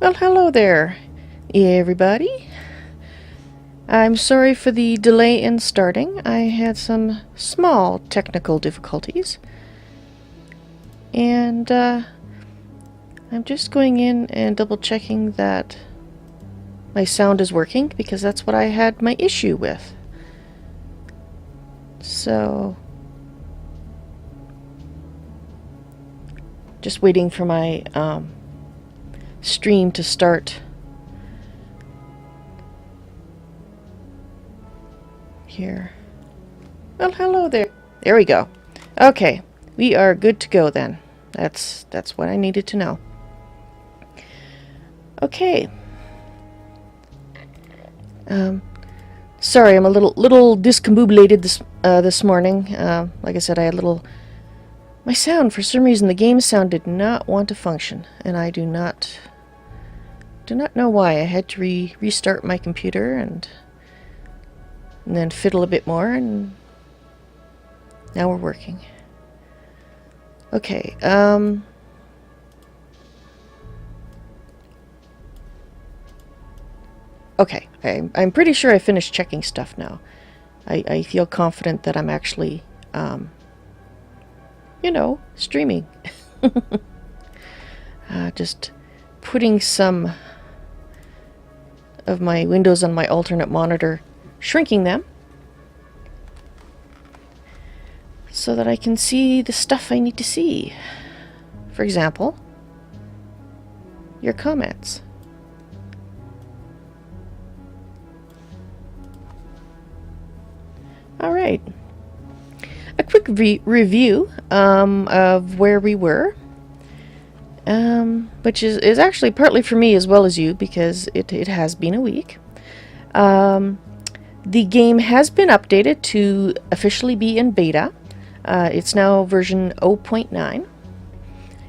Well, hello there, everybody. I'm sorry for the delay in starting. I had some small technical difficulties. And I'm just going in and double checking that my sound is working, because that's what I had my issue with. So, just waiting for my stream to start here. Well, hello there. There we go. Okay, we are good to go then. That's what I needed to know. Okay. Sorry, I'm a little discombobulated this morning. Like I said, I had my sound, for some reason, the game sound did not want to function, and I do not know why. I had to restart my computer and then fiddle a bit more, and now we're working. Okay, okay, I'm pretty sure I finished checking stuff now. I feel confident that I'm actually, streaming. Just putting some of my windows on my alternate monitor, shrinking them, so that I can see the stuff I need to see. For example, your comments. Alright. A quick review of where we were, which is actually partly for me as well as you, because it has been a week. The game has been updated to officially be in beta. It's now version 0.9.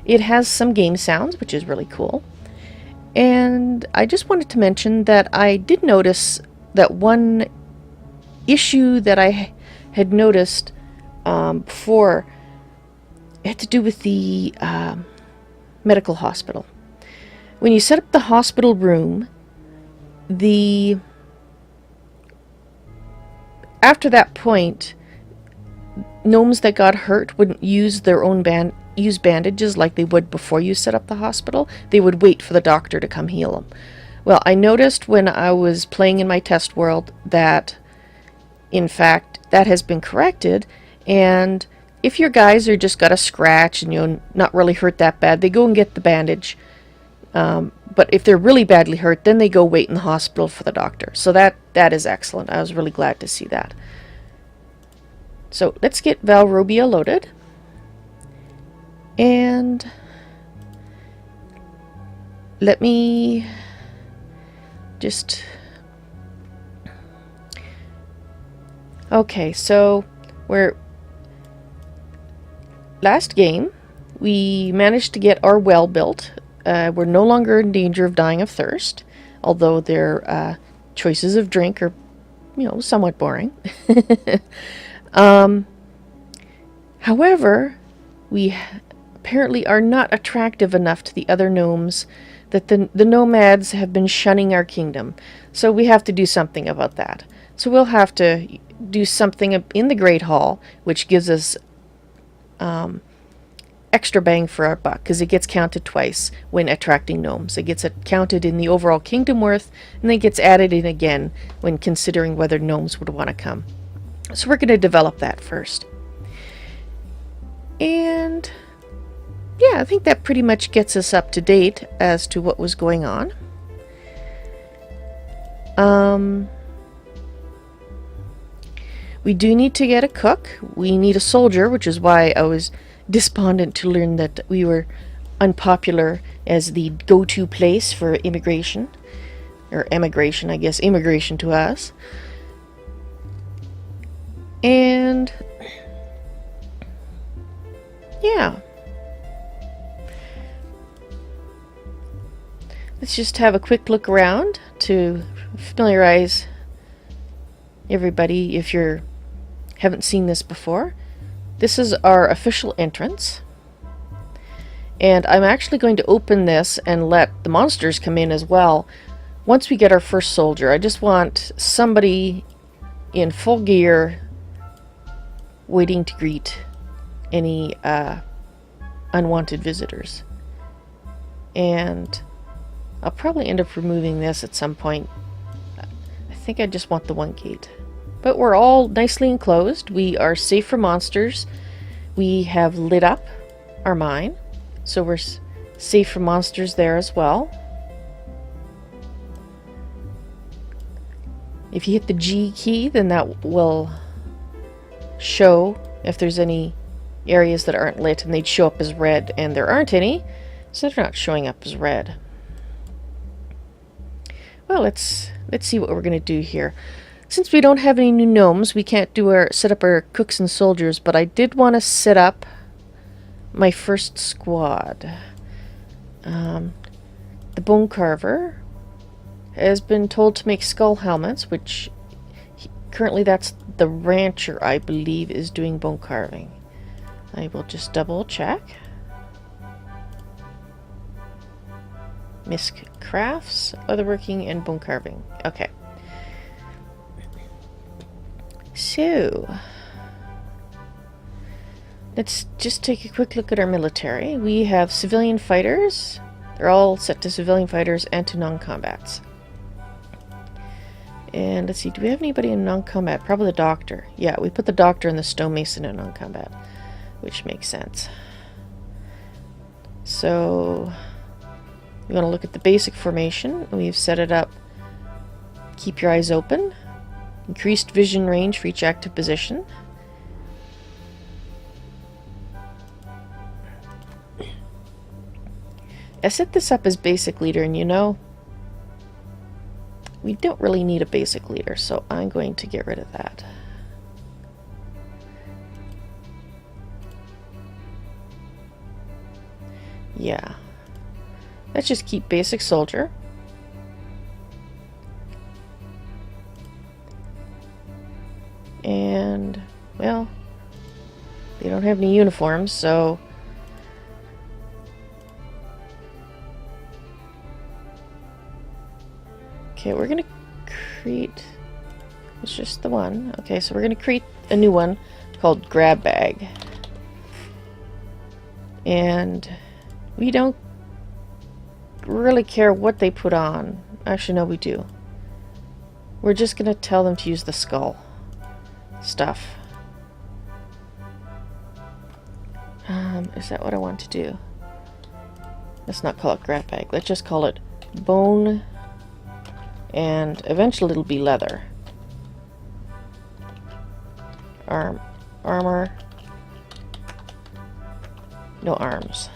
It has some game sounds, which is really cool. And I just wanted to mention that I did notice that one issue that I had noticed before, it had to do with the medical hospital. When you set up the hospital room, after that point, gnomes that got hurt wouldn't use their own bandages like they would before you set up the hospital. They would wait for the doctor to come heal them. Well, I noticed when I was playing in my test world that, in fact, that has been corrected, and if your guys are just got a scratch and not really hurt that bad, they go and get the bandage. But if they're really badly hurt, then they go wait in the hospital for the doctor. So that is excellent. I was really glad to see that. So let's get Valrubia loaded. And let me just... Okay, so last game, we managed to get our well built. We're no longer in danger of dying of thirst, although their choices of drink are, somewhat boring. However, we apparently are not attractive enough to the other gnomes, that the nomads have been shunning our kingdom. So we have to do something about that. So we'll have to do something in the Great Hall, which gives us extra bang for our buck, because it gets counted twice when attracting gnomes. It gets counted in the overall kingdom worth, and then gets added in again when considering whether gnomes would want to come. So we're going to develop that first. And yeah, I think that pretty much gets us up to date as to what was going on. We do need to get a cook. We need a soldier, which is why I was despondent to learn that we were unpopular as the go-to place for immigration. Or emigration, I guess. Immigration to us. And... yeah. Let's just have a quick look around to familiarize everybody if you haven't seen this before. This is our official entrance. And I'm actually going to open this and let the monsters come in as well. Once we get our first soldier, I just want somebody in full gear waiting to greet any unwanted visitors. And I'll probably end up removing this at some point. I think I just want the one gate. But we're all nicely enclosed. We are safe from monsters. We have lit up our mine, so we're safe from monsters there as well. If you hit the G key, then that will show if there's any areas that aren't lit, and they'd show up as red, and there aren't any, so they're not showing up as red. Well, let's see what we're going to do here. Since we don't have any new gnomes, we can't set up our cooks and soldiers, but I did want to set up my first squad. The bone carver has been told to make skull helmets, which currently that's the rancher, I believe, is doing bone carving. I will just double check. Misk crafts, leatherworking, and bone carving. Okay. So, let's just take a quick look at our military. We have civilian fighters. They're all set to civilian fighters and to non-combats. And let's see, do we have anybody in non-combat? Probably the doctor. Yeah, we put the doctor and the stonemason in non-combat, which makes sense. So, we want to look at the basic formation. We've set it up. Keep your eyes open. Increased vision range for each active position. I set this up as basic leader, and you know, we don't really need a basic leader, so I'm going to get rid of that. Yeah. Let's just keep basic soldier. And, well, they don't have any uniforms, so okay, we're gonna create, it's just the one. Okay, so we're gonna create a new one called grab bag. And we don't really care what they put on. Actually, no, we do. We're just gonna tell them to use the skull stuff. Is that what I want to do? Let's not call it grab bag. Let's just call it bone, and eventually it'll be leather. Armor. No arms.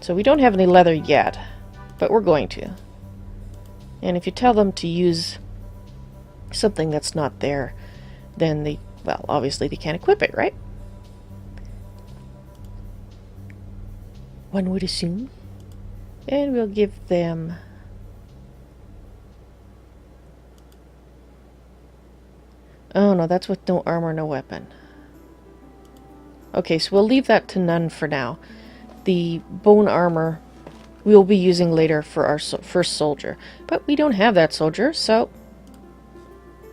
So we don't have any leather yet, but we're going to. And if you tell them to use something that's not there, then they, well, obviously they can't equip it, right? One would assume. And we'll give them oh no, that's with no armor, no weapon. Okay, so we'll leave that to none for now. The bone armor we'll be using later for our first soldier. But we don't have that soldier, so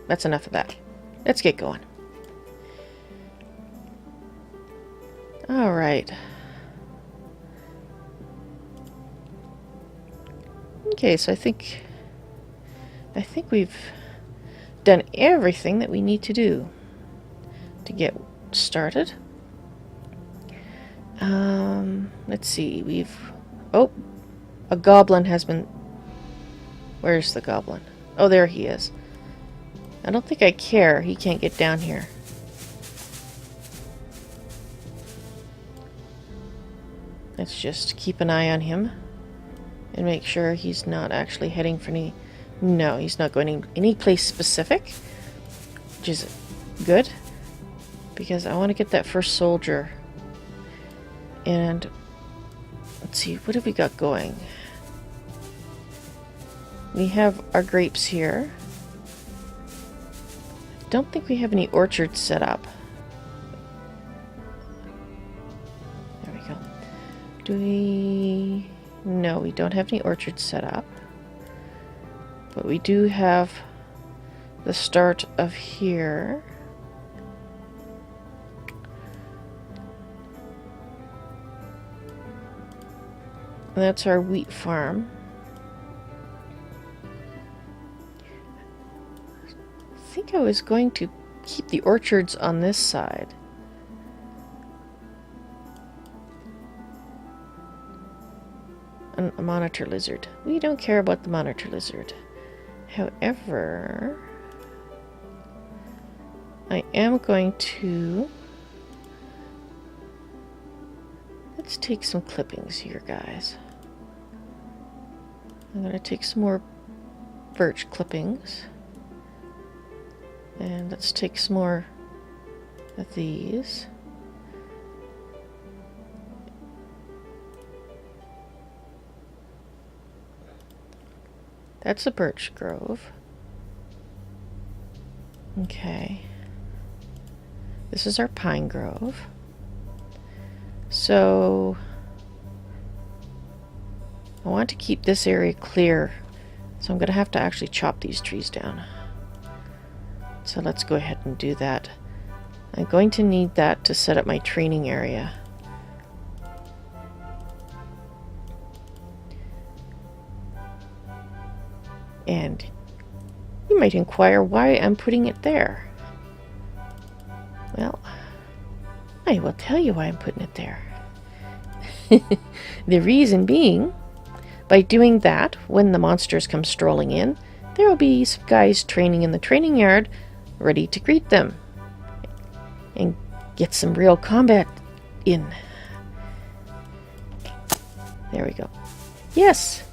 that's enough of that. Let's get going. Alright. Okay, so I think we've done everything that we need to do to get started. Let's see, oh, a goblin has been, where's the goblin? Oh, there he is. I don't think I care, he can't get down here. Let's just keep an eye on him and make sure he's not actually heading for any, no, he's not going any place specific, which is good, because I want to get that first soldier. And let's see, what have we got going? We have our grapes here. I don't think we have any orchards set up. Do we... No, we don't have any orchards set up. But we do have the start of here. And that's our wheat farm. I think I was going to keep the orchards on this side. A monitor lizard. We don't care about the monitor lizard. However, I am going to... Let's take some clippings here, guys. I'm going to take some more birch clippings. And let's take some more of these. That's a birch grove. Okay. This is our pine grove. So I want to keep this area clear. So I'm going to have to actually chop these trees down. So let's go ahead and do that. I'm going to need that to set up my training area. And you might inquire why I'm putting it there. Well, I will tell you why I'm putting it there. The reason being, by doing that, when the monsters come strolling in, there will be some guys training in the training yard ready to greet them and get some real combat in. There we go. Yes!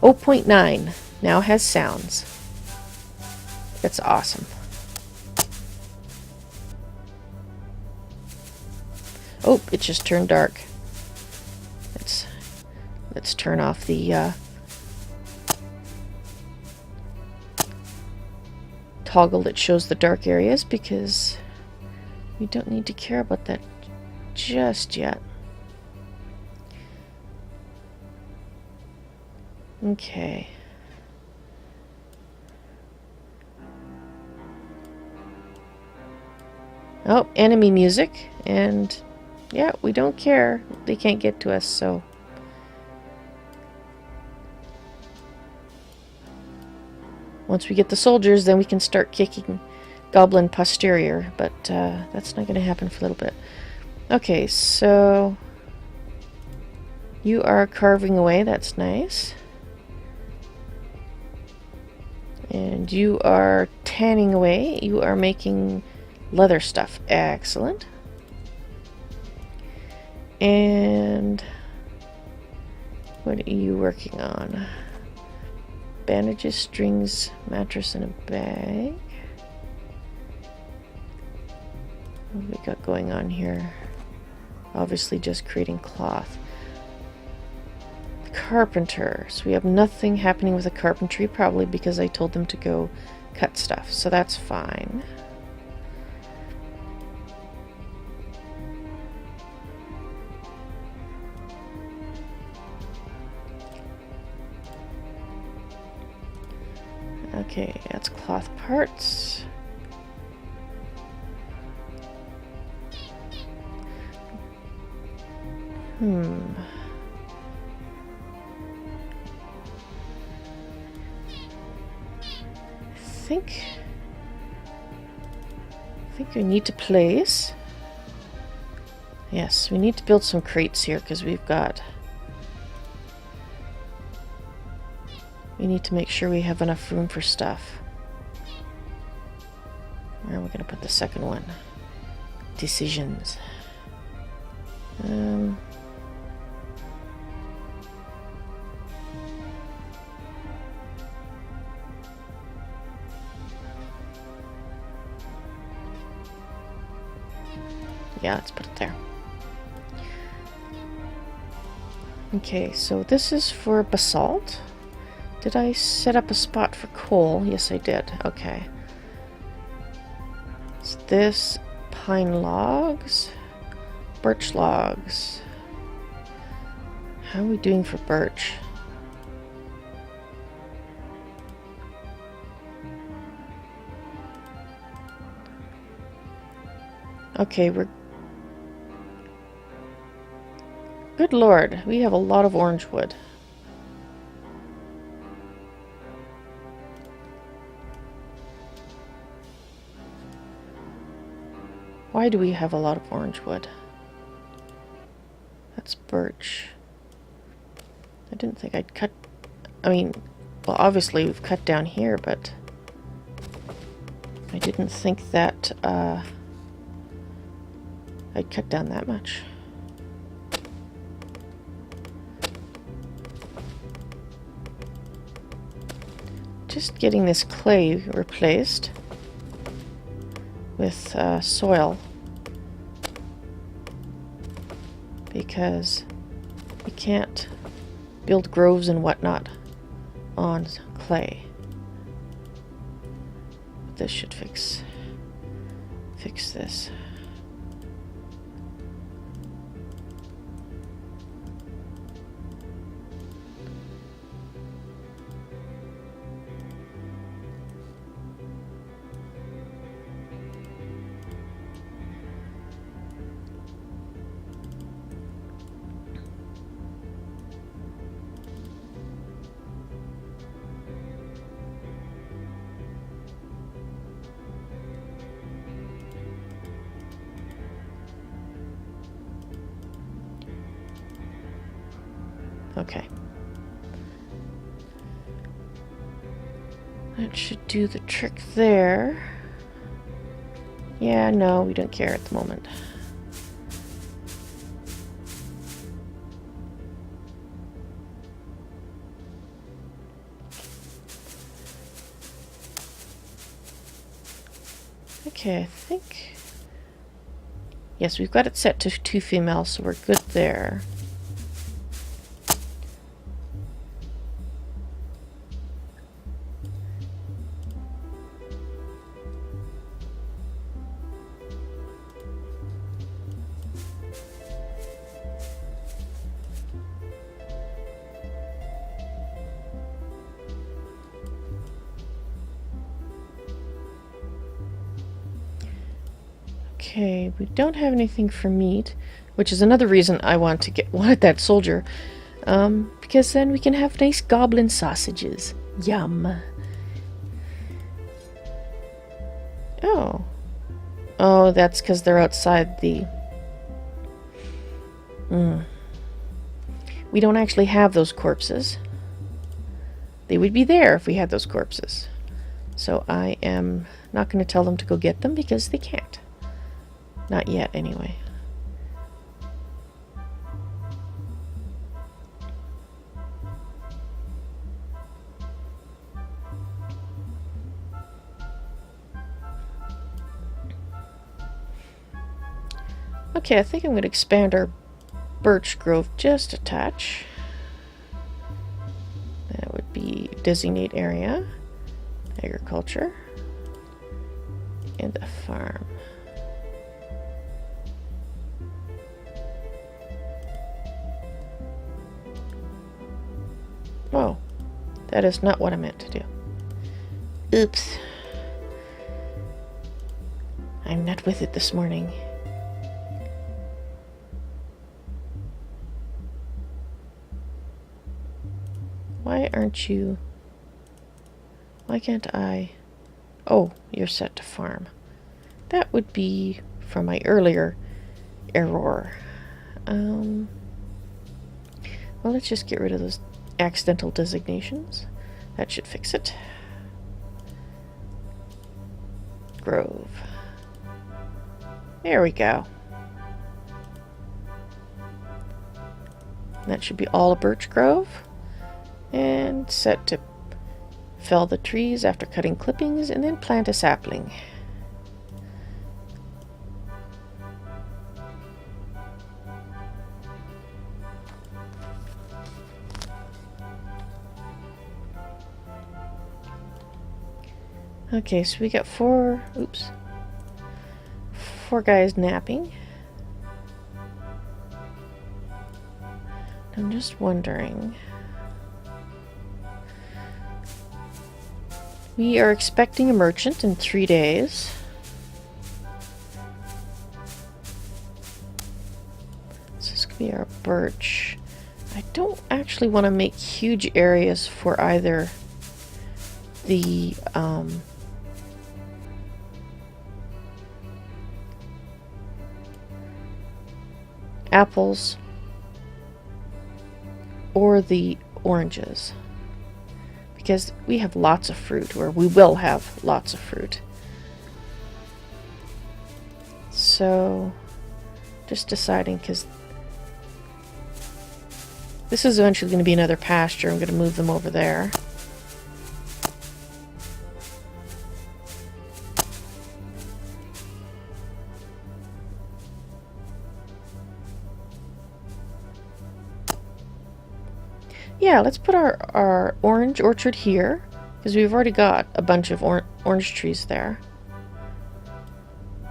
0.9 now has sounds. That's awesome. Oh, it just turned dark. Let's turn off the toggle that shows the dark areas, because we don't need to care about that just yet. Okay. Oh, enemy music, and yeah, we don't care. They can't get to us, so. Once we get the soldiers, then we can start kicking goblin posterior, but that's not going to happen for a little bit. Okay, so you are carving away, that's nice. And you are tanning away, you are making leather stuff, excellent. And what are you working on? Bandages, strings, mattress, and a bag. What have we got going on here? Obviously just creating cloth. Carpenter. So we have nothing happening with the carpentry, probably because I told them to go cut stuff. So that's fine. Okay, that's cloth parts. I think we need to place. Yes, we need to build some crates here because we need to make sure we have enough room for stuff. Where are we going to put the second one? Decisions. Yeah, let's put it there. Okay, so this is for basalt. Did I set up a spot for coal? Yes, I did. Okay. Is this pine logs? Birch logs. How are we doing for birch? Okay, we're... Good lord, we have a lot of orange wood. Why do we have a lot of orange wood? That's birch. I didn't think I'd cut... I mean, well, obviously we've cut down here, but... I didn't think that, I'd cut down that much. Just getting this clay replaced with soil, because you can't build groves and whatnot on clay. This should fix this. Okay. That should do the trick there. Yeah, no, we don't care at the moment. Okay, I think... Yes, we've got it set to 2 females, so we're good there. Okay, we don't have anything for meat, which is another reason I wanted that soldier, because then we can have nice goblin sausages. Yum. Oh. Oh, that's because they're outside the... We don't actually have those corpses. They would be there if we had those corpses. So I am not going to tell them to go get them because they can't. Not yet, anyway. Okay, I think I'm going to expand our birch grove just a touch. That would be designate area, agriculture, and a farm. Oh, that is not what I meant to do. Oops. I'm not with it this morning. Why aren't you... Why can't I... Oh, you're set to farm. That would be from my earlier error. Well, let's just get rid of those accidental designations. That should fix it. Grove. There we go. That should be all a birch grove. And set to fell the trees after cutting clippings and then plant a sapling. Okay, so we got four guys napping. I'm just wondering. We are expecting a merchant in 3 days. So this could be our birch. I don't actually want to make huge areas for either the apples or the oranges, because we have lots of fruit, or we will have lots of fruit. So just deciding, because this is eventually going to be another pasture. I'm going to move them over there. Yeah, let's put our orange orchard here, because we've already got a bunch of orange trees there.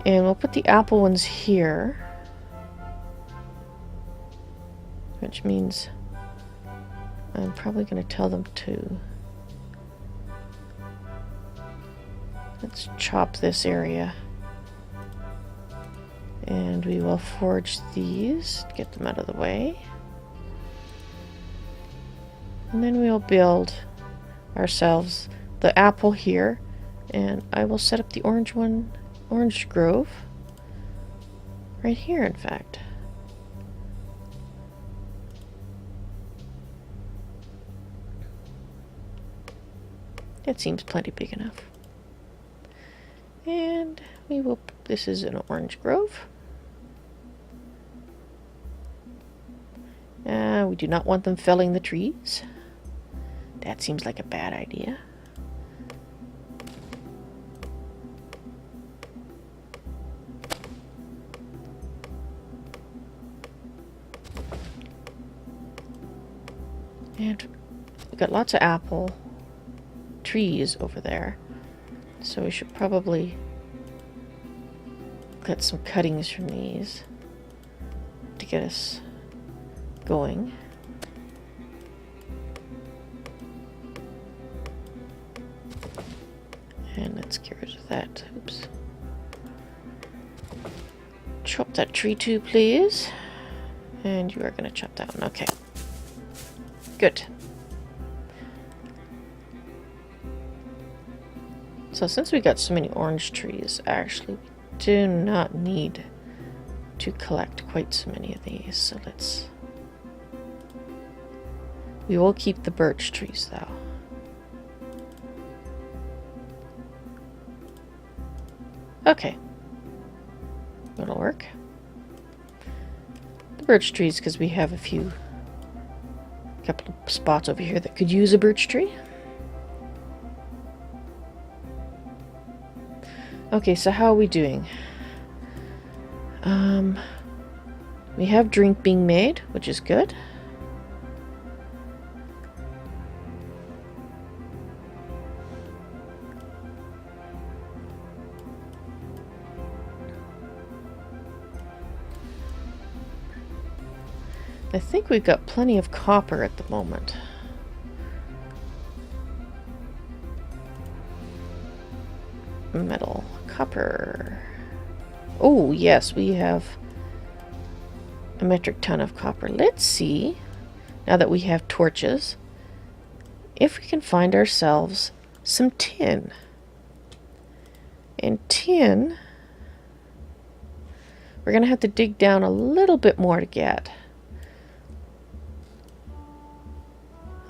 And we'll put the apple ones here, which means I'm probably going to tell them to. Let's chop this area. And we will forge these to get them out of the way. And then we'll build ourselves the apple here, and I will set up the orange one, orange grove, right here, in fact. It seems plenty big enough. And we will, this is an orange grove. We do not want them felling the trees. That seems like a bad idea. And we've got lots of apple trees over there, so we should probably get some cuttings from these to get us going. And let's get rid of that. Oops. Chop that tree too, please. And you are going to chop that one. Okay. Good. So since we got so many orange trees, actually, we do not need to collect quite so many of these. So let's... We will keep the birch trees, though. Okay. That'll work. The birch trees, because we have a couple of spots over here that could use a birch tree. Okay, so how are we doing? We have drink being made, which is good. I think we've got plenty of copper at the moment. Metal. Copper. Oh, yes, we have a metric ton of copper. Let's see, now that we have torches, if we can find ourselves some tin. And tin, we're going to have to dig down a little bit more to get.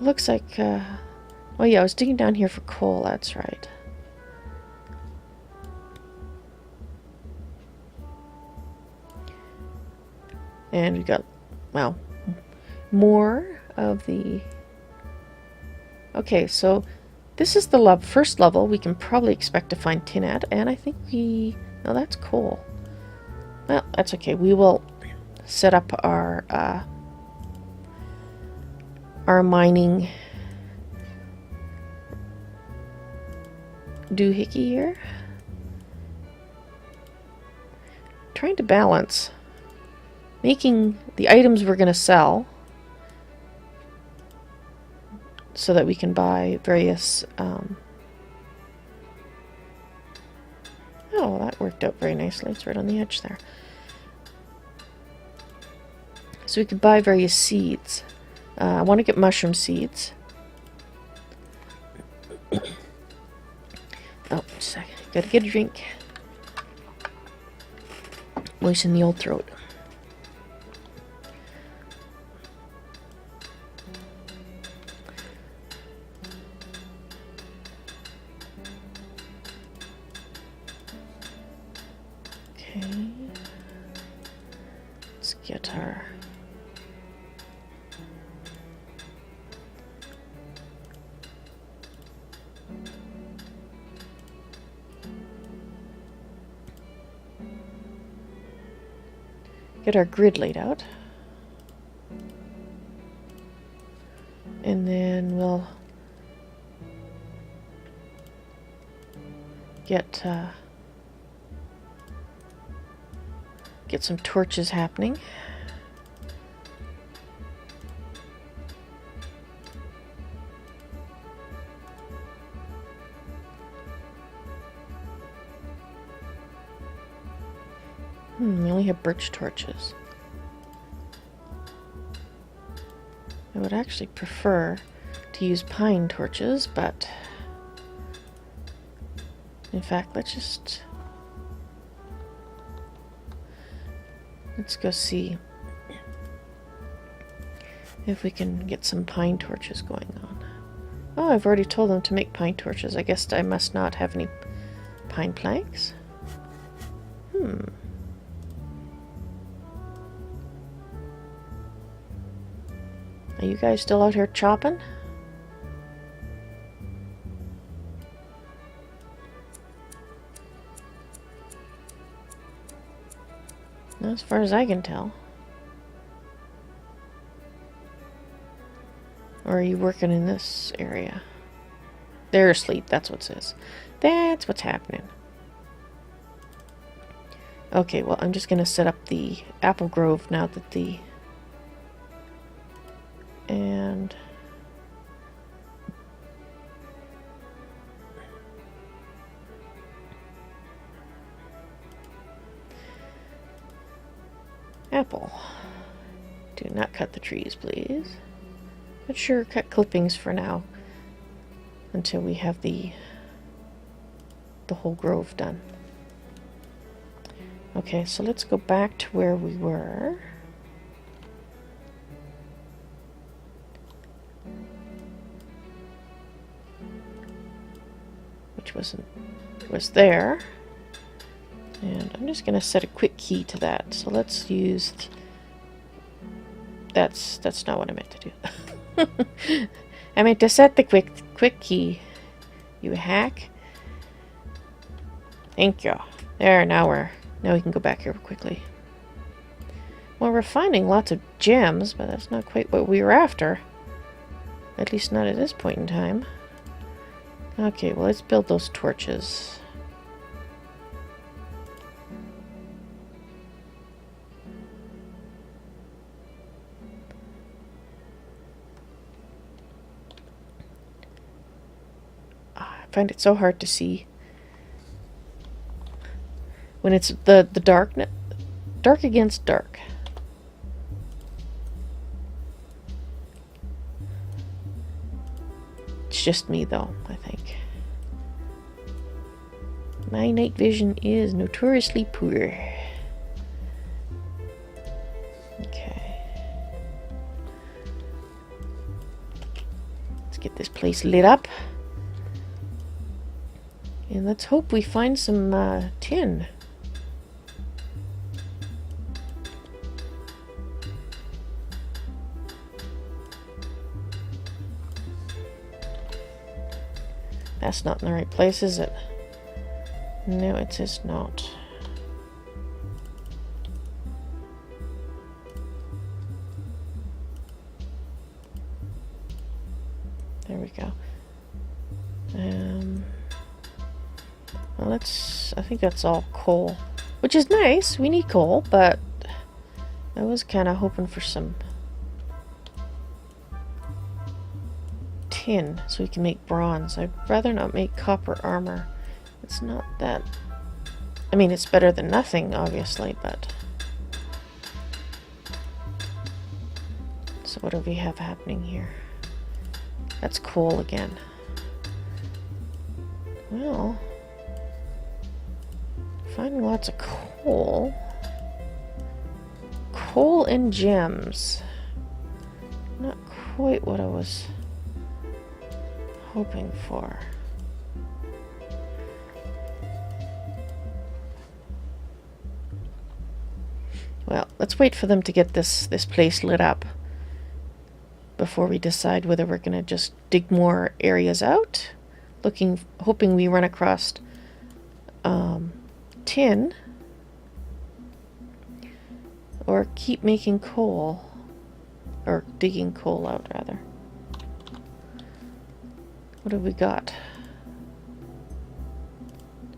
Looks like, oh yeah, I was digging down here for coal, that's right. And we got, well, more of the... Okay, so this is the first level we can probably expect to find tin at, and I think we... No, that's coal. Well, that's okay. We will set up our mining doohickey here. Trying to balance making the items we're going to sell so that we can buy various... Oh, that worked out very nicely. It's right on the edge there. So we could buy various seeds. I want to get mushroom seeds. Oh, just a second. Gotta get a drink. Moisten the old throat. Okay. Let's get our... Get our grid laid out. And then we'll get some torches happening. We only have birch torches. I would actually prefer to use pine torches, but in fact, let's go see if we can get some pine torches going on. Oh, I've already told them to make pine torches. I guess I must not have any pine planks. Are you guys still out here chopping? Not as far as I can tell. Or are you working in this area? They're asleep, that's what it says. That's what's happening. Okay, well, I'm just going to set up the apple grove now that the... And... Apple. Do not cut the trees, please. But sure, cut clippings for now. Until we have the whole grove done. Okay, so let's go back to where we were. Which was there. And I'm just gonna set a quick key to that. So let's use that's not what I meant to do. I meant to set the quick key. You hack. Thank you. There, now we can go back here quickly. Well, we're finding lots of gems, but that's not quite what we were after. At least not at this point in time. Okay, well, let's build those torches. I find it so hard to see when it's the dark against dark. It's just me, though, I think. My night vision is notoriously poor. Okay. Let's get this place lit up. And let's hope we find some tin. That's not in the right place, is it? No, it is not. There we go. Well, I think that's all coal. Which is nice, we need coal, but I was kind of hoping for some tin. tin so we can make bronze. I'd rather not make copper armor. It's not that... I mean, it's better than nothing, obviously, but... So what do we have happening here? That's coal again. Well... Finding lots of coal. Coal and gems. Not quite what I was hoping for. Well, let's wait for them to get this place lit up before we decide whether we're going to just dig more areas out. Hoping we run across tin, or keep making coal, or digging coal out rather. What have we got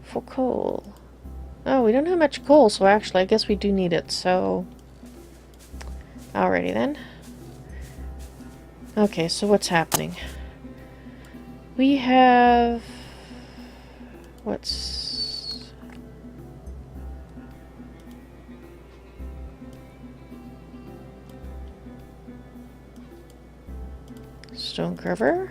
for coal? Oh, we don't have much coal, so actually I guess we do need it, so alrighty then. Okay, so what's happening? We have... what's... stone carver.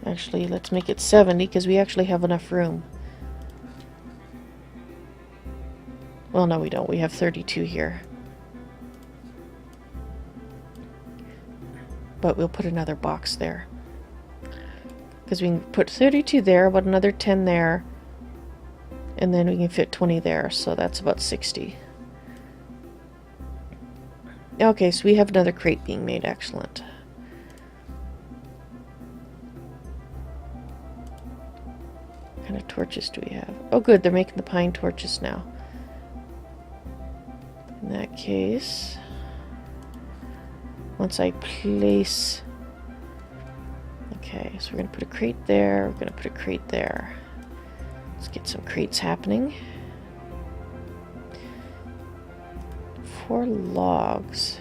Actually, let's make it 70 because we actually have enough room. Well, no, we don't. We have 32 here. But we'll put another box there. Because we can put 32 there, about another 10 there. And then we can fit 20 there, so that's about 60. Okay, so we have another crate being made. Excellent. What kind of torches do we have? Oh good, they're making the pine torches now. In that case, once I place... Okay, so we're going to put a crate there, we're going to put a crate there. Let's get some crates happening. 4 logs.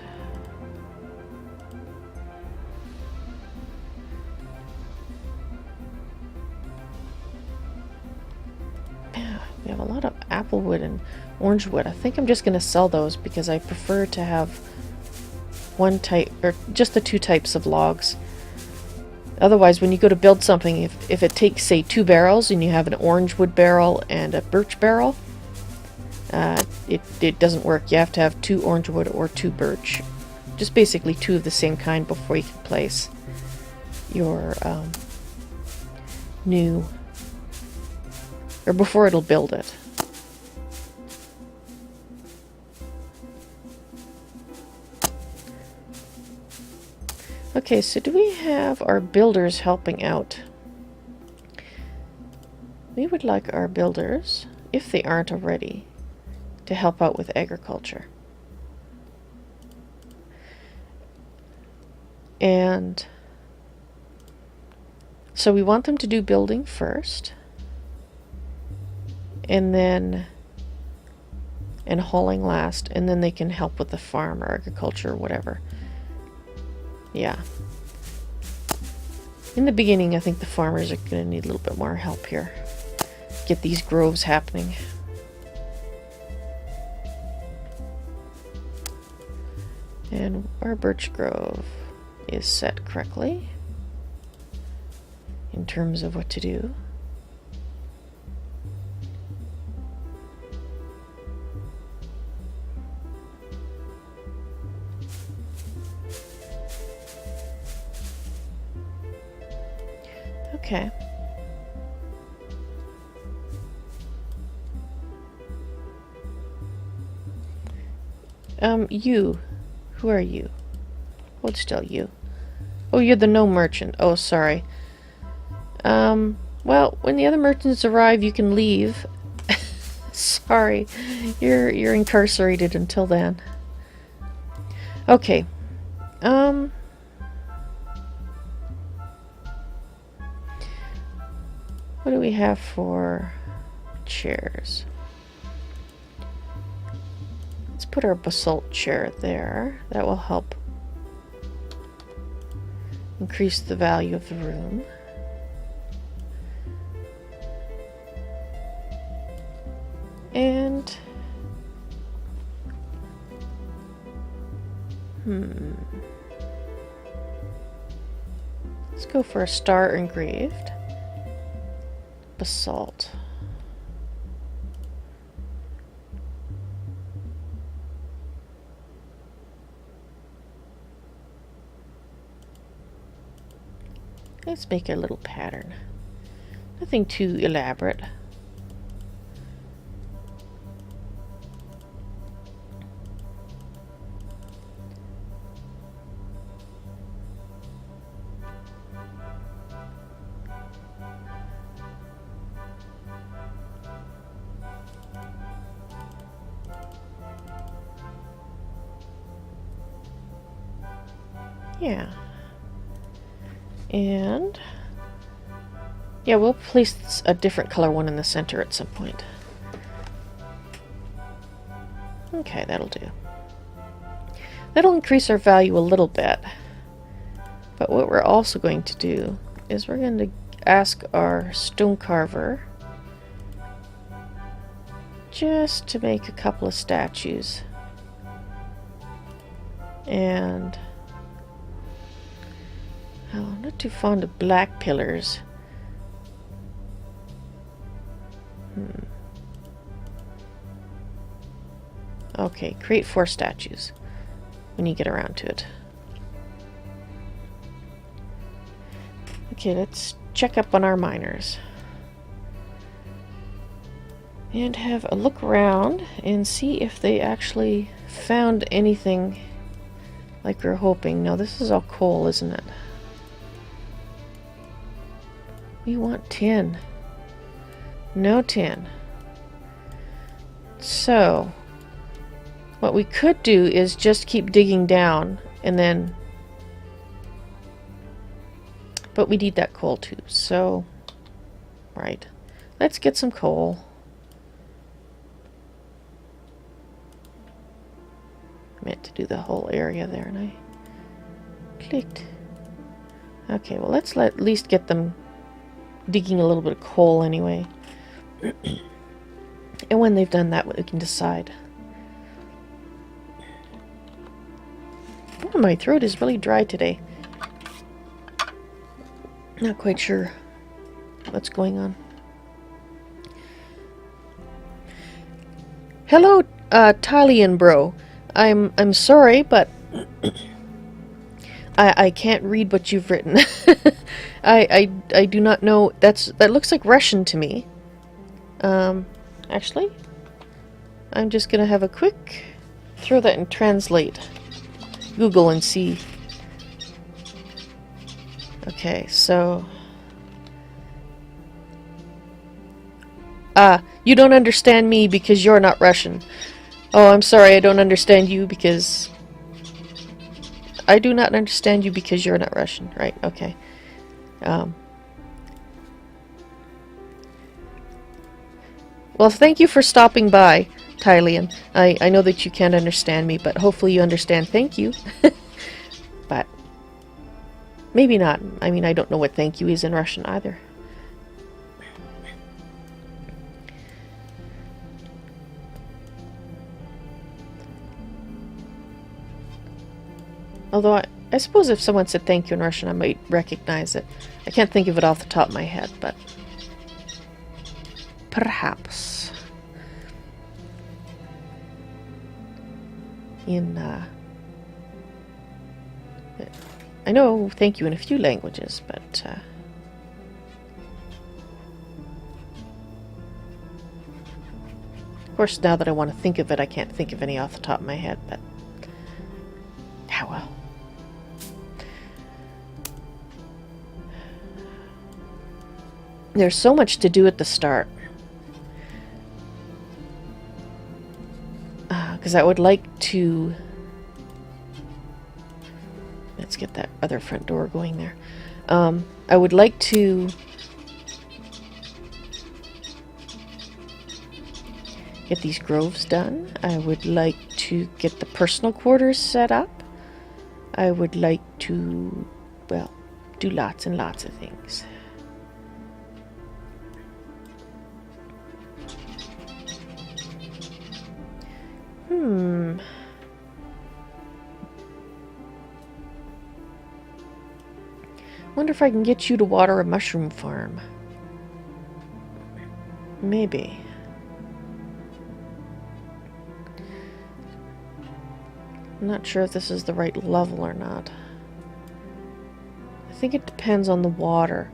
Yeah, we have a lot of apple wood and orange wood. I think I'm just going to sell those because I prefer to have one type, or just the 2 types of logs. Otherwise, when you go to build something, if it takes, say, 2 barrels and you have an orange wood barrel and a birch barrel, it doesn't work. You have to have 2 orange wood or 2 birch. Just basically 2 of the same kind before you can place your new... or before it'll build it. Okay, so do we have our builders helping out? We would like our builders, if they aren't already, to help out with agriculture. And so we want them to do building first, and then hauling last, and then they can help with the farm or agriculture or whatever. Yeah. In the beginning, I think the farmers are going to need a little bit more help here. Get these groves happening. And our birch grove is set correctly in terms of what to do. Okay. You. Who are you? Hold still, you. Oh, you're the gnome merchant. Oh, sorry. Well, when the other merchants arrive, you can leave. Sorry. You're incarcerated until then. Okay. What do we have for chairs? Let's put our basalt chair there. That will help increase the value of the room. And let's go for a star engraved basalt. Let's make a little pattern. Nothing too elaborate. Yeah. And yeah, we'll place a different color one in the center at some point. Okay, that'll do. That'll increase our value a little bit. But what we're also going to do is we're going to ask our stone carver just to make a couple of statues. And I'm not too fond of black pillars. Okay, create 4 statues when you get around to it. Okay, let's check up on our miners. And have a look around and see if they actually found anything like we're hoping. No, this is all coal, isn't it? We want tin. No tin. So, what we could do is just keep digging down and then... But we need that coal too, so... Right. Let's get some coal. I meant to do the whole area there and I clicked. Okay, well let's at least get them digging a little bit of coal anyway. And when they've done that, we can decide. Oh, my throat is really dry today. Not quite sure what's going on. Hello, Tylian bro. I'm sorry, but I can't read what you've written. I do not know. That looks like Russian to me. Actually, I'm just gonna have a quick throw that in translate. Google and see. Okay, so you don't understand me because you're not Russian. Oh, I'm sorry, I don't understand you because I do not understand you because you're not Russian. Right, okay. Well, thank you for stopping by, Tylian. I know that you can't understand me, but hopefully you understand thank you. But maybe not. I mean, I don't know what thank you is in Russian either. Although I suppose if someone said thank you in Russian, I might recognize it. I can't think of it off the top of my head, but perhaps in I know thank you in a few languages, but of course now that I want to think of it, I can't think of any off the top of my head, but oh well. There's so much to do at the start. Because I would like to... Let's get that other front door going there. I would like to... get these groves done. I would like to get the personal quarters set up. I would like to, well, do lots and lots of things. Wonder if I can get you to water a mushroom farm. Maybe. I'm not sure if this is the right level or not. I think it depends on the water.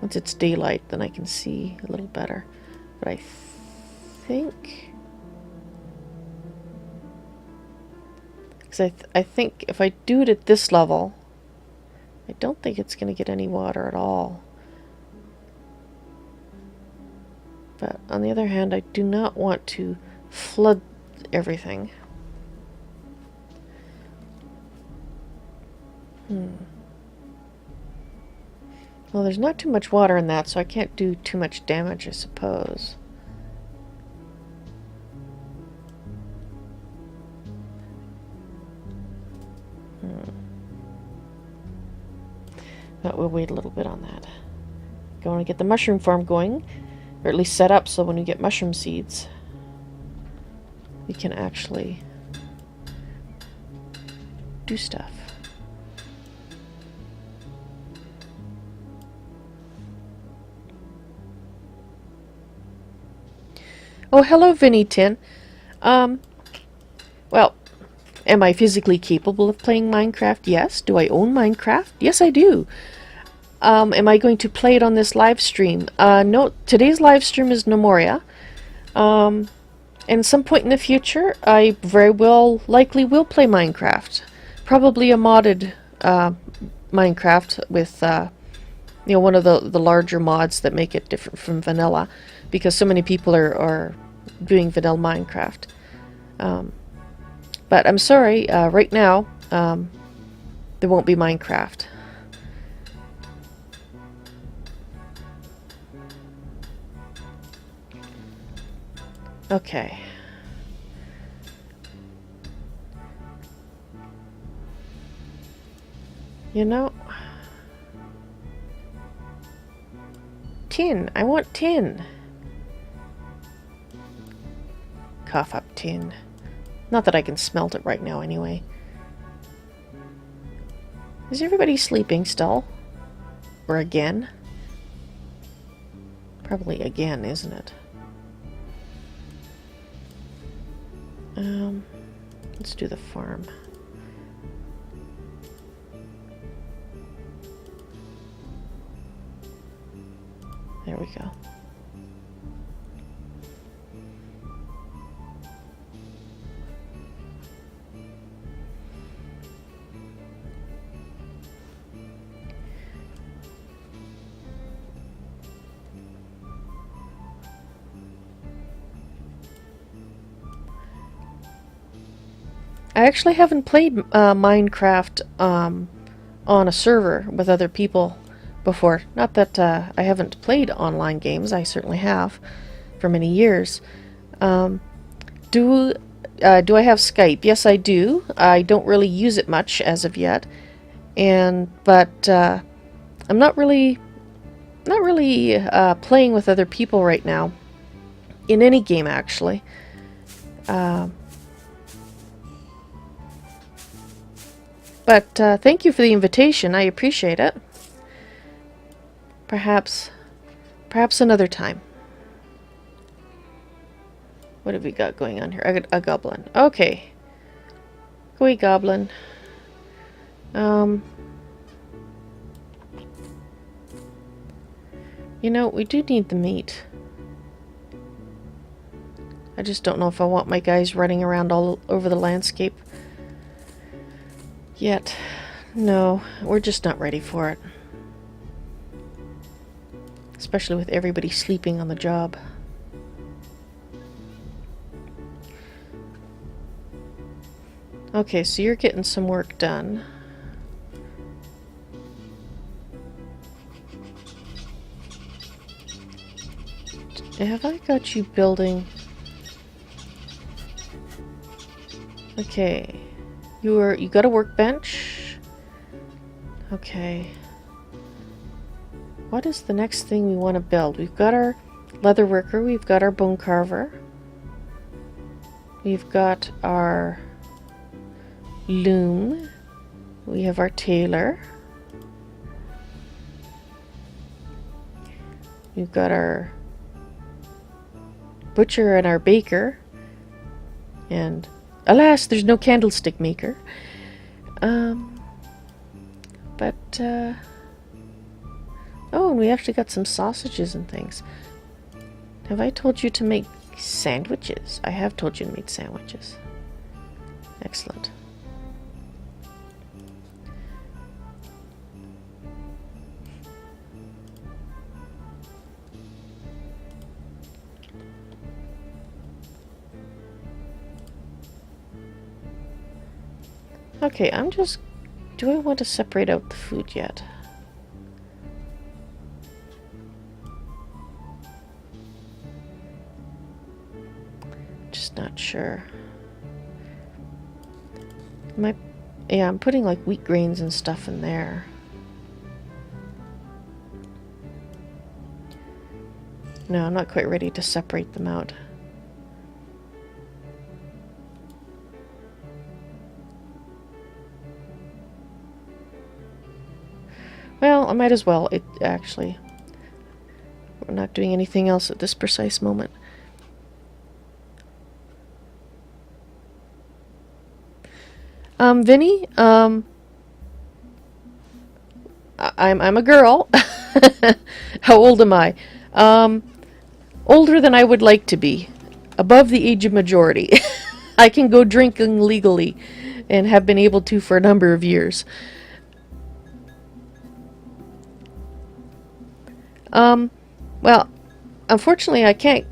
Once it's daylight, then I can see a little better. But I think... because I think if I do it at this level, I don't think it's going to get any water at all. But on the other hand, I do not want to flood everything. Well, there's not too much water in that, so I can't do too much damage, I suppose. But we'll wait a little bit on that. Going to get the mushroom farm going, or at least set up so when we get mushroom seeds, we can actually do stuff. Oh, hello, Vinny Tin. Well, am I physically capable of playing Minecraft? Yes. Do I own Minecraft? Yes, I do. Am I going to play it on this live stream? No, today's live stream is Gnomoria. And some point in the future, I very well likely will play Minecraft. Probably a modded Minecraft with, you know, one of the larger mods that make it different from vanilla, because so many people are doing vanilla Minecraft. But I'm sorry, right now, there won't be Minecraft. Okay. You know, tin. I want tin. Cough up tin. Not that I can smelt it right now anyway. Is everybody sleeping still? Or again? Probably again, isn't it? Let's do the farm. There we go. I actually haven't played Minecraft on a server with other people before. Not that I haven't played online games, I certainly have for many years. Do I have Skype? Yes, I do. I don't really use it much as of yet, but I'm not really playing with other people right now in any game actually. But thank you for the invitation. I appreciate it. Perhaps another time. What have we got going on here? I got a goblin. Okay. Go away, goblin. You know, we do need the meat. I just don't know if I want my guys running around all over the landscape yet. No, we're just not ready for it. Especially with everybody sleeping on the job. Okay, so you're getting some work done. Have I got you building? Okay. You got a workbench. Okay. What is the next thing we want to build? We've got our leather worker, we've got our bone carver. We've got our loom. We have our tailor. We've got our butcher and our baker. And alas, there's no candlestick maker. Oh, and we actually got some sausages and things. Have I told you to make sandwiches? I have told you to make sandwiches. Excellent. Okay, do I want to separate out the food yet? Just not sure. Yeah, I'm putting like wheat grains and stuff in there. No, I'm not quite ready to separate them out. Well, I might as well. We're not doing anything else at this precise moment. Vinny, I'm a girl. How old am I? Older than I would like to be. Above the age of majority. I can go drinking legally and have been able to for a number of years. Well, unfortunately I can't,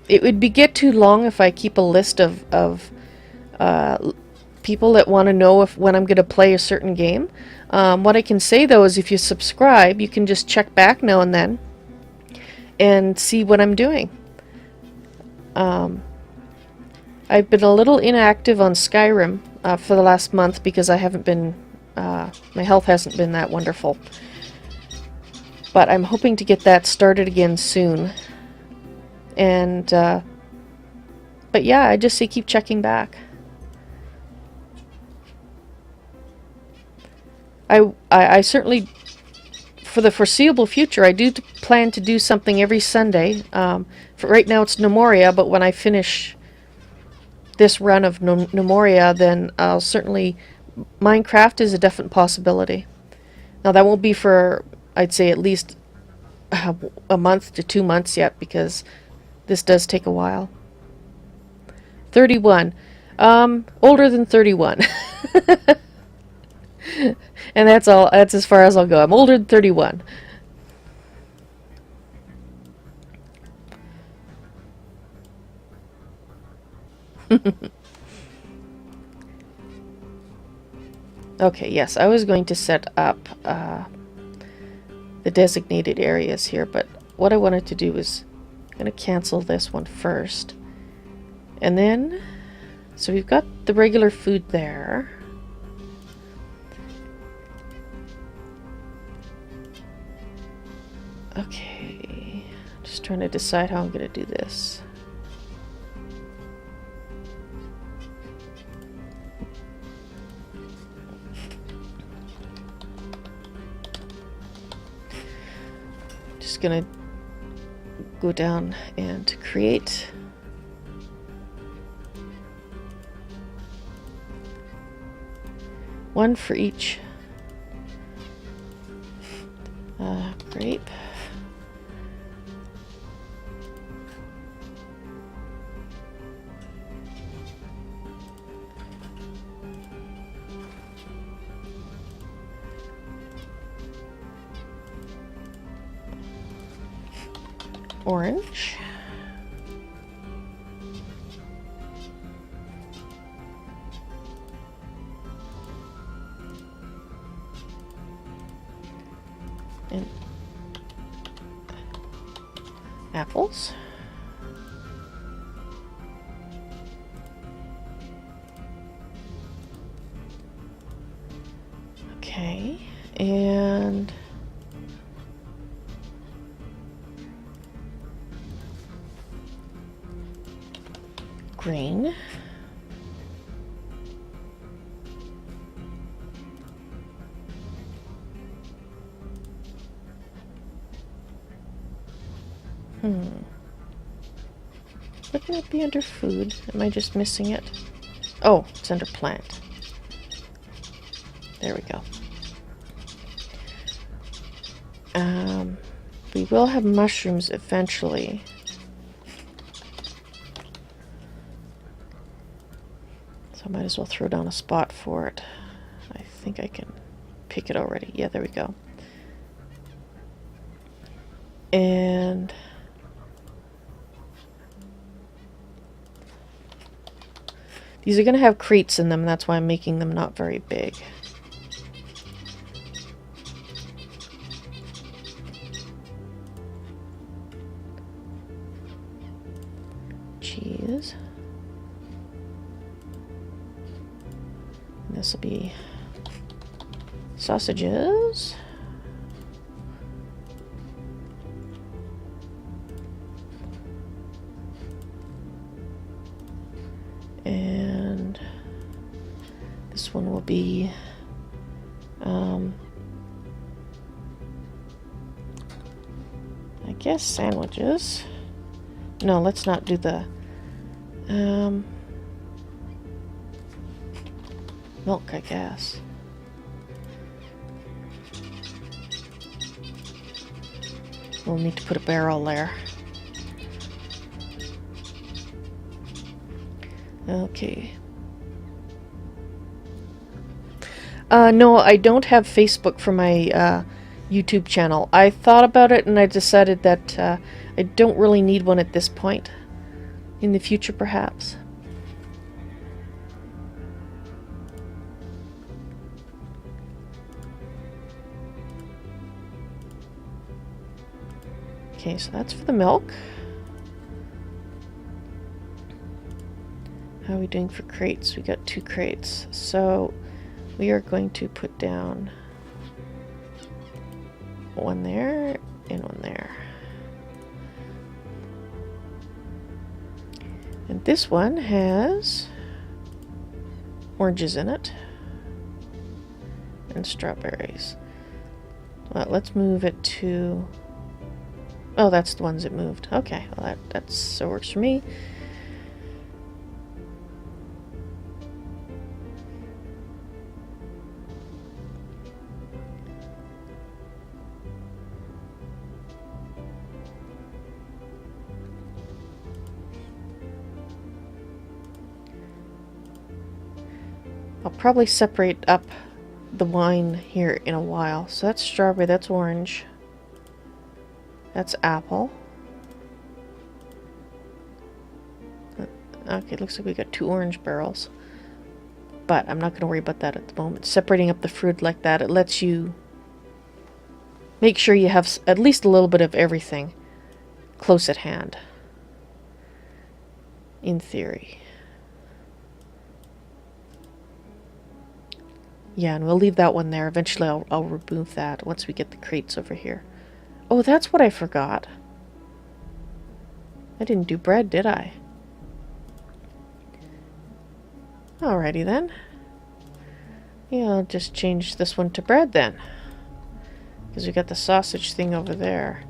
it would get too long if I keep a list of people that want to know when I'm going to play a certain game. What I can say though is if you subscribe, you can just check back now and then and see what I'm doing. I've been a little inactive on Skyrim for the last month because I haven't been, my health hasn't been that wonderful. But I'm hoping to get that started again soon. And, but yeah, I just say keep checking back. I certainly, for the foreseeable future, I do plan to do something every Sunday. For right now it's Gnomoria, but when I finish this run of Gnomoria, then I'll certainly, Minecraft is a definite possibility. Now that won't be for, I'd say, at least a month to 2 months yet, because this does take a while. 31. Older than 31. And that's all. That's as far as I'll go. I'm older than 31. Okay, yes, I was going to set up the designated areas here, but what I wanted to do is I'm going to cancel this one first. And then, so we've got the regular food there. Okay, just trying to decide how I'm going to do this. Just gonna go down and create one for each grape. Orange. And apples. And grain. Wouldn't it be under food? Am I just missing it? Oh, it's under plant. There we go. We will have mushrooms eventually. So I might as well throw down a spot for it. I think I can pick it already. Yeah, there we go. And these are going to have crates in them. That's why I'm making them not very big. Cheese. And this will be sausages. And this one will be I guess sandwiches. No, let's not do the milk, I guess. We'll need to put a barrel there. Okay. No, I don't have Facebook for my YouTube channel. I thought about it and I decided that I don't really need one at this point. In the future, perhaps. Okay, so that's for the milk. How are we doing for crates? We got 2 crates. So we are going to put down one there and one there. And this one has oranges in it and strawberries. Well, let's move it to... Oh, that's the ones it moved. Okay, well that so works for me. I'll probably separate up the wine here in a while. So that's strawberry, that's orange. That's apple. Okay, it looks like we got 2 orange barrels. But I'm not going to worry about that at the moment. Separating up the fruit like that, it lets you make sure you have at least a little bit of everything close at hand. In theory. Yeah, and we'll leave that one there. Eventually I'll remove that once we get the crates over here. Oh, that's what I forgot. I didn't do bread, did I? Alrighty then. Yeah, I'll just change this one to bread then. Because we got the sausage thing over there.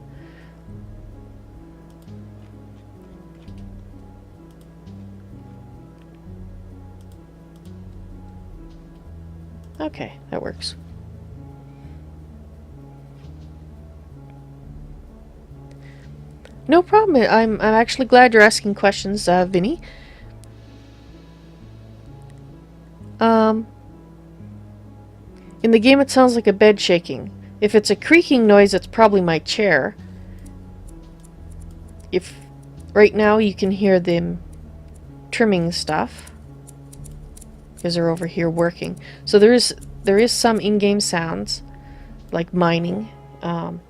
Okay, that works. No problem. I'm actually glad you're asking questions, Vinny. In the game it sounds like a bed shaking. If it's a creaking noise, it's probably my chair. If right now you can hear them trimming stuff. Because they're over here working. So there is some in-game sounds, like mining.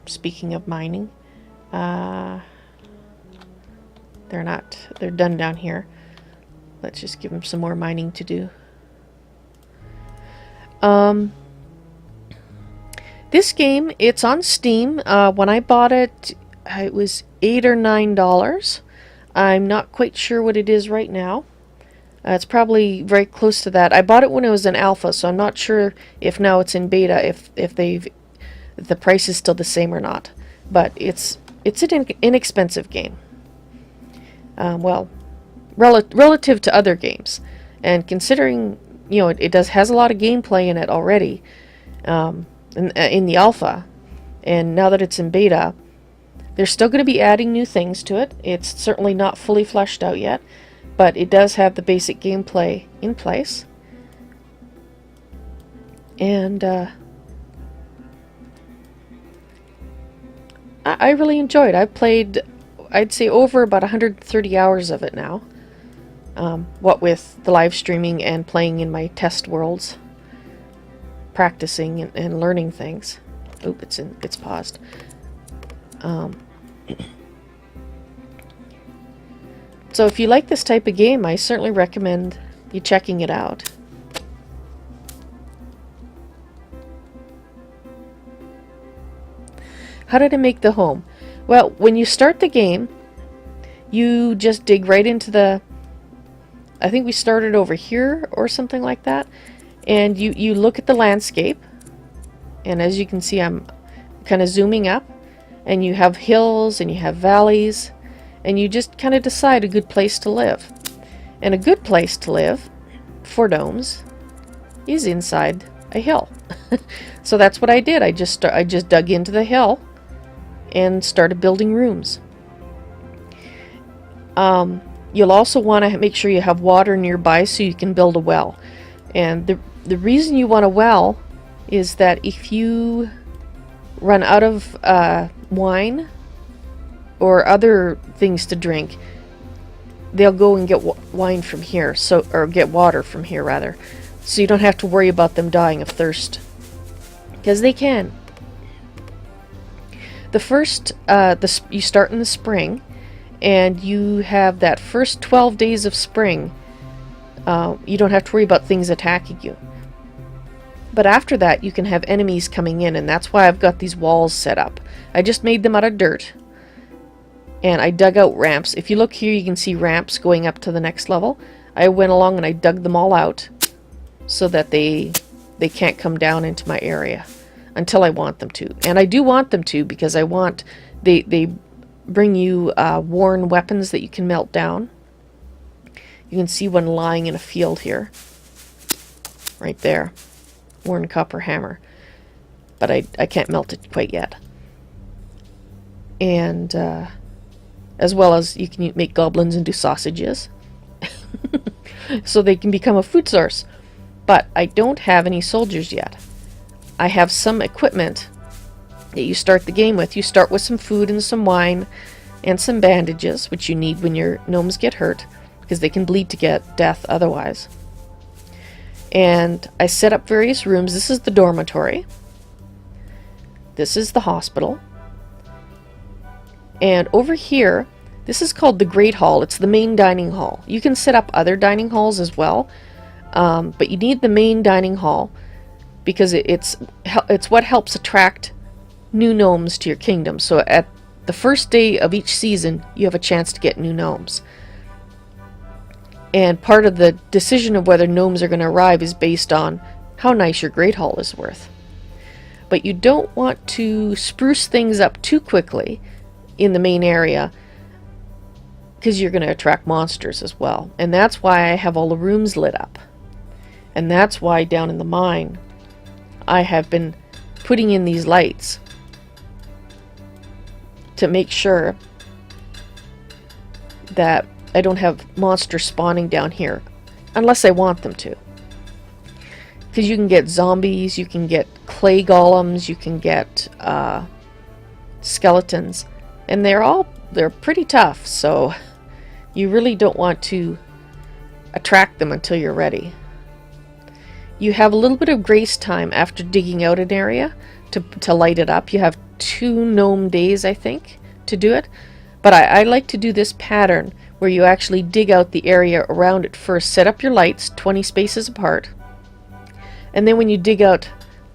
Speaking of mining, they're done down here. Let's just give them some more mining to do. This game, it's on Steam. When I bought it, it was $8 or $9. I'm not quite sure what it is right now. It's probably very close to that. I bought it when it was in alpha, so I'm not sure if now it's in beta, if the price is still the same or not. But it's an inexpensive game. Well, relative to other games, and considering it has a lot of gameplay in it already, in the alpha, and now that it's in beta, they're still going to be adding new things to it. It's certainly not fully fleshed out yet, but it does have the basic gameplay in place. And I really enjoyed. I've played, I'd say, over about 130 hours of it now. What with the live streaming and playing in my test worlds, practicing and learning things. Oop, it's paused. So if you like this type of game, I certainly recommend you checking it out. How did I make the home? Well, when you start the game, you just dig right into the... I think we started over here or something like that. And you look at the landscape. And as you can see, I'm kind of zooming up. And you have hills and you have valleys. And you just kind of decide a good place to live. And a good place to live for gnomes is inside a hill. So that's what I did. I just dug into the hill and started building rooms. You'll also want to make sure you have water nearby so you can build a well. And the reason you want a well is that if you run out of wine or other things to drink, they'll go and get wine from here, or get water from here rather, so you don't have to worry about them dying of thirst, because they can. The first, you start in the spring, and you have that first 12 days of spring. You don't have to worry about things attacking you. But after that, you can have enemies coming in, and that's why I've got these walls set up. I just made them out of dirt. And I dug out ramps. If you look here, you can see ramps going up to the next level. I went along and I dug them all out so that they can't come down into my area until I want them to. And I do want them to, because I want... They bring you worn weapons that you can melt down. You can see one lying in a field here. Right there. Worn copper hammer. But I can't melt it quite yet. And... as well as you can make goblins into sausages. So they can become a food source. But I don't have any soldiers yet. I have some equipment that you start the game with. You start with some food and some wine and some bandages, which you need when your gnomes get hurt, because they can bleed to get death otherwise. And I set up various rooms. This is the dormitory. This is the hospital. And over here, this is called the Great Hall. It's the main dining hall. You can set up other dining halls as well, but you need the main dining hall because it's what helps attract new gnomes to your kingdom. So at the first day of each season, you have a chance to get new gnomes. And part of the decision of whether gnomes are going to arrive is based on how nice your Great Hall is worth. But you don't want to spruce things up too quickly in the main area, because you're going to attract monsters as well. And that's why I have all the rooms lit up. And that's why down in the mine I have been putting in these lights to make sure that I don't have monsters spawning down here unless I want them to. Because you can get zombies, you can get clay golems, you can get skeletons. And they're pretty tough, so you really don't want to attract them until you're ready. You have a little bit of grace time after digging out an area to light it up. You have 2 gnome days, I think, to do it. But I like to do this pattern where you actually dig out the area around it first. Set up your lights 20 spaces apart. And then when you dig out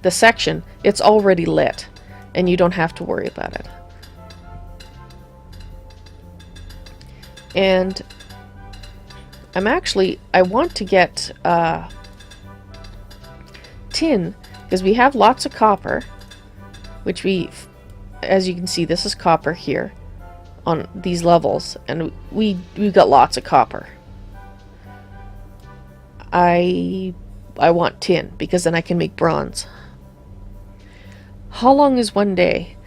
the section, it's already lit, and you don't have to worry about it. And I want to get tin, because we have lots of copper, which as you can see, this is copper here on these levels, and we've got lots of copper. I want tin, because then I can make bronze. How long is one day?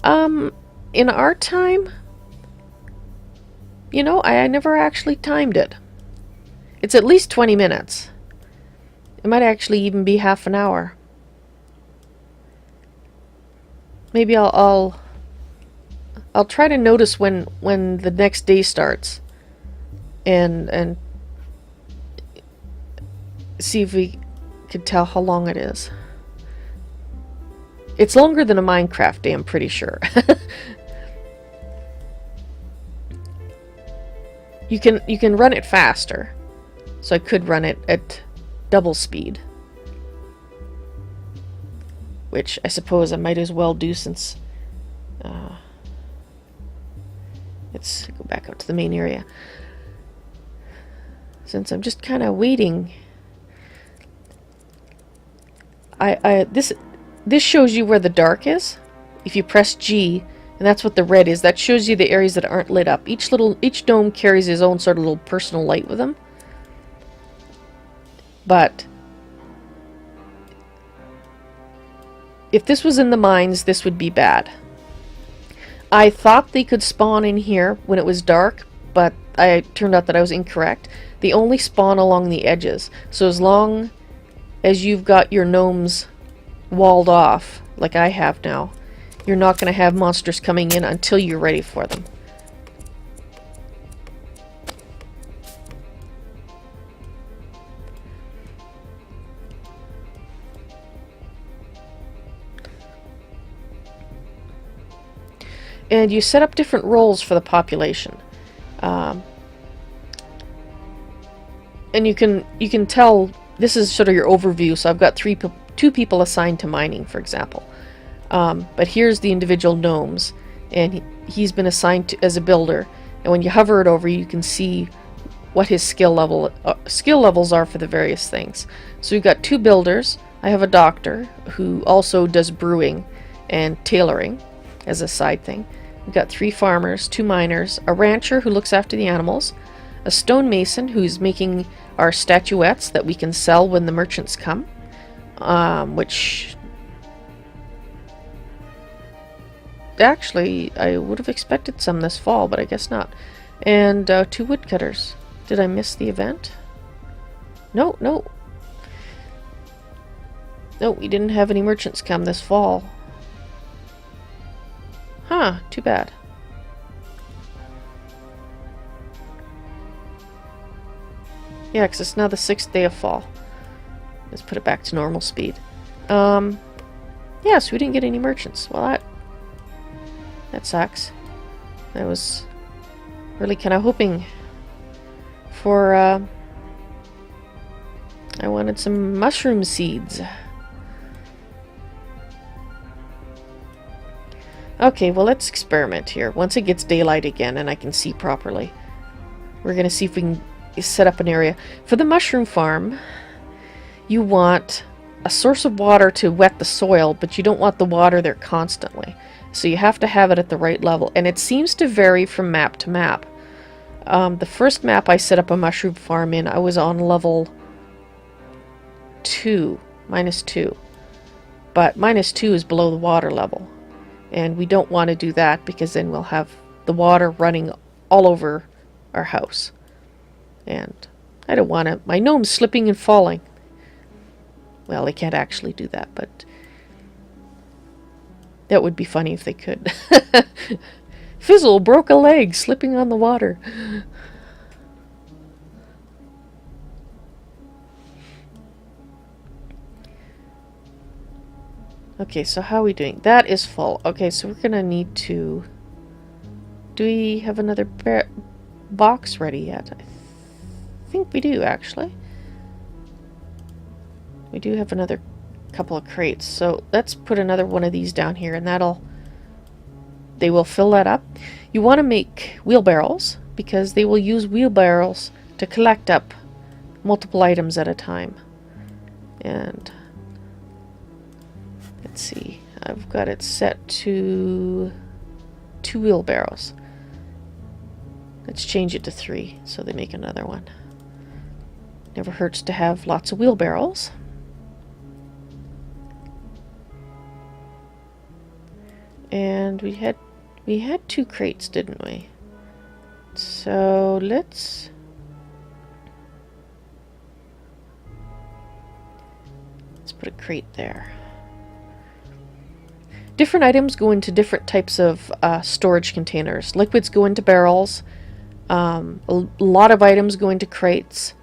In our time, you know, I never actually timed it. It's at least 20 minutes. It might actually even be half an hour. Maybe I'll try to notice when the next day starts, and see if we can tell how long it is. It's longer than a Minecraft day, I'm pretty sure. You can run it faster, so I could run it at double speed, which I suppose I might as well do, since let's go back up to the main area, since I'm just kind of waiting. This shows you where the dark is. If you press G, and that's what the red is, that shows you the areas that aren't lit up. Each gnome carries his own sort of little personal light with him. But if this was in the mines, this would be bad. I thought they could spawn in here when it was dark, but it turned out that I was incorrect. They only spawn along the edges. So as long as you've got your gnomes walled off, like I have now, you're not going to have monsters coming in until you're ready for them. And you set up different roles for the population. And you can tell, this is sort of your overview, so I've got two people assigned to mining, for example. But here's the individual gnomes, and he's been assigned as a builder. And when you hover it over, you can see what his skill levels are for the various things. So we've got two builders. I have a doctor who also does brewing and tailoring as a side thing. We've got 3 farmers, 2 miners, a rancher who looks after the animals, a stonemason who's making our statuettes that we can sell when the merchants come, which actually I would have expected some this fall, but I guess not. And 2 woodcutters. Did I miss the event? No, we didn't have any merchants come this fall. Huh, too bad. Yeah, because it's now the 6th day of fall. Let's put it back to normal speed. Yeah, so we didn't get any merchants. Well, that sucks. I was really kind of hoping for, I wanted some mushroom seeds. Okay, well, let's experiment here. Once it gets daylight again and I can see properly, we're going to see if we can set up an area. For the mushroom farm, you want a source of water to wet the soil, but you don't want the water there constantly. So you have to have it at the right level. And it seems to vary from map to map. The first map I set up a mushroom farm in, I was on level 2, -2. But -2 is below the water level. And we don't want to do that, because then we'll have the water running all over our house. And I don't want my gnomes slipping and falling. Well, they can't actually do that, but that would be funny if they could. Fizzle broke a leg slipping on the water. Okay, so how are we doing? That is full. Okay, so we're gonna need to... Do we have another box ready yet? I think we do, actually. We do have another couple of crates. So let's put another one of these down here, and they will fill that up. You want to make wheelbarrows because they will use wheelbarrows to collect up multiple items at a time. And let's see, I've got it set to 2 wheelbarrows. Let's change it to 3 so they make another one. Never hurts to have lots of wheelbarrows. And we had 2 crates, didn't we? So let's put a crate there. Different items go into different types of storage containers. Liquids go into barrels. A lot of items go into crates.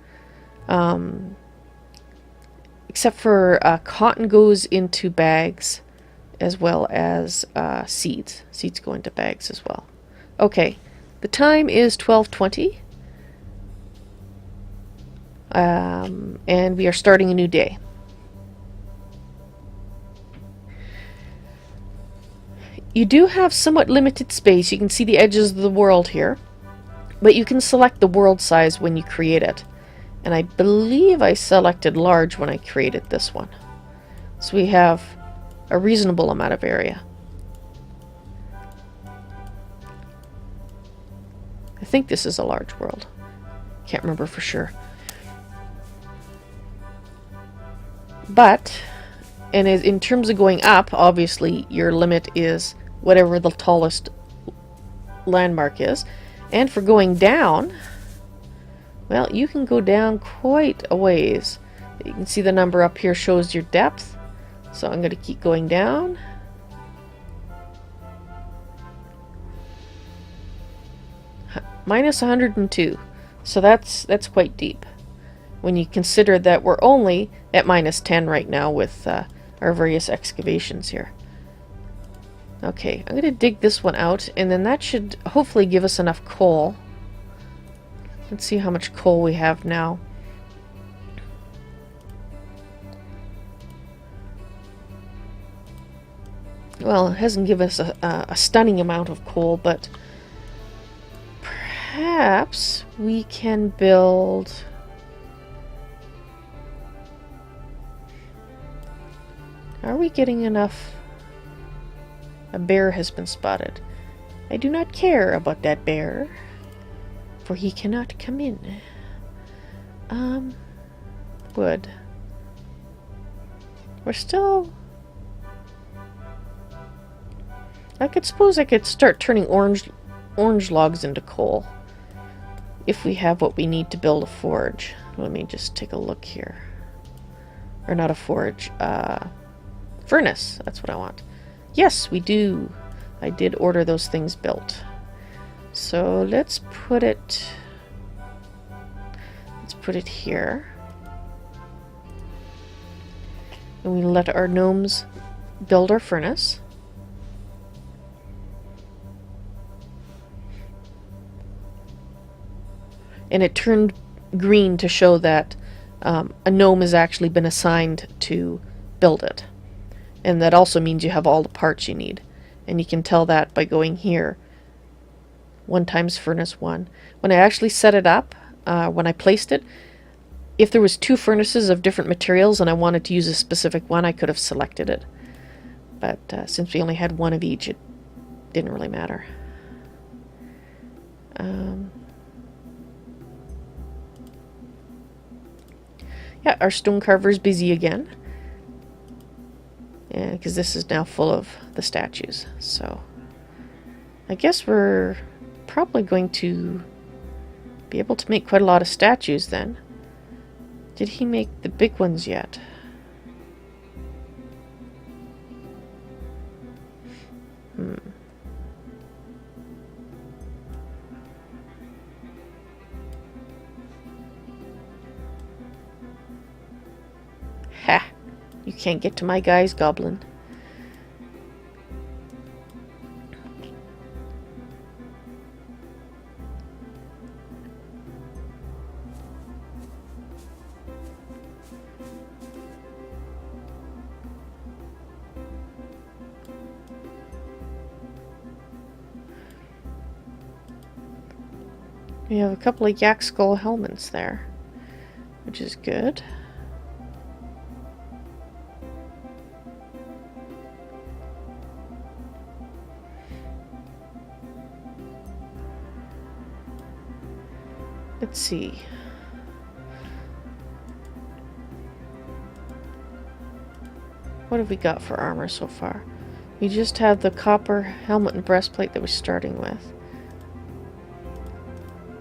Except for cotton goes into bags, as well as seeds. Seeds go into bags as well. Okay, the time is 12:20. And we are starting a new day. You do have somewhat limited space. You can see the edges of the world here, but you can select the world size when you create it. And I believe I selected large when I created this one. So we have a reasonable amount of area. I think this is a large world. Can't remember for sure. But, and in terms of going up, obviously your limit is whatever the tallest landmark is. And for going down, well, you can go down quite a ways. You can see the number up here shows your depth. So I'm going to keep going down. Minus 102. So that's quite deep. When you consider that we're only at minus 10 right now with our various excavations here. Okay, I'm going to dig this one out, and then that should hopefully give us enough coal. Let's see how much coal we have now. Well, it hasn't given us a stunning amount of coal, but perhaps we can build... Are we getting enough? A bear has been spotted. I do not care about that bear, for he cannot come in. Wood. We're still... I suppose I could start turning orange logs into coal. If we have what we need to build a forge. Let me just take a look here. Or not a forge, furnace. That's what I want. Yes, we do. I did order those things built. So let's put it here. And we let our gnomes build our furnace. And it turned green to show that a gnome has actually been assigned to build it. And that also means you have all the parts you need. And you can tell that by going here. 1 times furnace 1. When I actually set it up, when I placed it, if there was 2 furnaces of different materials and I wanted to use a specific one, I could have selected it. But since we only had 1 of each, it didn't really matter. Yeah, our stone carver's busy again. Yeah, because this is now full of the statues. So I guess we're probably going to be able to make quite a lot of statues then. Did he make the big ones yet? Ha! You can't get to my guy's goblin. We have a couple of yak skull helmets there, which is good. Let's see. What have we got for armor so far? We just have the copper helmet and breastplate that we're starting with.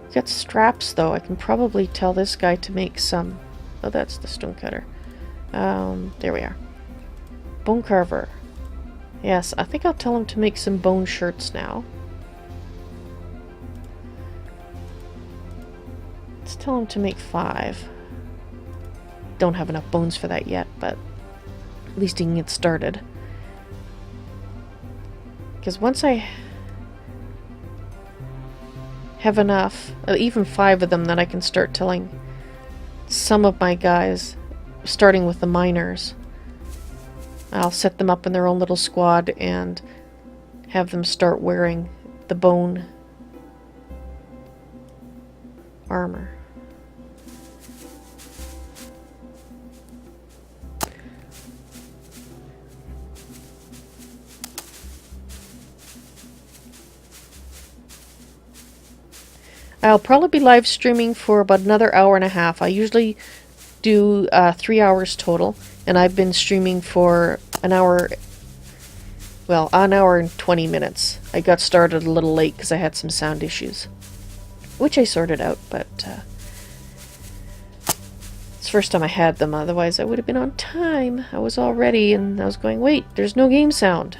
We got straps though. I can probably tell this guy to make some. Oh, that's the stonecutter. There we are. Bone carver. Yes, I think I'll tell him to make some bone shirts now. Let's tell him to make 5. Don't have enough bones for that yet, but at least he can get started. Because once I have enough, even 5 of them, then I can start telling some of my guys, starting with the miners, I'll set them up in their own little squad and have them start wearing the bone armor. I'll probably be live streaming for about another hour and a half. I usually do 3 hours total, and I've been streaming for an hour, well, an hour and 20 minutes. I got started a little late because I had some sound issues, which I sorted out, but it's the first time I had them. Otherwise I would have been on time. I was all ready, and I was going, wait, there's no game sound.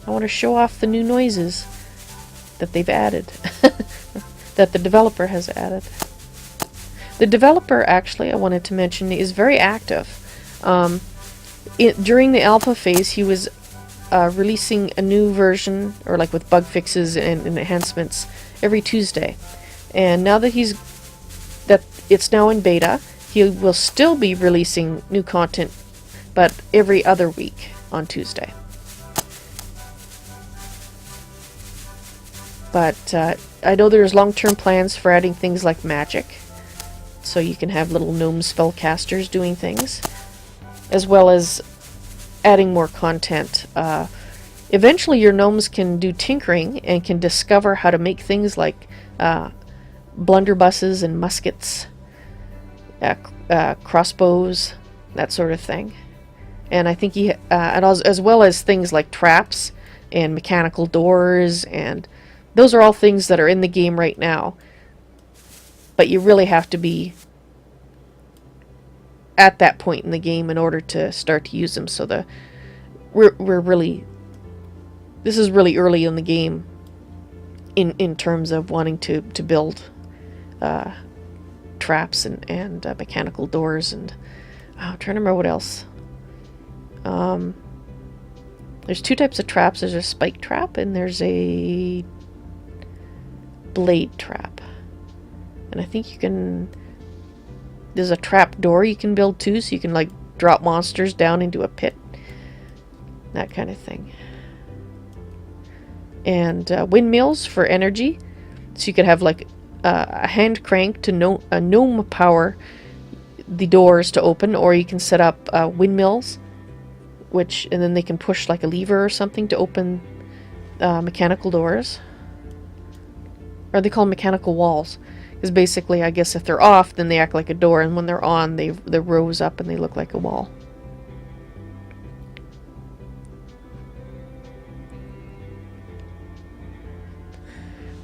I want to show off the new noises that they've added. That the developer has added. The developer, actually, I wanted to mention, is very active. During the alpha phase, he was releasing a new version, or like with bug fixes and enhancements, every Tuesday. And now that it's now in beta, he will still be releasing new content, but every other week on Tuesday. But I know there's long-term plans for adding things like magic, so you can have little gnome spellcasters doing things, as well as adding more content. Eventually your gnomes can do tinkering and can discover how to make things like blunderbusses and muskets, crossbows, that sort of thing. And I think as well as things like traps and mechanical doors, and those are all things that are in the game right now, but you really have to be at that point in the game in order to start to use them. So this is really early in the game in terms of wanting to build traps and mechanical doors, and I'm trying to remember what else. There's 2 types of traps. There's a spike trap and there's a blade trap, and I think there's a trap door you can build too, so you can like drop monsters down into a pit, that kind of thing. And windmills for energy, so you could have like a hand crank to a gnome power the doors to open, or you can set up windmills, and then they can push like a lever or something to open mechanical doors. Or they call them mechanical walls. Because basically, I guess if they're off, then they act like a door, and when they're on, they rose up and they look like a wall.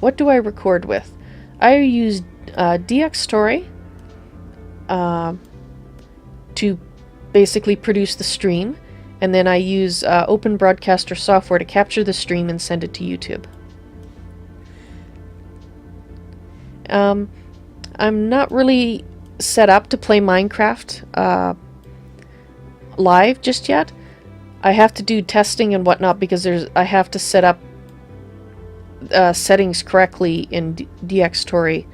What do I record with? I use DxTory to basically produce the stream, and then I use Open Broadcaster software to capture the stream and send it to YouTube. I'm not really set up to play Minecraft live just yet. I have to do testing and whatnot because I have to set up settings correctly in DxTory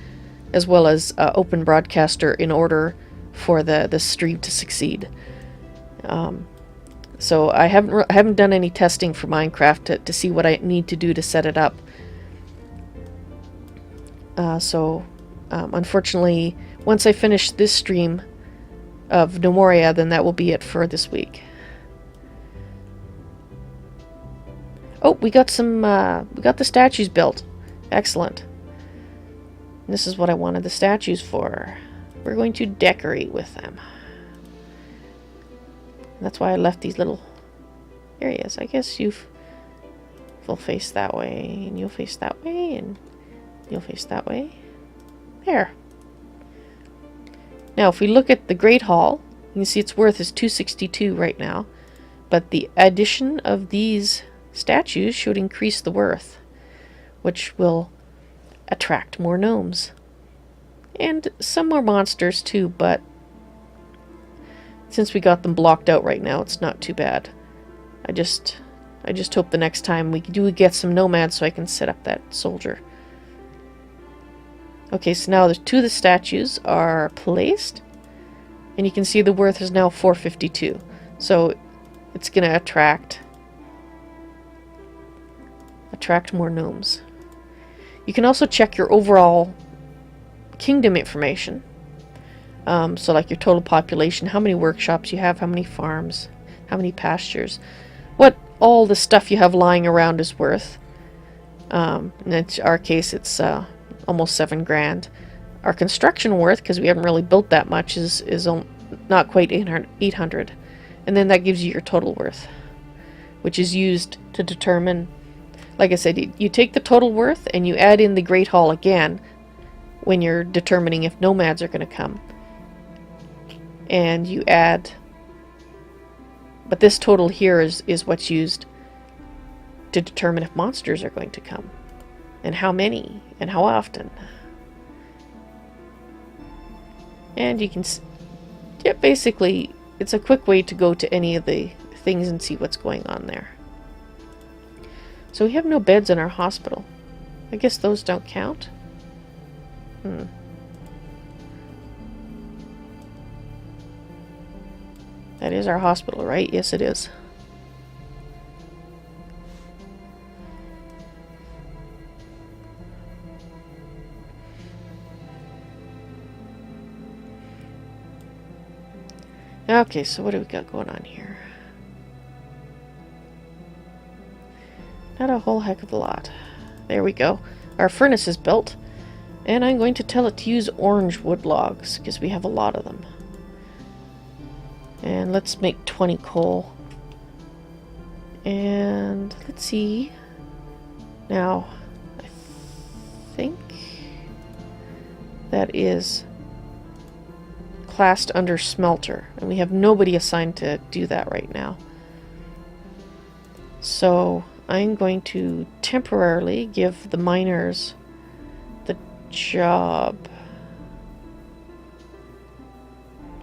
as well as Open Broadcaster in order for the stream to succeed. So I haven't done any testing for Minecraft to see what I need to do to set it up. Unfortunately, once I finish this stream of Gnomoria, then that will be it for this week. Oh, we got the statues built. Excellent. And this is what I wanted the statues for. We're going to decorate with them. That's why I left these little areas. I guess you'll face that way, and you'll face that way, and you'll face that way. There. Now, if we look at the Great Hall, you can see its worth is 262 right now. But the addition of these statues should increase the worth, which will attract more gnomes. And some more monsters too, but since we got them blocked out right now, it's not too bad. I just hope the next time we do get some nomads so I can set up that soldier. Okay, so now the two of the statues are placed, and you can see the worth is now 452. So it's going to attract more gnomes. You can also check your overall kingdom information. So like your total population, how many workshops you have, how many farms, how many pastures, what all the stuff you have lying around is worth. In our case, it's almost 7 grand. Our construction worth, because we haven't really built that much, is not quite 800. And then that gives you your total worth, which is used to determine, like I said, you take the total worth and you add in the Great Hall again when you're determining if nomads are going to come. And you add, but this total here is what's used to determine if monsters are going to come, and how many, and how often. And you can, yeah, basically, it's a quick way to go to any of the things and see what's going on there. So we have no beds in our hospital. I guess those don't count. That is our hospital, right? Yes, it is. Okay, so what do we got going on here? Not a whole heck of a lot. There we go. Our furnace is built. And I'm going to tell it to use orange wood logs, because we have a lot of them. And let's make 20 coal. And let's see. Now, I think that is classed under smelter, and we have nobody assigned to do that right now. So I'm going to temporarily give the miners the job.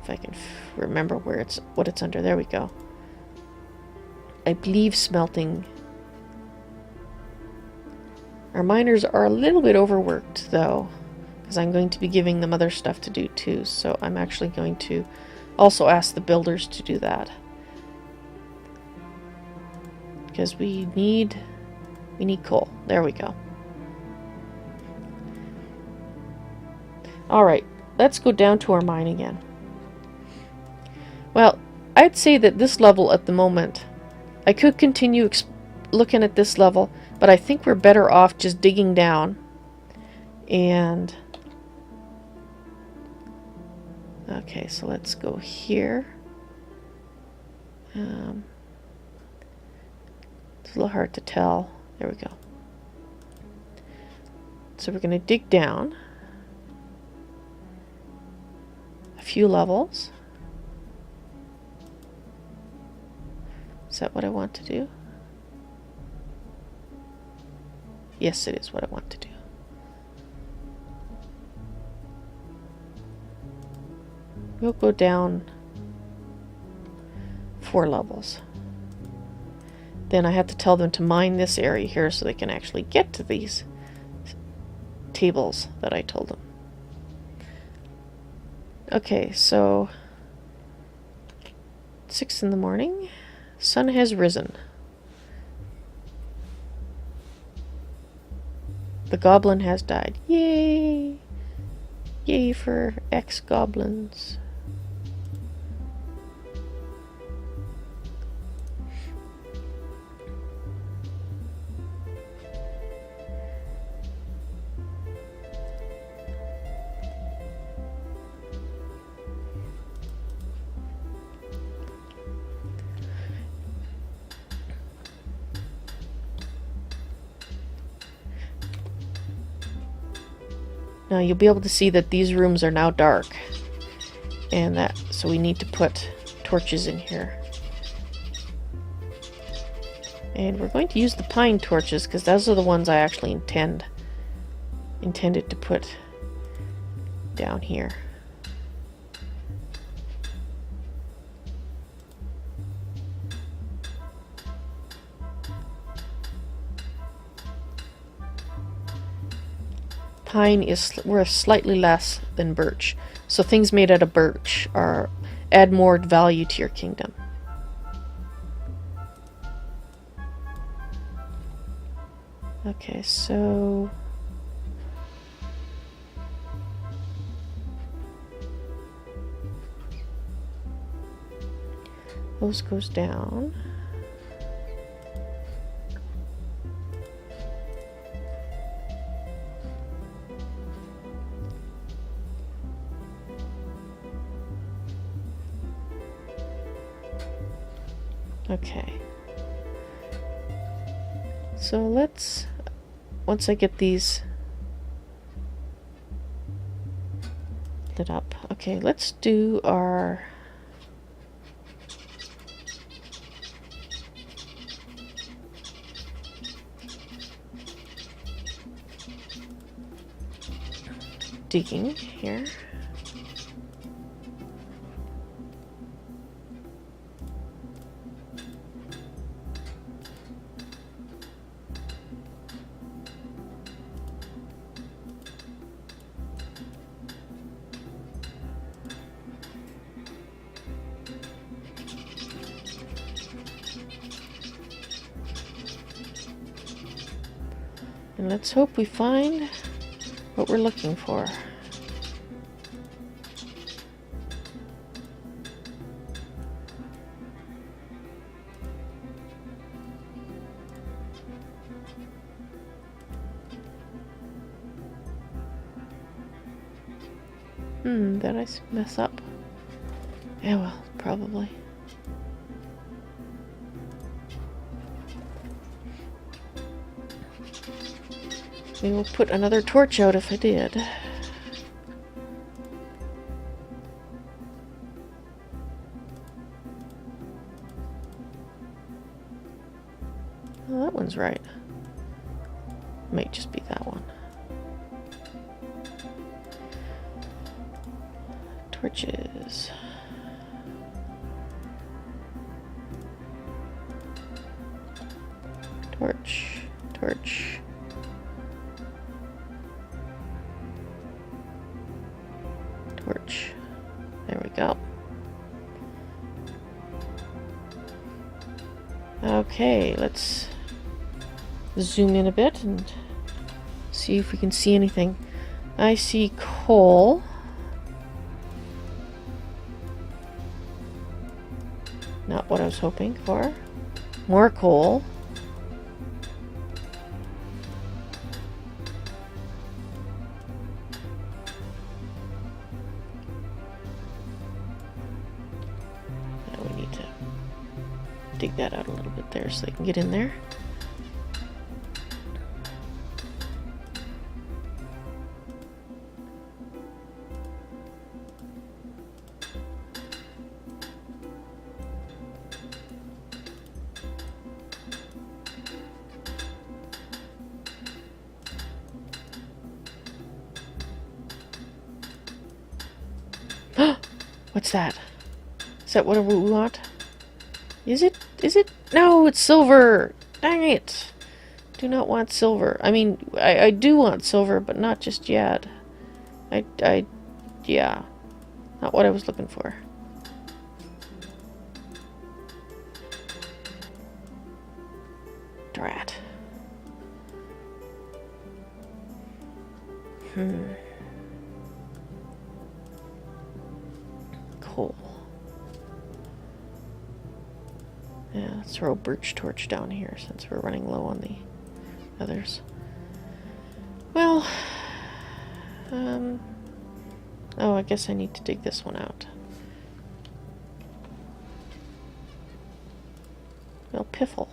If I can remember what it's under. There we go. I believe smelting. Our miners are a little bit overworked though, because I'm going to be giving them other stuff to do too, so I'm actually going to also ask the builders to do that. Because we need coal. There we go. Alright, let's go down to our mine again. Well, I'd say that this level at the moment, I could continue looking at this level, but I think we're better off just digging down and... Okay, so let's go here. It's a little hard to tell. There we go. So we're going to dig down a few levels. Is that what I want to do? Yes, it is what I want to do. We'll go down 4 levels. Then I have to tell them to mine this area here so they can actually get to these tables that I told them. Okay, so 6 in the morning. Sun has risen. The goblin has died. Yay! Yay for ex-goblins. Now you'll be able to see that these rooms are now dark. And that, so we need to put torches in here. And we're going to use the pine torches because those are the ones I actually intended to put down here. Pine is worth slightly less than birch, so things made out of birch add more value to your kingdom. Okay, so those goes down. Okay. So let's, once I get these lit up, okay, let's do our digging here. And let's hope we find what we're looking for. Did I mess up? Yeah, well, probably. Maybe we'll put another torch out if I did. Well, that one's right. Might just be that one. Torches. Torch. Torch. Torch. There we go. Okay, let's zoom in a bit and see if we can see anything. I see coal. Not what I was hoping for. More coal. Now we need to dig that out a little bit there so they can get in there. What's that? Is that what we want? Is it? Is it? No, it's silver! Dang it! Do not want silver. I mean, I do want silver, but not just yet. Yeah. Not what I was looking for. Drat. Coal. Yeah, let's throw a birch torch down here since we're running low on the others. Well, oh, I guess I need to dig this one out. Well, piffle.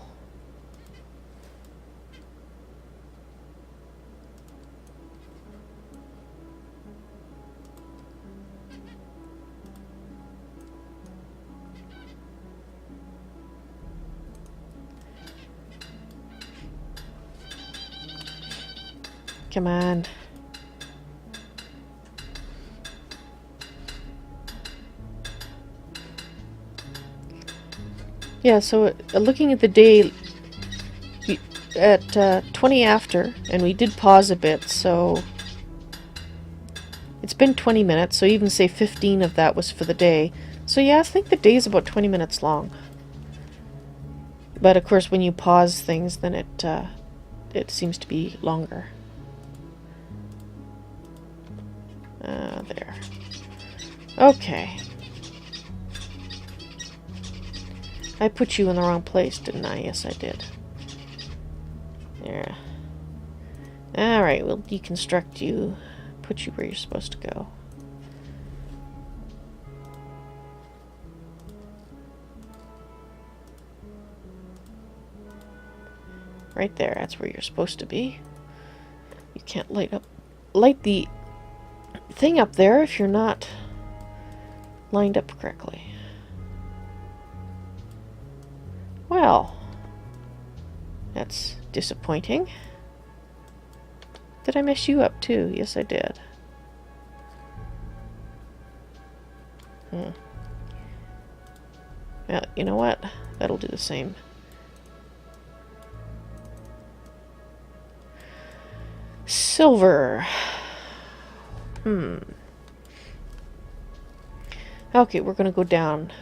Come on. Yeah, so looking at the day at 20 after, and we did pause a bit, so it's been 20 minutes, so even say 15 of that was for the day. So yeah, I think the day is about 20 minutes long. But of course, when you pause things, then it seems to be longer. There. Okay. I put you in the wrong place, didn't I? Yes, I did. There. Alright, we'll deconstruct you. Put you where you're supposed to go. Right there, that's where you're supposed to be. You can't light the thing up there if you're not lined up correctly. Well, that's disappointing. Did I mess you up too? Yes, I did. Well, you know what? That'll do the same. Silver. Okay, we're gonna go down.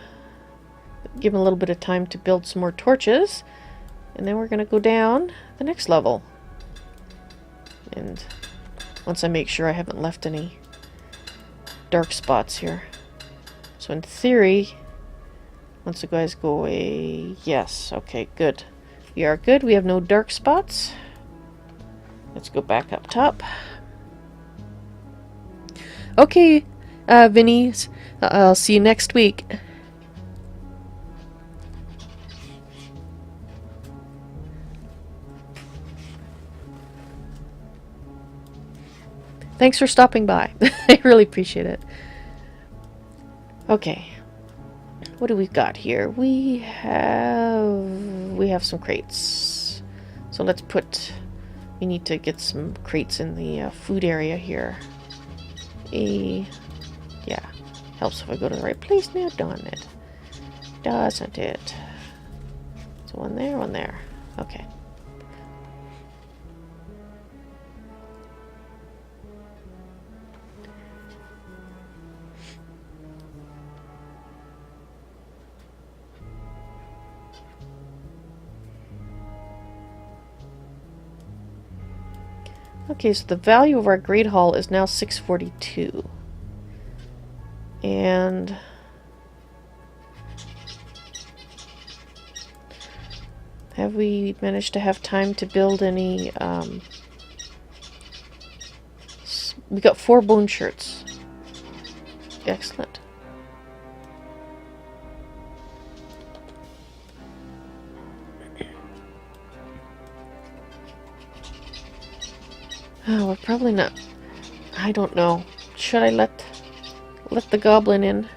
Give him a little bit of time to build some more torches. And then we're gonna go down the next level. And once I make sure I haven't left any dark spots here. So in theory, once the guys go away, yes, okay, good. We are good, we have no dark spots. Let's go back up top. Okay, Vinny, I'll see you next week. Thanks for stopping by. I really appreciate it. Okay. What do we got here? We have some crates. So let's put... We need to get some crates in the food area here. Yeah. Helps if I go to the right place now, doesn't it? Doesn't it? So one there, one there. Okay. Okay, so the value of our Great Hall is now 642. And have we managed to have time to build any, we got 4 bone shirts. Excellent. Oh, we're probably not... I don't know. Should I let the goblin in?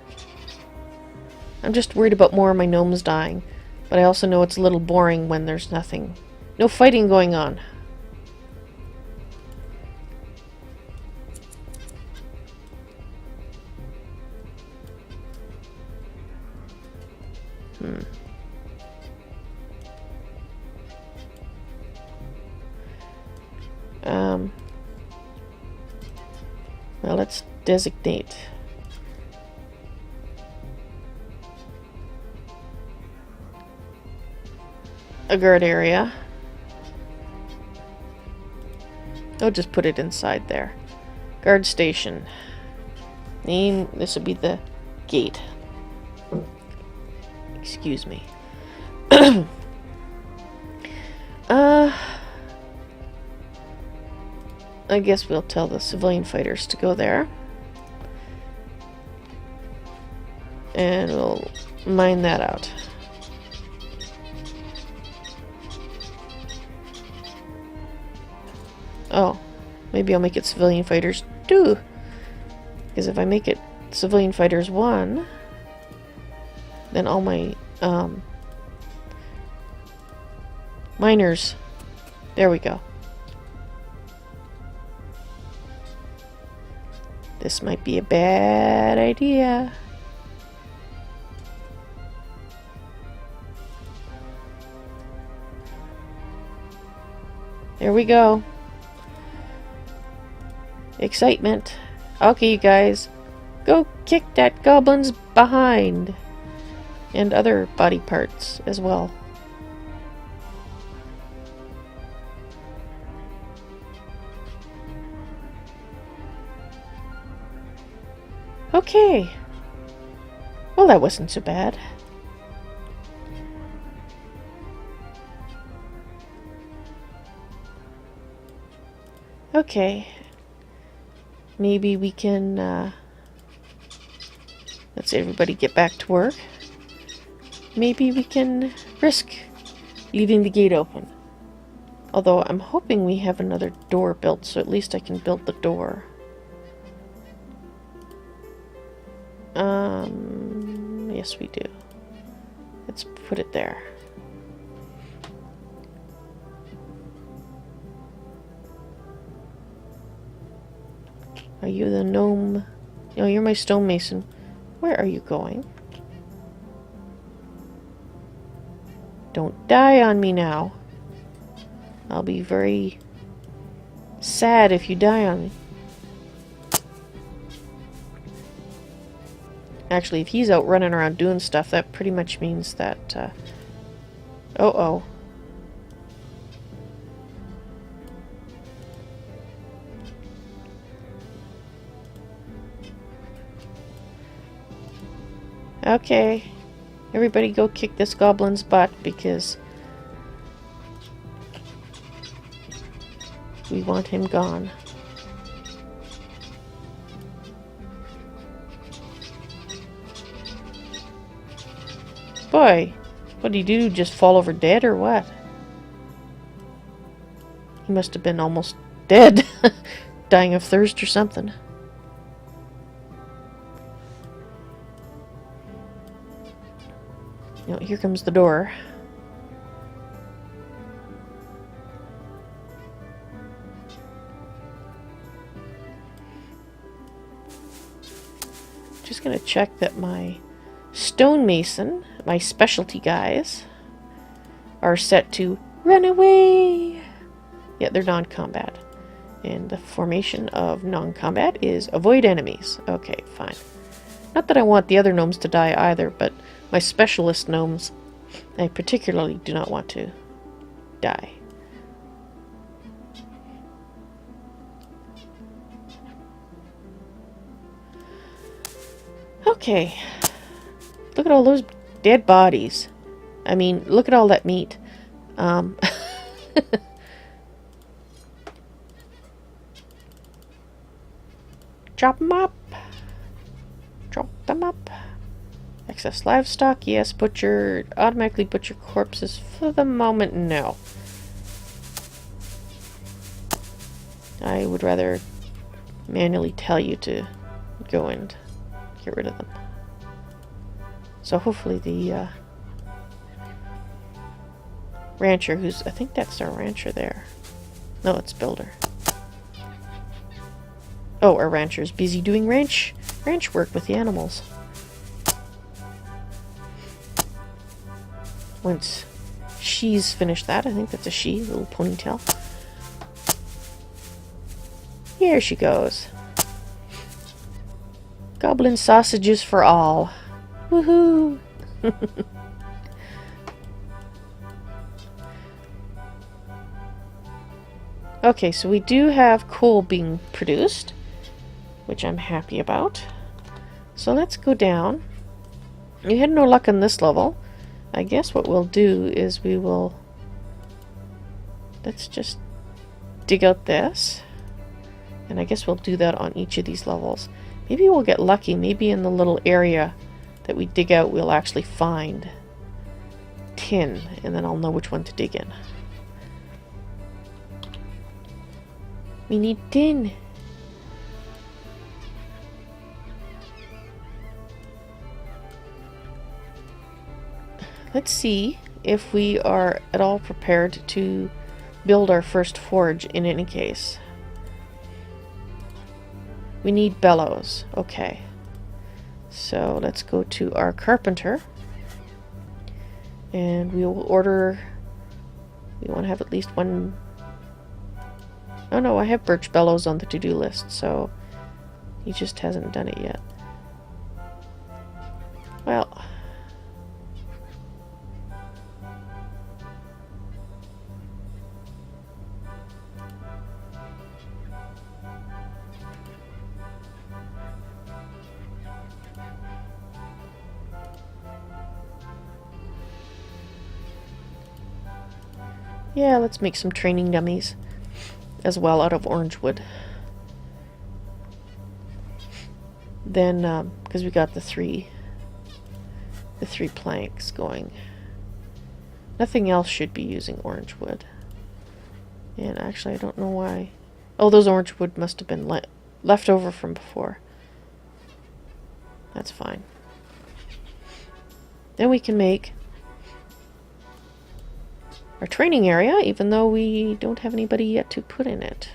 I'm just worried about more of my gnomes dying. But I also know it's a little boring when there's nothing. No fighting going on. Well, let's designate. A guard area. I'll just put it inside there. Guard station. Name, this would be the gate. Excuse me. I guess we'll tell the civilian fighters to go there. And we'll mine that out. Oh, maybe I'll make it civilian fighters 2. Because if I make it civilian fighters 1, then all my miners. There we go. This might be a bad idea. There we go. Excitement. Okay, you guys. Go kick that goblin's behind. And other body parts as well. Okay. Well, that wasn't so bad. Okay. Maybe we can, let's everybody get back to work. Maybe we can risk leaving the gate open. Although I'm hoping we have another door built, so at least I can build the door. Yes we do. Let's put it there. Are you the gnome? No, you're my stonemason. Where are you going? Don't die on me now. I'll be very sad if you die on me. Actually, if he's out running around doing stuff, that pretty much means that, uh-oh. Okay. Everybody go kick this goblin's butt, because we want him gone. Boy, what did he do? Just fall over dead or what? He must have been almost dead. Dying of thirst or something. You know, here comes the door. Just gonna check that my stonemason, my specialty guys, are set to run away. Yeah, they're non-combat. And the formation of non-combat is avoid enemies. Okay, fine. Not that I want the other gnomes to die either, but my specialist gnomes, I particularly do not want to die. Okay. Look at all those dead bodies. I mean, look at all that meat. Chop them up. Chop them up. Excess livestock, yes. Butcher, automatically butcher corpses. For the moment, no. I would rather manually tell you to go and get rid of them. So hopefully the rancher, who's, I think that's our rancher there. No, it's builder. Oh, our rancher's busy doing ranch work with the animals. Once she's finished that, I think that's a she, little ponytail. Here she goes. Goblin sausages for all. Woohoo! Okay, so we do have coal being produced. which I'm happy about. So let's go down. We had no luck on this level. I guess what we'll do is we will... Let's just dig out this. And I guess we'll do that on each of these levels. Maybe we'll get lucky. Maybe in the little area that we dig out we'll actually find tin. And then I'll know which one to dig in. We need tin. Let's see if we are at all prepared to build our first forge in any case. We need bellows. Okay. So let's go to our carpenter. And we will order... We want to have at least one... Oh no, I have birch bellows on the to-do list, so he just hasn't done it yet. Well... Yeah, let's make some training dummies as well out of orange wood. Then, because we got the three planks going. Nothing else should be using orange wood. And actually, I don't know why. Oh, those orange wood must have been left over from before. That's fine. Then we can make our training area, even though we don't have anybody yet to put in it.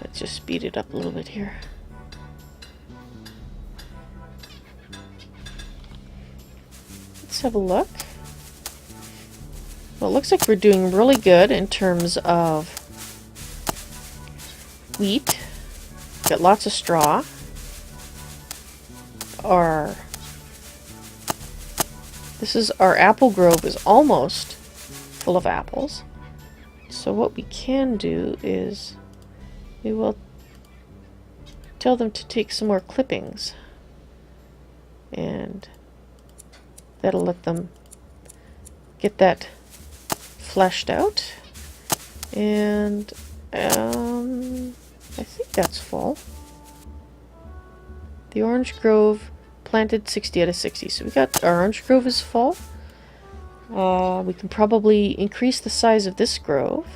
Let's just speed it up a little bit here. Let's have a look. Well, it looks like we're doing really good in terms of wheat. Got lots of straw. Our apple grove is almost full of apples. So what we can do is we will tell them to take some more clippings, and that'll let them get that fleshed out. And I think that's full. The orange grove planted 60 out of 60. So we got our orange grove is full. We can probably increase the size of this grove.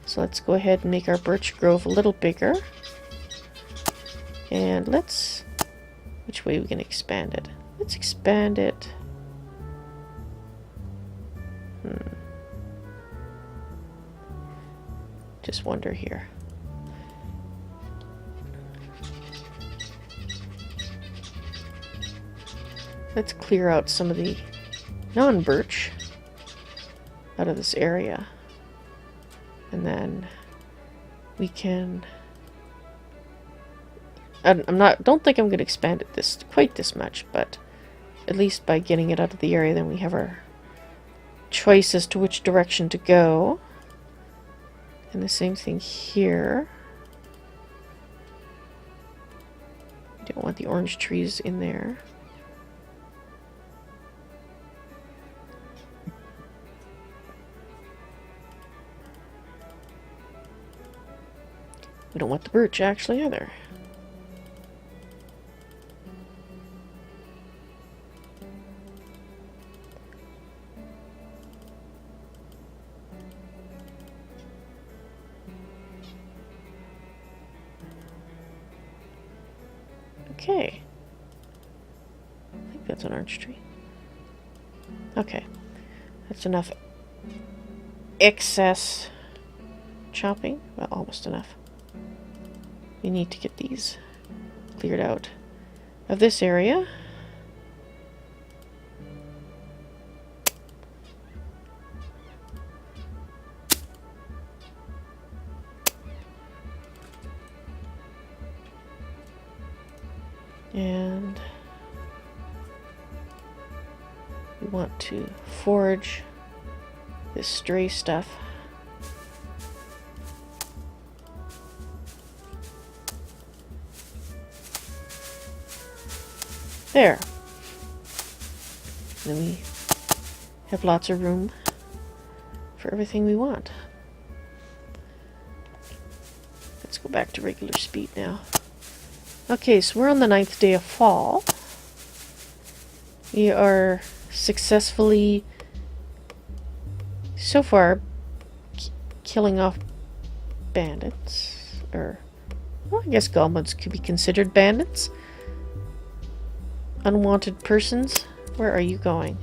So let's go ahead and make our birch grove a little bigger. And let's... Which way are we going to expand it? Let's expand it... Just wonder here. Let's clear out some of the non-birch out of this area. And then we can... don't think I'm going to expand it quite this much, but at least by getting it out of the area, then we have our choice as to which direction to go. And the same thing here. We don't want the orange trees in there. We don't want the birch actually either. Okay. I think that's an orange tree. Okay. That's enough excess chopping. Well, almost enough. We need to get these cleared out of this area. And we want to forage this stray stuff. There. Then we have lots of room for everything we want. Let's go back to regular speed now. Okay, so we're on the 9th day of fall. We are successfully, so far, killing off bandits. Or, well, I guess goblins could be considered bandits. Unwanted persons. Where are you going?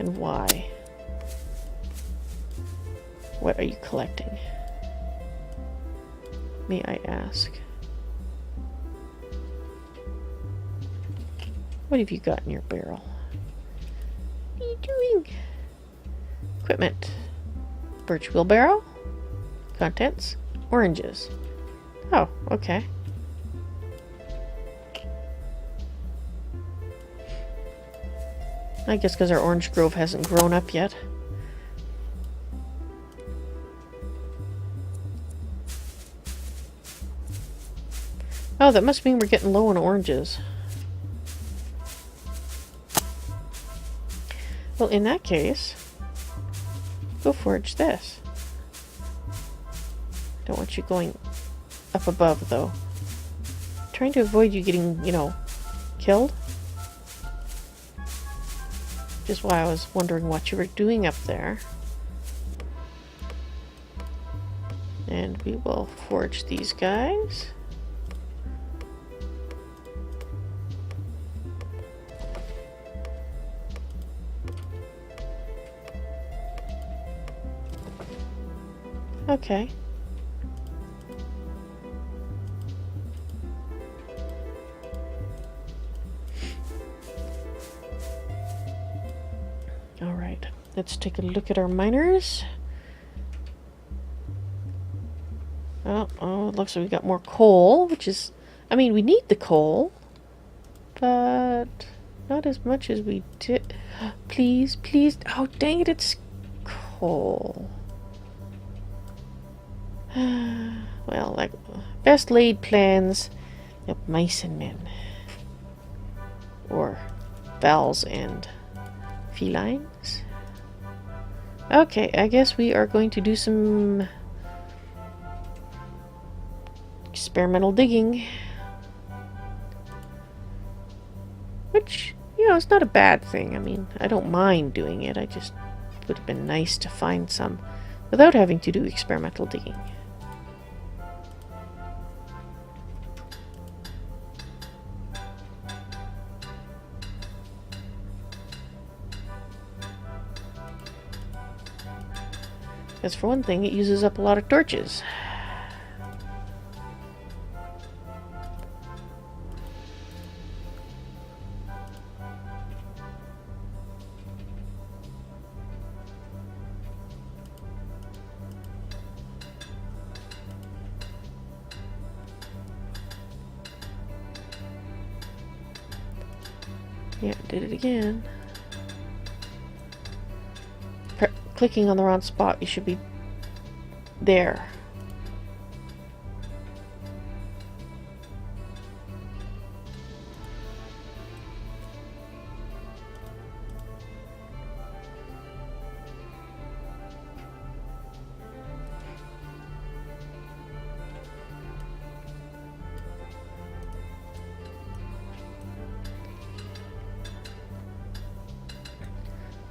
And why? What are you collecting? May I ask? What have you got in your barrel? What are you doing? Equipment. Birch wheelbarrow. Contents. Oranges. Oh, okay. I guess because our orange grove hasn't grown up yet. Oh, that must mean we're getting low on oranges. Well, in that case, go forage this. Don't want you going up above, though. Trying to avoid you getting, you know, killed. Which is why I was wondering what you were doing up there. And we will forage these guys. Okay. Alright, let's take a look at our miners. Oh, it looks like we got more coal, which is... I mean, we need the coal, but not as much as we did. Please, please. Oh, dang it, it's coal. Well, like, best laid plans of mice and men. Or vowels and felines. Okay, I guess we are going to do some experimental digging. Which, you know, it's not a bad thing. I mean, I don't mind doing it. I just would have been nice to find some without having to do experimental digging. Because for one thing, it uses up a lot of torches. Yeah, did it again. Clicking on the wrong spot, you should be there.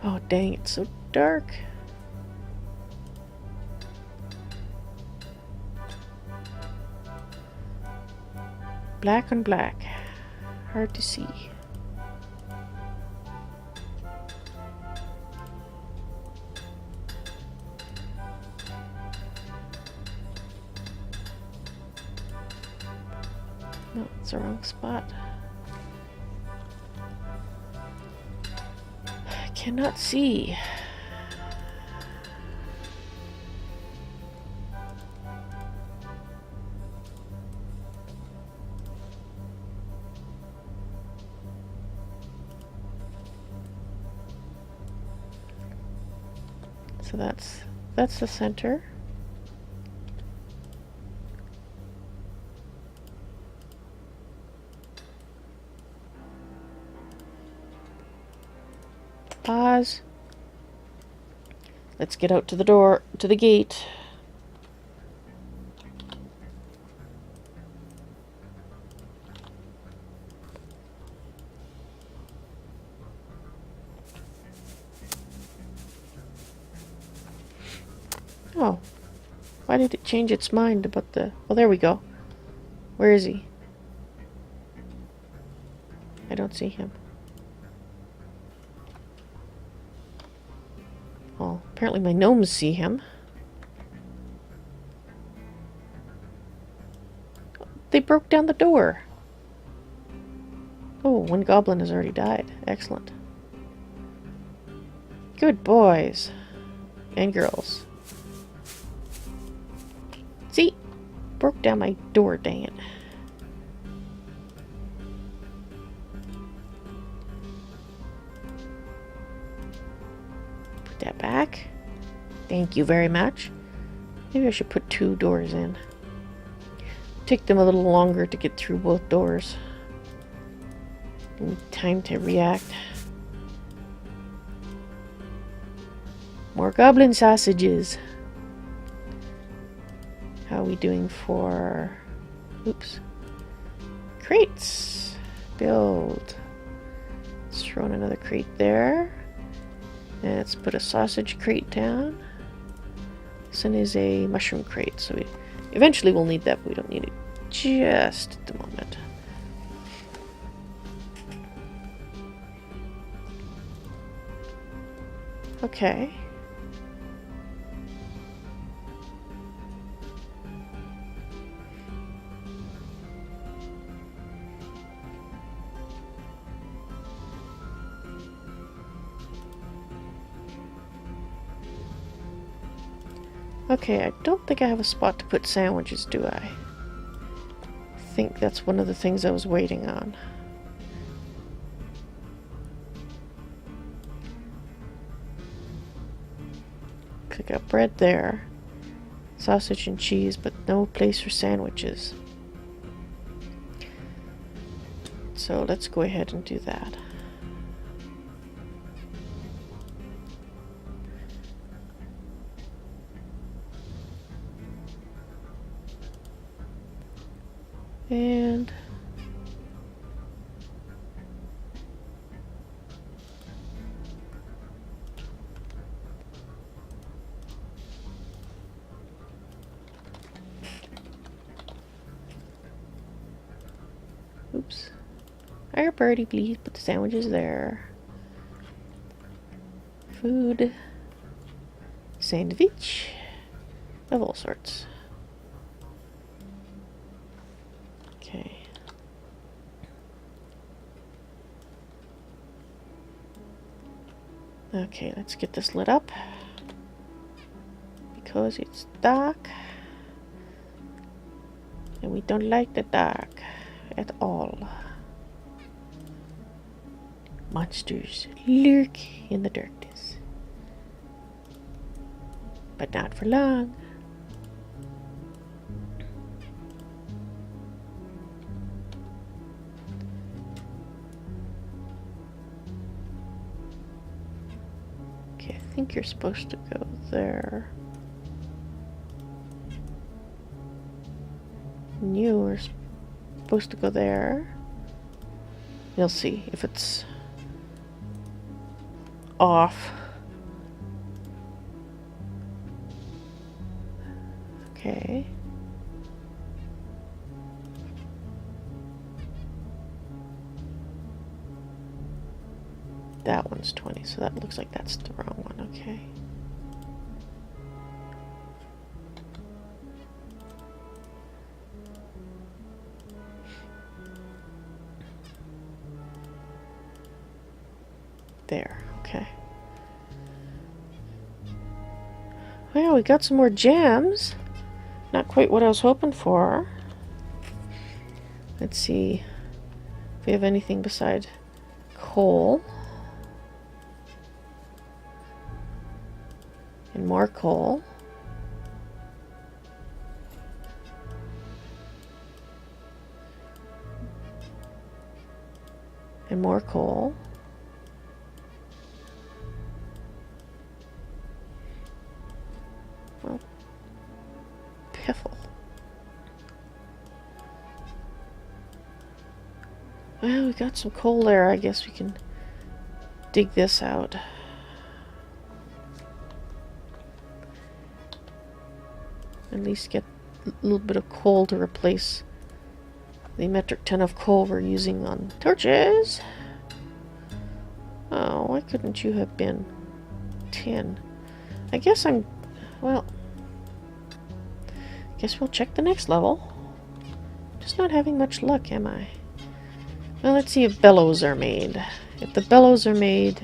Oh dang, it's so dark. Black on black. Hard to see. No, it's the wrong spot. I cannot see. So that's the center. Pause. Let's get out to the door, to the gate. Oh, why did it change its mind about the... Oh, there we go. Where is he? I don't see him. Well, apparently my gnomes see him. They broke down the door. Oh, one goblin has already died. Excellent. Good boys. And girls. See? Broke down my door, dang it. Put that back. Thank you very much. Maybe I should put 2 doors in. Take them a little longer to get through both doors. Need time to react. More goblin sausages. How are we doing for... Oops. Crates. Build. Let's throw in another crate there. And let's put a sausage crate down. This one is a mushroom crate, so we eventually we'll need that, but we don't need it just at the moment. Okay. Okay, I don't think I have a spot to put sandwiches, do I? I think that's one of the things I was waiting on. I got bread there, sausage and cheese, but no place for sandwiches. So let's go ahead and do that. And oops. Our birdie, please put the sandwiches there. Food. Sandwich. Of all sorts. Okay. Okay, let's get this lit up. Because it's dark. And we don't like the dark at all. Monsters lurk in the darkness. But not for long. Okay, I think you're supposed to go there. And you are supposed to go there. You'll see if it's off. Okay. That one's 20, so that looks like that's the wrong one. Okay. There, okay. Well, we got some more gems. Not quite what I was hoping for. Let's see if we have anything beside coal. And And more coal. And more coal. Well, piffle. Well, we got some coal there. I guess we can dig this out. At least get a little bit of coal to replace the metric ton of coal we're using on torches. Oh, why couldn't you have been 10? I guess I'm... well... guess we'll check the next level. Just not having much luck, am I? Well, let's see if bellows are made. If the bellows are made,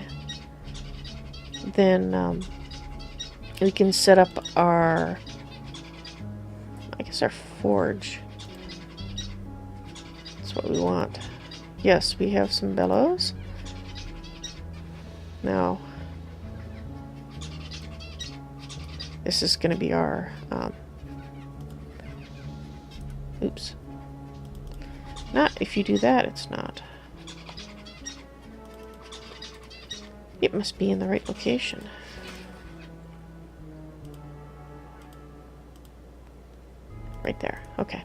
then we can set up our... I guess our forge. That's what we want. Yes, we have some bellows. Now, this is going to be our... oops. Not if you do that, it's not. It must be in the right location. Right there. Okay.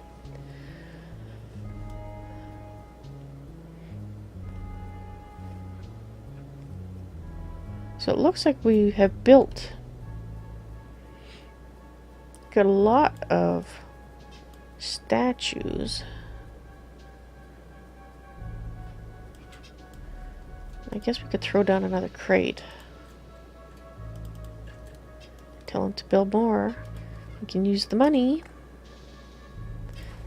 So it looks like we have built... got a lot of statues. I guess we could throw down another crate. Tell them to build more. We can use the money.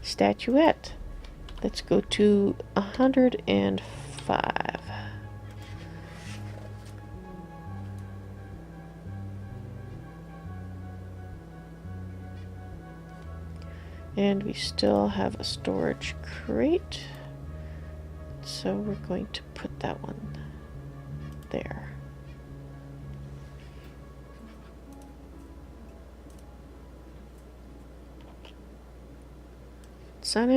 Statuette. Let's go to 105. And we still have a storage crate. So we're going to put that one there. Sun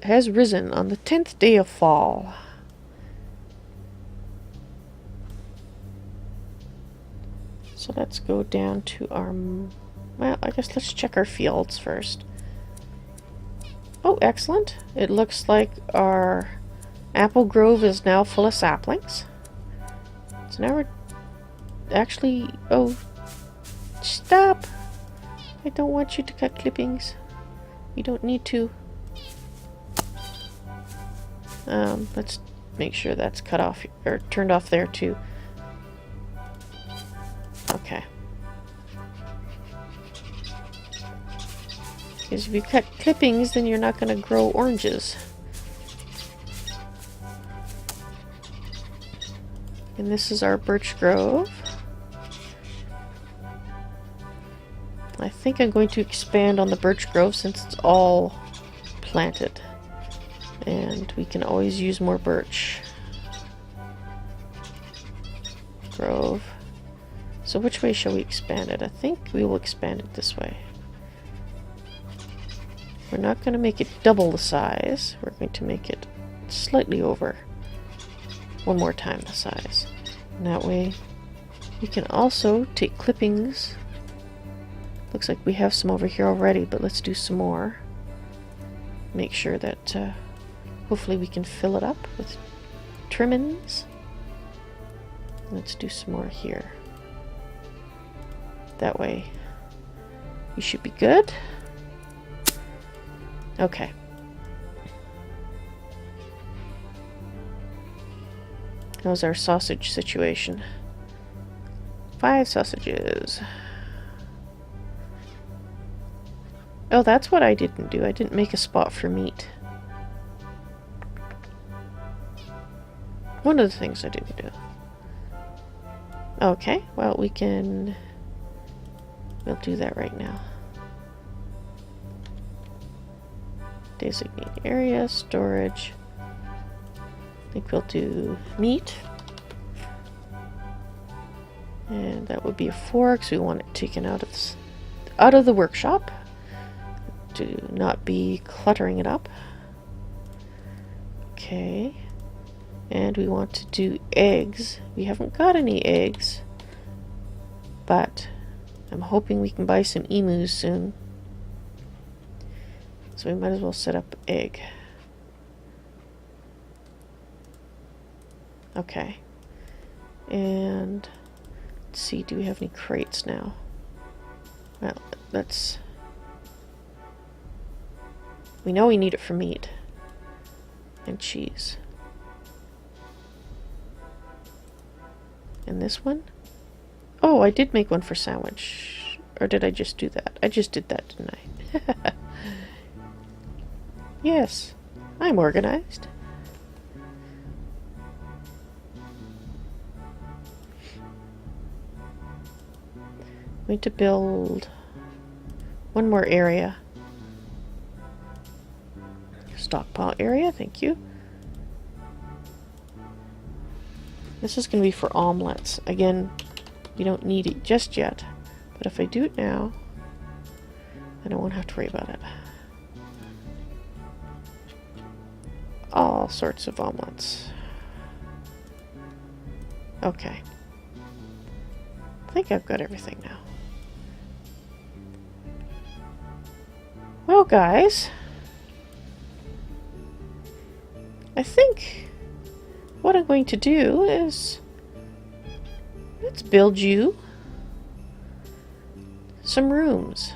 has risen on the 10th day of fall. So let's go down to our... well, I guess let's check our fields first. Oh, excellent. It looks like our apple grove is now full of saplings. So now we're actually... oh, stop! I don't want you to cut clippings. You don't need to. Let's make sure that's cut off, or turned off there too. Okay. Because if you cut clippings, then you're not going to grow oranges. And this is our birch grove. I think I'm going to expand on the birch grove since it's all planted. And we can always use more birch. Grove. So which way shall we expand it? I think we will expand it this way. We're not going to make it double the size. We're going to make it slightly over. One more time the size. And that way we can also take clippings. Looks like we have some over here already, but let's do some more. Make sure that hopefully we can fill it up with trimmings. Let's do some more here. That way we should be good. Okay. How's our sausage situation? 5 sausages. Oh, that's what I didn't do. I didn't make a spot for meat. One of the things I didn't do. Okay, well, we'll do that right now. Designate area, storage. I think we'll do meat. And that would be a 4 because we want it taken out of the workshop to not be cluttering it up. Okay. And we want to do eggs. We haven't got any eggs, but I'm hoping we can buy some emus soon. So we might as well set up egg. Okay. And let's see, do we have any crates now? Well, we know we need it for meat and cheese. And this one? Oh, I did make one for sandwich. Or did I just do that? I just did that, didn't I? Yes, I'm organized. I'm going to build one more area. Stockpile area, thank you. This is going to be for omelets. Again, we don't need it just yet. But if I do it now, then I won't have to worry about it. All sorts of omelets. Okay. I think I've got everything now. Well, guys, I think what I'm going to do is let's build you some rooms.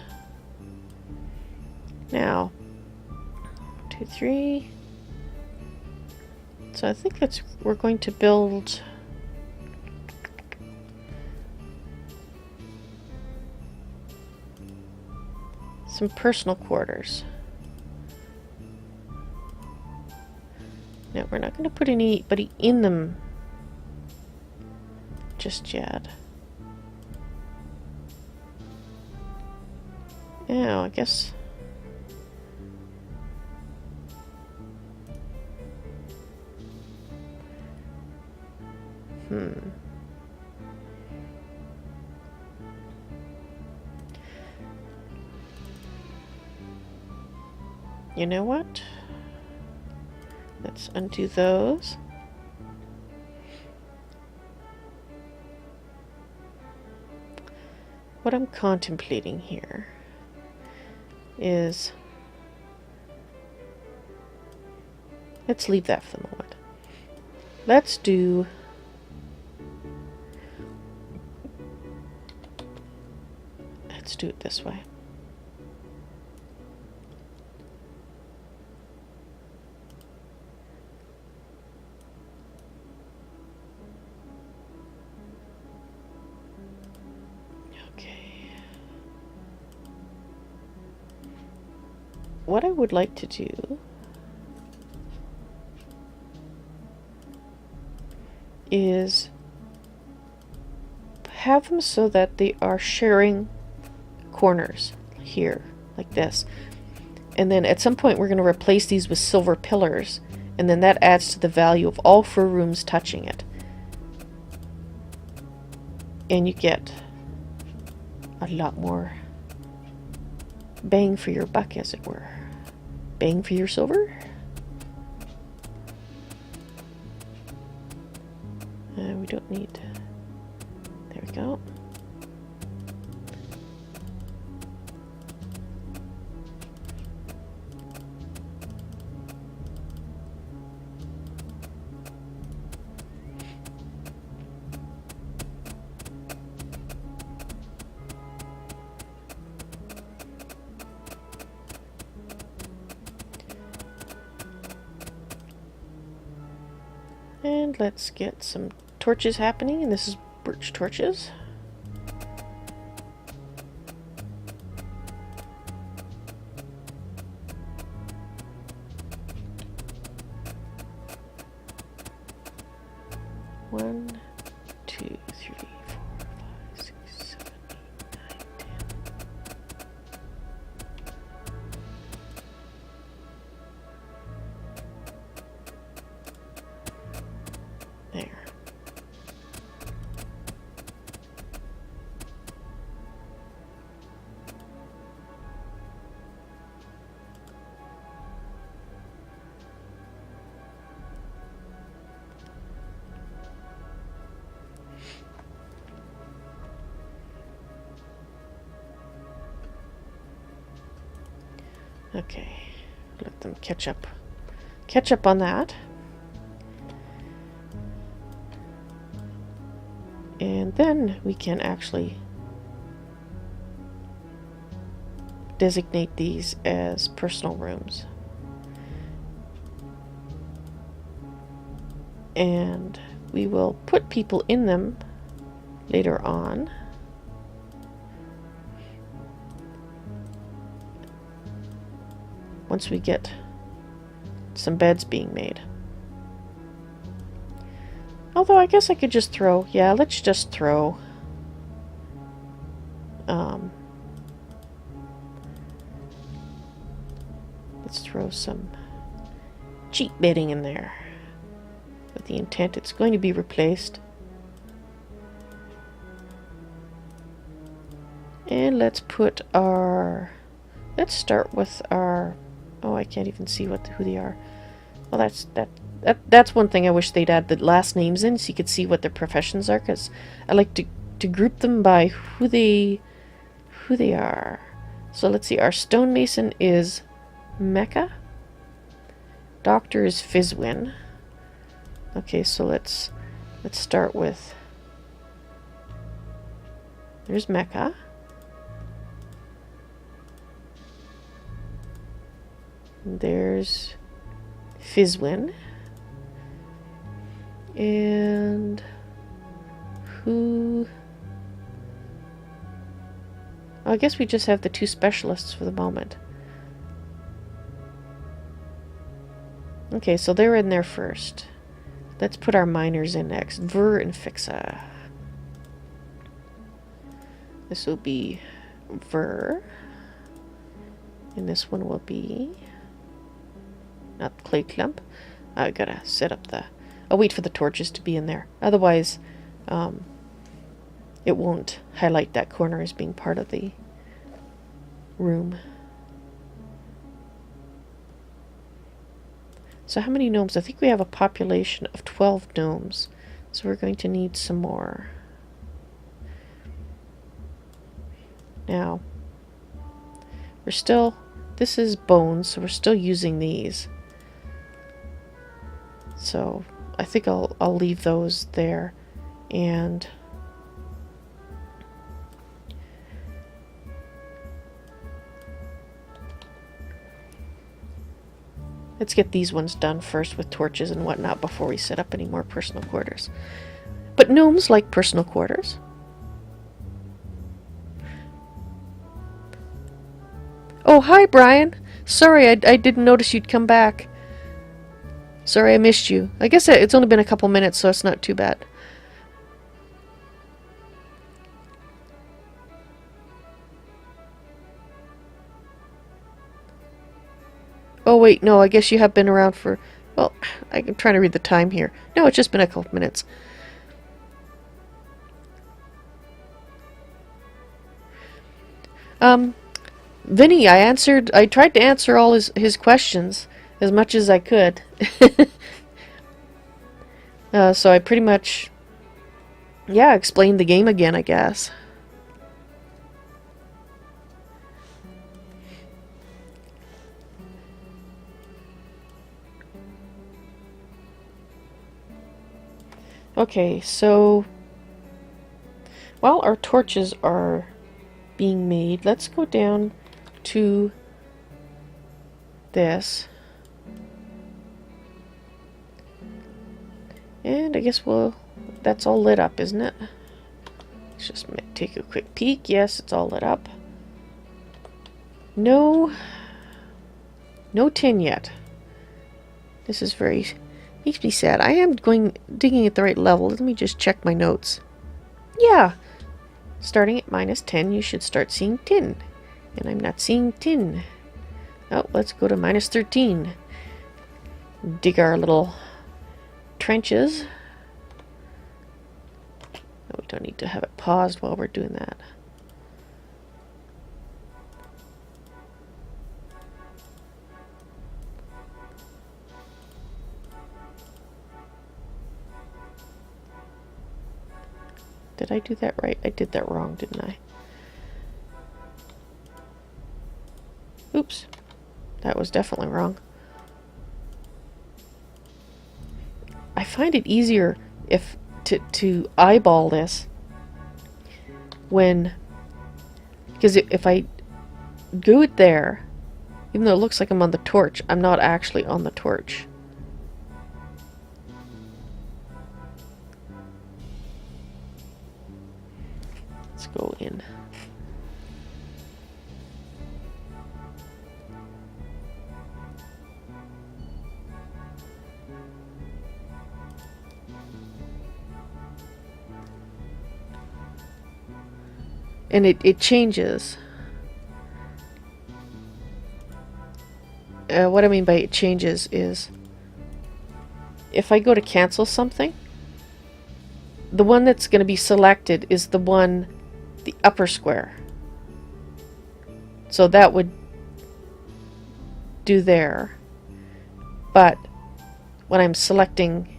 Now, 2, 3. So I think we're going to build some personal quarters. Now, we're not going to put anybody in them just yet. Yeah, I guess. You know what? Let's undo those. What I'm contemplating here is, let's leave that for the moment. Let's do it this way. What I would like to do is have them so that they are sharing corners here, like this. And then at some point we're going to replace these with silver pillars, and then that adds to the value of all 4 rooms touching it. And you get a lot more bang for your buck, as it were. Bang for your silver. We don't need... There we go. And let's get some torches happening, and this is birch torches. One, 2, 3, 4, 5, 6, 7, 8, 9, 10. There. Okay, let them catch up. Catch up on that. And then we can actually designate these as personal rooms. And we will put people in them later on. Once we get some beds being made. Although I guess I could just throw, yeah, let's just throw let's throw some cheap bedding in there with the intent it's going to be replaced. And let's put our, let's start with our, oh, I can't even see what who they are. Well, that's one thing I wish they'd add the last names in so you could see what their professions are, because I like to group them by who they are. So let's see, our stonemason is Mecca. Doctor is Fizwin. Okay, so let's start with, there's Mecca. There's Fizwin. And who... I guess we just have the two specialists for the moment. Okay, so they're in there first. Let's put our miners in next. Ver and Fixa. This will be Ver. And this one will be... not clay clump. I gotta set up the... I'll wait for the torches to be in there. Otherwise, it won't highlight that corner as being part of the room. So how many gnomes? I think we have a population of 12 gnomes. So we're going to need some more. Now, we're still... this is bones, so we're still using these. So I think I'll leave those there. And let's get these ones done first with torches and whatnot before we set up any more personal quarters. But gnomes like personal quarters. Oh, hi, Brian. Sorry, I didn't notice you'd come back. Sorry I missed you. I guess it's only been a couple minutes, so it's not too bad. Oh, wait, no, I guess you have been around for... well, I'm trying to read the time here. No, it's just been a couple minutes. Vinny, I tried to answer all his questions as much as I could. So I pretty much, yeah, explained the game again, I guess. Okay, so while our torches are being made, let's go down to this. And I guess that's all lit up, isn't it? Let's just take a quick peek. Yes, it's all lit up. No tin yet. This is makes me sad. I am digging at the right level. Let me just check my notes. Yeah. Starting at -10, you should start seeing tin. And I'm not seeing tin. Oh, let's go to -13. Dig our little trenches. No, we don't need to have it paused while we're doing that. Did I do that right? I did that wrong, didn't I? Oops. That was definitely wrong. I find it easier if to eyeball this when, because if I do it there, even though it looks like I'm on the torch, I'm not actually on the torch. Let's go in. And it changes. What I mean by it changes is if I go to cancel something, the one that's going to be selected is the one, the upper square. So that would do there. But when I'm selecting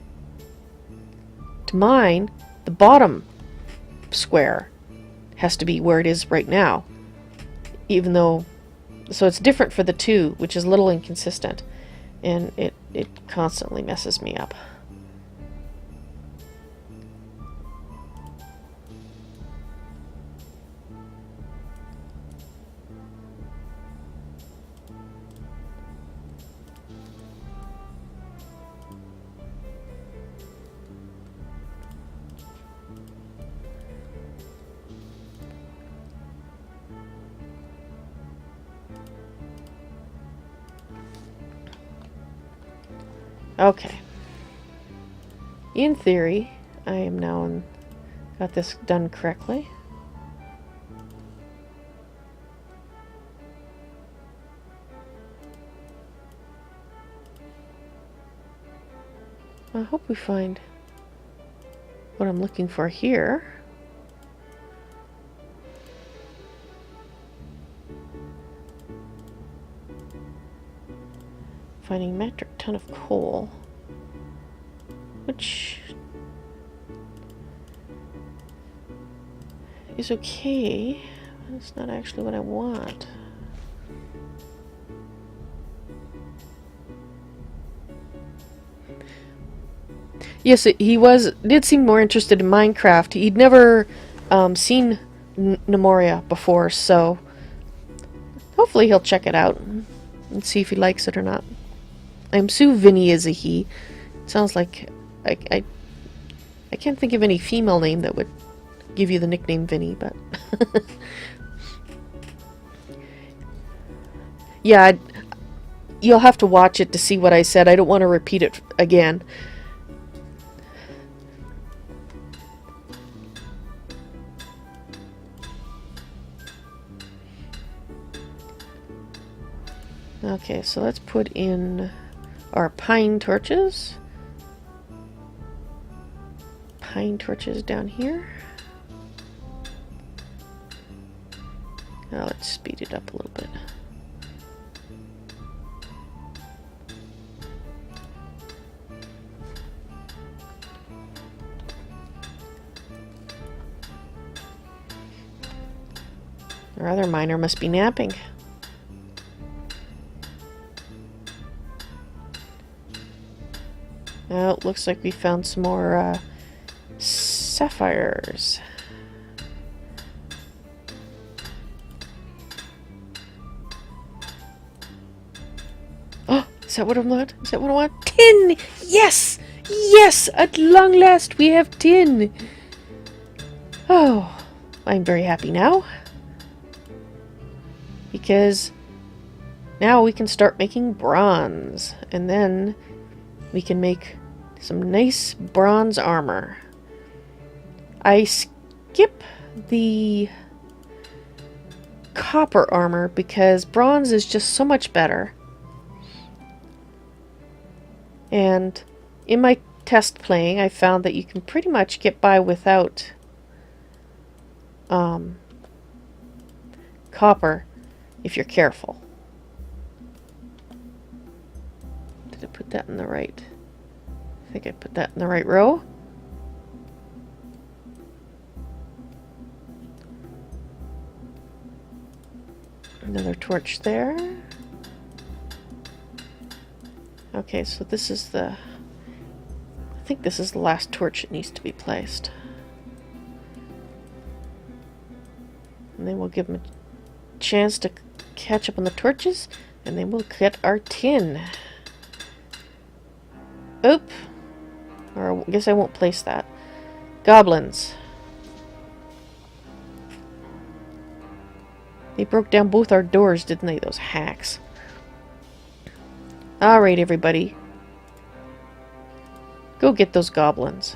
to mine, the bottom square has to be where it is right now. Even though, so it's different for the two, which is a little inconsistent. And it constantly messes me up. Okay. In theory, I am now got this done correctly. I hope we find what I'm looking for here. Finding metric ton of coal, which is okay. It's not actually what I want. Yes, he did seem more interested in Minecraft. He'd never seen Gnomoria before, so hopefully he'll check it out and see if he likes it or not. I'm Sue Vinny is a he. It sounds like I can't think of any female name that would give you the nickname Vinny, but yeah, you'll have to watch it to see what I said. I don't want to repeat it again. Okay, so let's put in our pine torches. Pine torches down here. Now let's speed it up a little bit. Our other miner must be napping. Oh, it looks like we found some more sapphires. Oh, is that what I want? Is that what I want? Tin! Yes! Yes! At long last we have tin! Oh, I'm very happy now. Because now we can start making bronze. And then we can make some nice bronze armor. I skip the copper armor because bronze is just so much better. And in my test playing, I found that you can pretty much get by without copper if you're careful. Did I put that in the right? I think I put that in the right row. Another torch there. Okay, so this is the... I think this is the last torch that needs to be placed. And then we'll give them a chance to catch up on the torches, and then we'll get our tin. Oop. Or I guess I won't place that. Goblins. They broke down both our doors, didn't they, those hacks? Alright, everybody. Go get those goblins.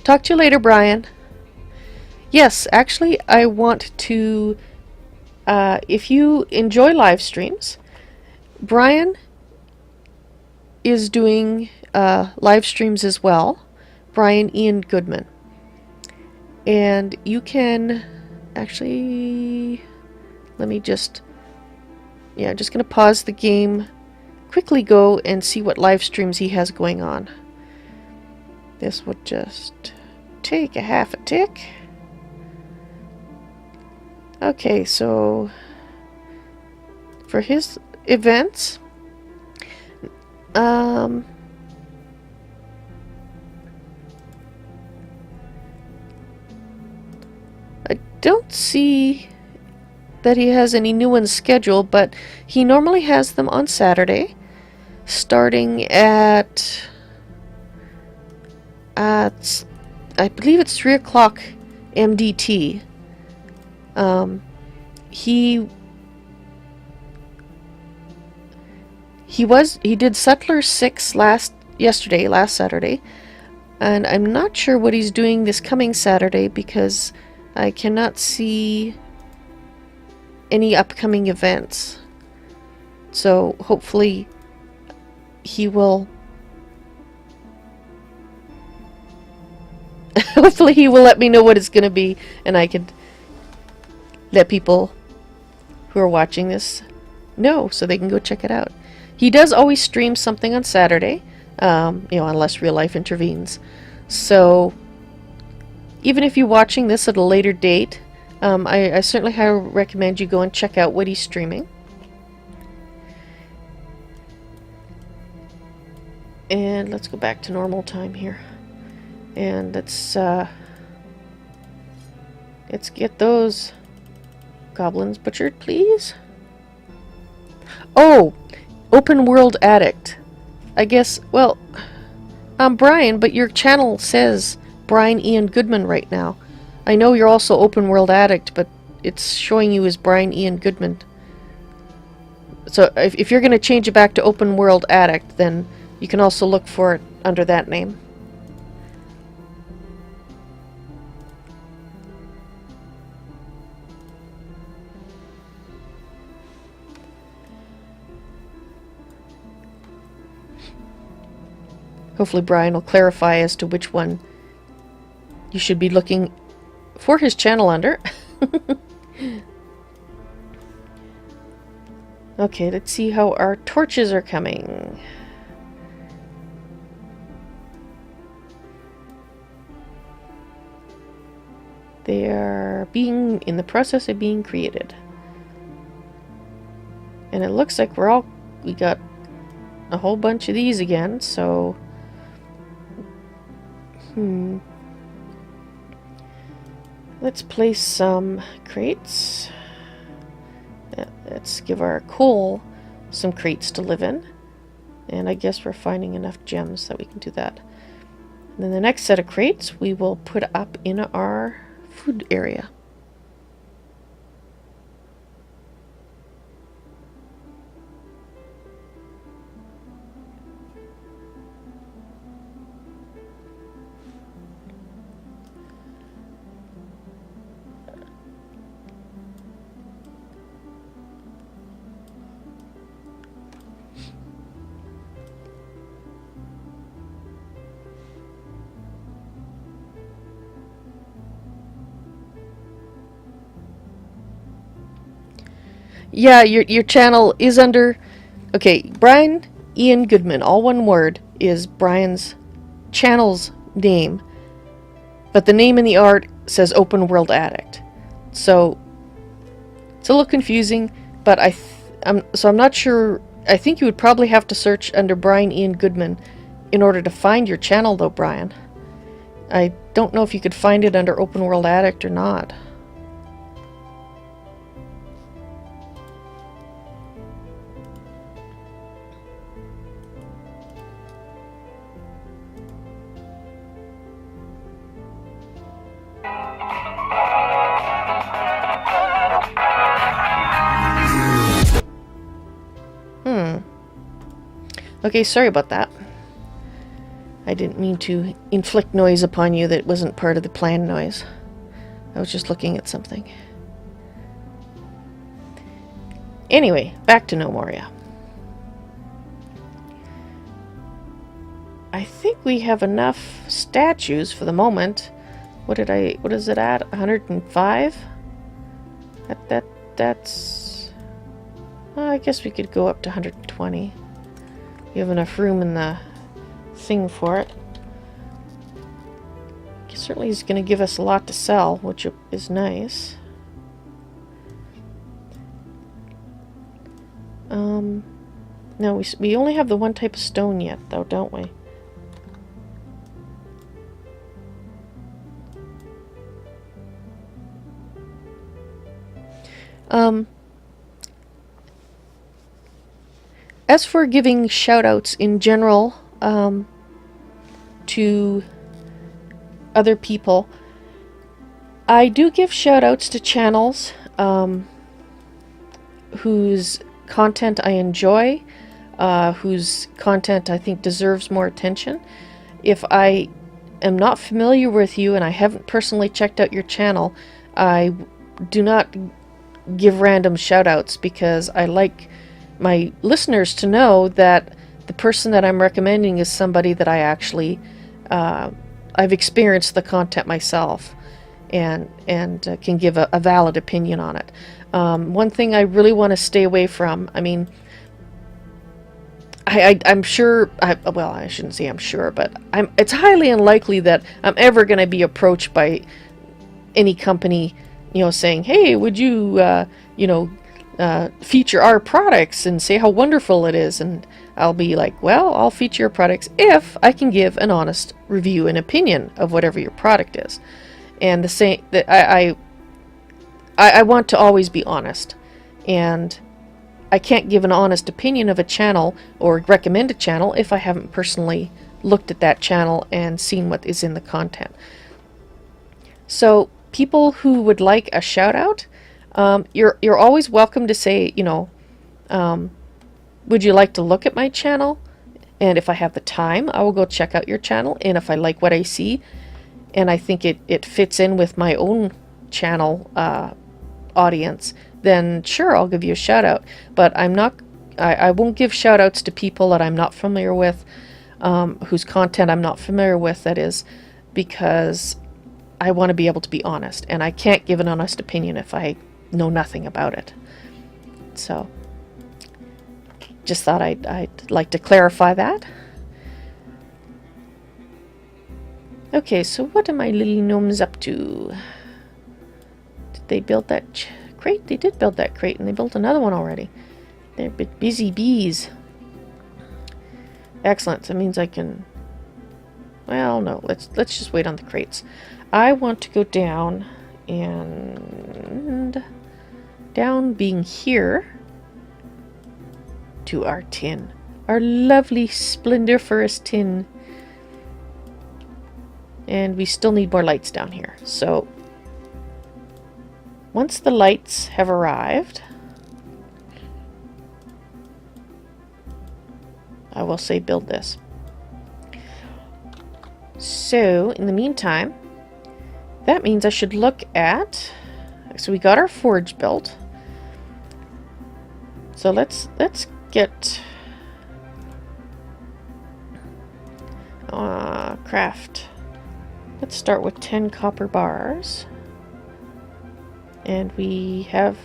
Talk to you later, Brian. Yes, actually, I want to... if you enjoy live streams, Brian is doing live streams as well. Brian Ian Goodman. And you can actually... Let me just... Yeah, I'm just going to pause the game, quickly go and see what live streams he has going on. This would just take a half a tick. Okay, so for his events, I don't see that he has any new ones scheduled, but he normally has them on Saturday, starting at I believe it's 3 o'clock MDT. He did Settler 6 last Saturday, and I'm not sure what he's doing this coming Saturday because I cannot see any upcoming events. So hopefully he will hopefully he will let me know what it's going to be, and I can let people who are watching this know so they can go check it out. He does always stream something on Saturday, unless real life intervenes. So even if you're watching this at a later date, I certainly highly recommend you go and check out what he's streaming. And let's go back to normal time here. And let's get those goblins butchered, please. Oh, open world addict. I guess, well, I'm Brian, but your channel says Brian Ian Goodman right now. I know you're also open world addict, but it's showing you as Brian Ian Goodman. So if you're going to change it back to open world addict, then you can also look for it under that name. Hopefully Brian will clarify as to which one you should be looking for his channel under. Okay, let's see how our torches are coming. They are being in the process of being created. And it looks like we got a whole bunch of these again, so let's place some crates. Let's give our coal some crates to live in. And I guess we're finding enough gems that we can do that. And then the next set of crates we will put up in our food area. Yeah, your channel is under... Okay, Brian Ian Goodman, all one word, is Brian's channel's name. But the name in the art says Open World Addict. So It's a little confusing, but I'm not sure. I think you would probably have to search under Brian Ian Goodman in order to find your channel, though, Brian. I don't know if you could find it under Open World Addict or not. Okay, sorry about that. I didn't mean to inflict noise upon you that wasn't part of the planned noise. I was just looking at something. Anyway, back to Gnomoria. I think we have enough statues for the moment. What is it at? 105? That's... I guess we could go up to 120. You have enough room in the thing for it. Certainly is going to give us a lot to sell, which is nice. No, we only have the one type of stone yet, though, don't we? As for giving shout-outs in general to other people, I do give shout-outs to channels whose content I enjoy, whose content I think deserves more attention. If I am not familiar with you and I haven't personally checked out your channel, I do not give random shout-outs because I like my listeners to know that the person that I'm recommending is somebody that I actually I've experienced the content myself and can give a valid opinion on it. One thing I really want to stay away from, I mean, I'm sure, well, I shouldn't say I'm sure, but it's highly unlikely that I'm ever going to be approached by any company, you know, saying, hey, would you, feature our products and say how wonderful it is. And I'll be like, well, I'll feature your products if I can give an honest review and opinion of whatever your product is. And the same, that I want to always be honest, and I can't give an honest opinion of a channel or recommend a channel if I haven't personally looked at that channel and seen what is in the content. So people who would like a shout out, you're always welcome to say, you know, would you like to look at my channel? And if I have the time, I will go check out your channel. And if I like what I see, and I think it fits in with my own channel audience, then sure, I'll give you a shout out. But I won't give shout outs to people that I'm not familiar with, whose content I'm not familiar with, that is, because I want to be able to be honest, and I can't give an honest opinion if I know nothing about it. So just thought I'd like to clarify that. Okay, so what are my little gnomes up to? Did they build that crate? They did build that crate, and they built another one already. They're a bit busy bees. Excellent. That means I can... Well, no. Let's just wait on the crates. I want to go down, and down being here to our tin, our lovely splendiferous tin. And we still need more lights down here. So once the lights have arrived, I will say build this. So in the meantime, that means I should look at, so we got our forge built. So let's get craft. Let's start with 10 copper bars. And we have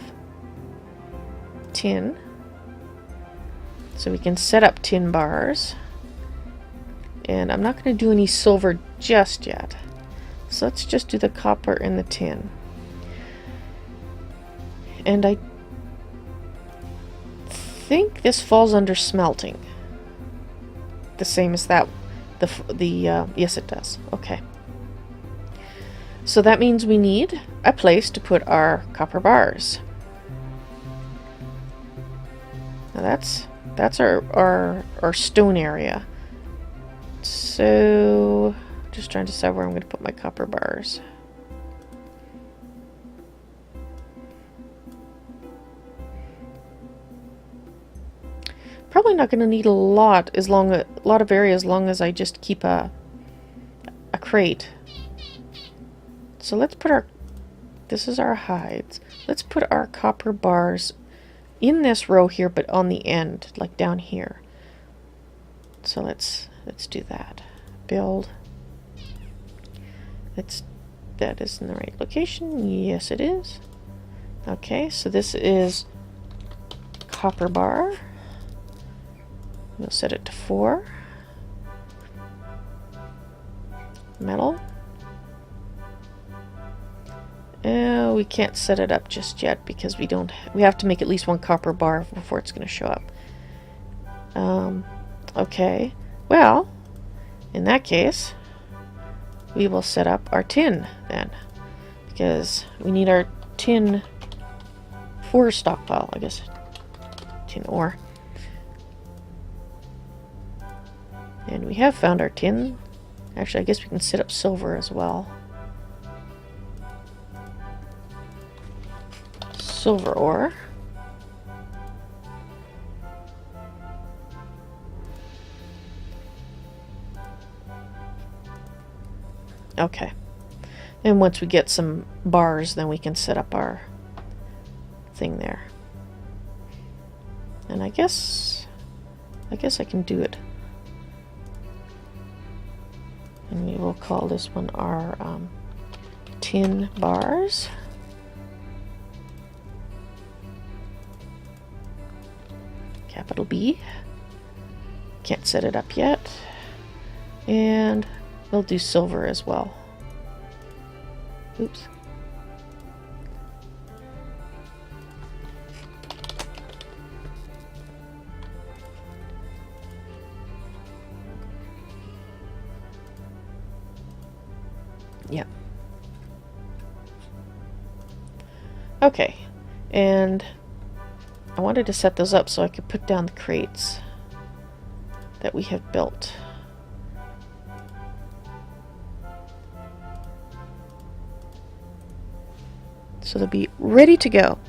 tin. So we can set up tin bars. And I'm not going to do any silver just yet. So let's just do the copper and the tin. And I think this falls under smelting. The same as that. Yes, it does. Okay. So that means we need a place to put our copper bars. Now that's our stone area. So just trying to decide where I'm going to put my copper bars. Probably not going to need a lot of area as long as I just keep a crate. So let's put this is our hides. Let's put our copper bars in this row here, but on the end, like down here. So let's do that. Build. That is in the right location. Yes, it is. Okay, so this is copper bar. We'll set it to 4. Metal. We can't set it up just yet because we have to make at least one copper bar before it's going to show up. Okay. Well, in that case, we will set up our tin then, because we need our tin for stockpile, I guess. Tin ore. And we have found our tin. Actually, I guess we can set up silver as well. Silver ore. Okay. And once we get some bars, then we can set up our thing there. And I guess I can do it. And we will call this one our tin bars. Capital B. Can't set it up yet. And we'll do silver as well. Oops. Yeah. Okay. And I wanted to set those up so I could put down the crates that we have built. So they'll be ready to go.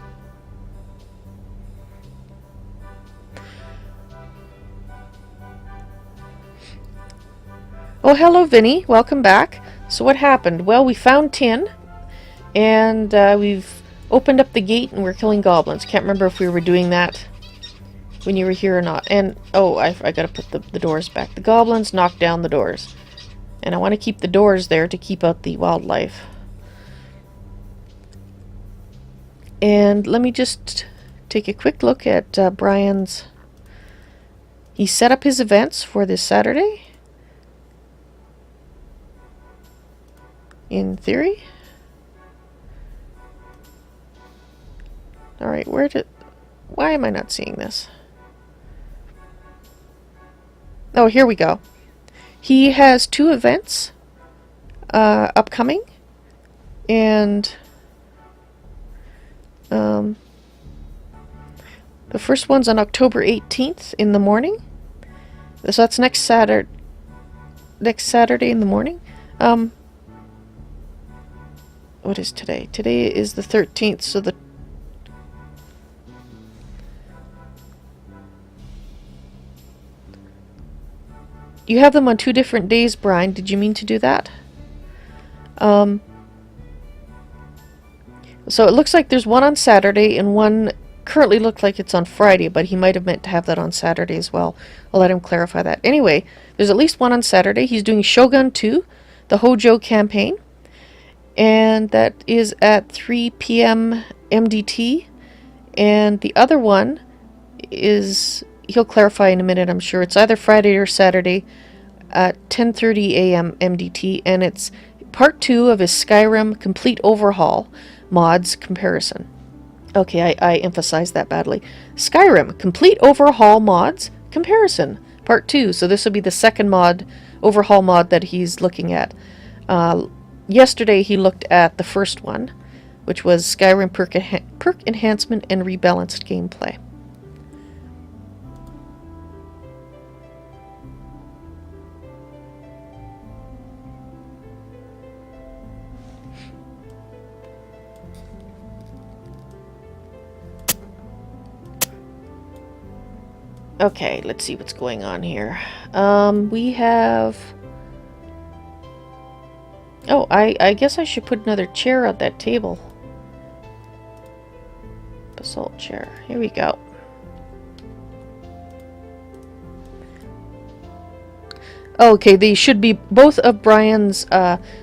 Oh, hello, Vinny. Welcome back. So what happened? Well, we found tin, and we've opened up the gate, and we're killing goblins. Can't remember if we were doing that when you were here or not. And, oh, I gotta put the doors back. The goblins knocked down the doors. And I want to keep the doors there to keep out the wildlife. And let me just take a quick look at Brian's... He set up his events for this Saturday. In theory. Alright, why am I not seeing this? Oh, here we go. He has 2 events upcoming. And the first one's on October 18th in the morning. So that's next Saturday in the morning. What is today? Today is the 13th, so you have them on 2 different days, Brian. Did you mean to do that? So it looks like there's one on Saturday and one currently looks like it's on Friday, but he might have meant to have that on Saturday as well. I'll let him clarify that. Anyway, there's at least one on Saturday. He's doing Shogun 2, the Hojo campaign. And that is at 3 p.m. MDT. And the other one is, he'll clarify in a minute, I'm sure. It's either Friday or Saturday at 10:30 a.m. MDT. And it's part 2 of his Skyrim Complete Overhaul mods comparison. Okay, I emphasized that badly. Skyrim, complete overhaul mods, comparison, part 2. So this will be the second overhaul mod that he's looking at. Yesterday he looked at the first one, which was Skyrim perk enhancement and rebalanced gameplay. Okay, let's see what's going on here. We have... Oh, I guess I should put another chair at that table. Basalt chair. Here we go. Okay, they should be... Both of Brian's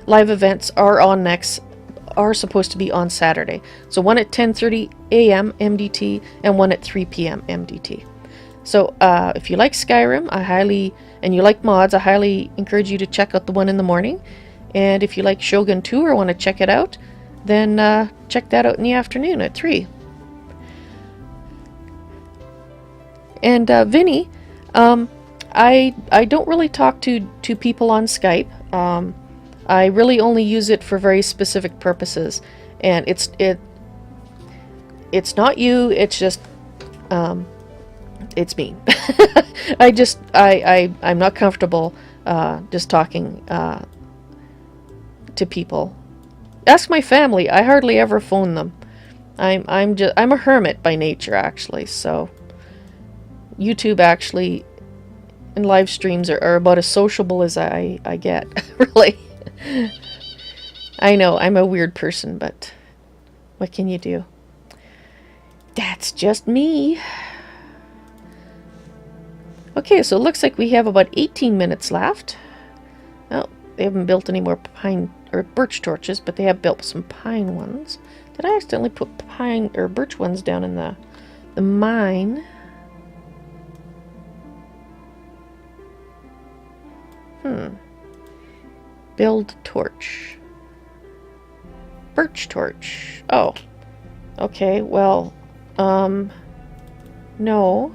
live events are supposed to be on Saturday. So one at 10:30 a.m. MDT and one at 3 p.m. MDT. So if you like Skyrim, and you like mods, I highly encourage you to check out the one in the morning. And if you like Shogun 2 or want to check it out, then check that out in the afternoon at 3. And Vinny, I don't really talk to people on Skype. I really only use it for very specific purposes. And it's not you, it's just... it's me. I'm not comfortable just talking to people. Ask my family. I hardly ever phone them. I'm a hermit by nature, actually. So YouTube actually and live streams are about as sociable as I get. Really. I know I'm a weird person, but what can you do? That's just me. Okay, so it looks like we have about 18 minutes left. Oh, they haven't built any more pine or birch torches, but they have built some pine ones. Did I accidentally put pine or birch ones down in the mine? Build torch. Birch torch. Oh. Okay, well, no.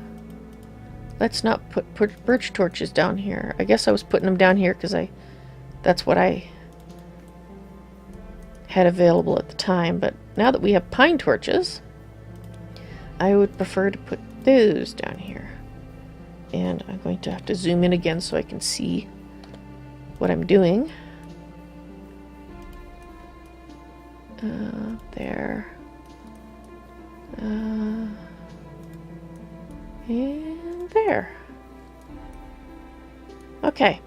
Let's not put birch torches down here. I guess I was putting them down here because that's what I had available at the time. But now that we have pine torches, I would prefer to put those down here. And I'm going to have to zoom in again so I can see what I'm doing. There. And there. Okay.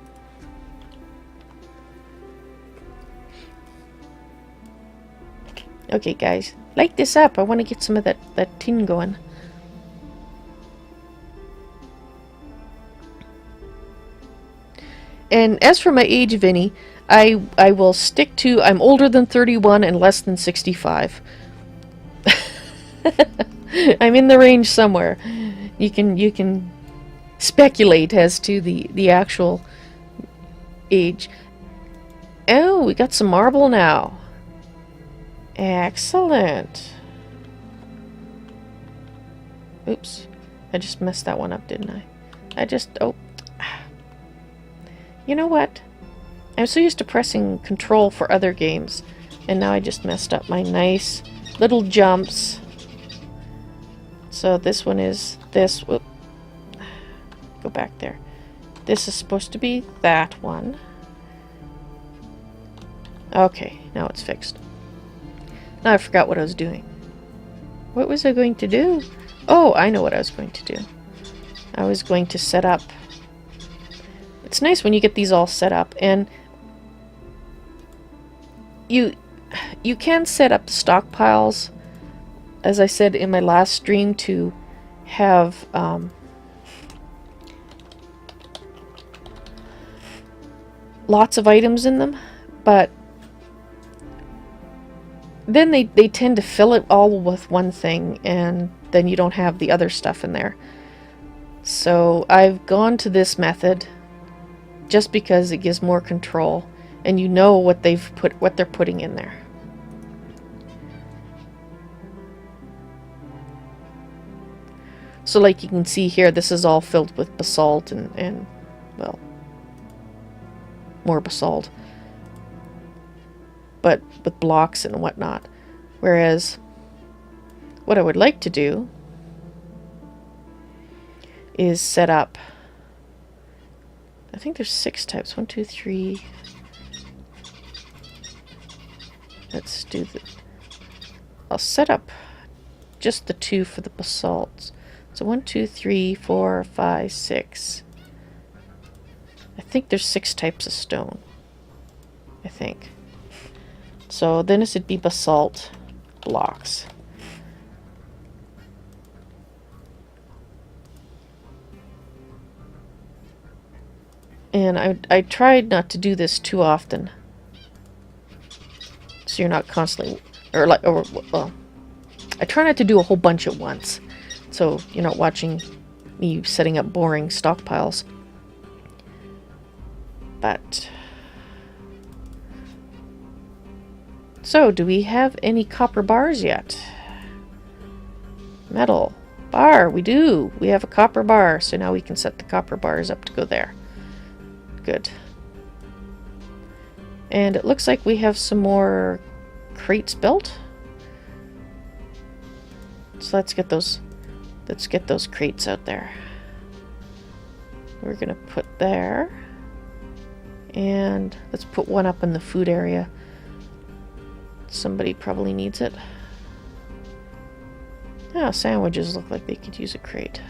Okay, guys. Light this up. I want to get some of that tin going. And as for my age, Vinny, I will stick to I'm older than 31 and less than 65. I'm in the range somewhere. You can speculate as to the actual age. Oh, we got some marble now. Excellent. Oops. I just messed that one up, didn't I? Oh. You know what? I'm so used to pressing control for other games, and now I just messed up my nice little jumps. So this one is this. Whoop. Go back there. This is supposed to be that one. Okay, now it's fixed. Now I forgot what I was doing. What was I going to do? Oh, I know what I was going to do. I was going to set up... It's nice when you get these all set up, and you can set up stockpiles, as I said in my last stream, to have lots of items in them, but then they tend to fill it all with one thing, and then you don't have the other stuff in there. So I've gone to this method just because it gives more control, and you know what they're putting in there. So like you can see here, this is all filled with basalt and well, more basalt. But with blocks and whatnot. Whereas, what I would like to do is set up, I think there's 6 types. 1, 2, 3. Let's do the, I'll set up just the 2 for the basalts. So 1, 2, 3, 4, 5, 6. I think there's 6 types of stone. I think. So then this would be basalt blocks. And I tried not to do this too often. So you're not constantly, well, I try not to do a whole bunch at once. So you're not watching me setting up boring stockpiles. But, so do we have any copper bars yet? Metal bar, we do. We have a copper bar, so now we can set the copper bars up to go there. Good. And it looks like we have some more crates built. So let's get those crates out there. We're gonna put there. And let's put one up in the food area. Somebody probably needs it. Ah, sandwiches look like they could use a crate.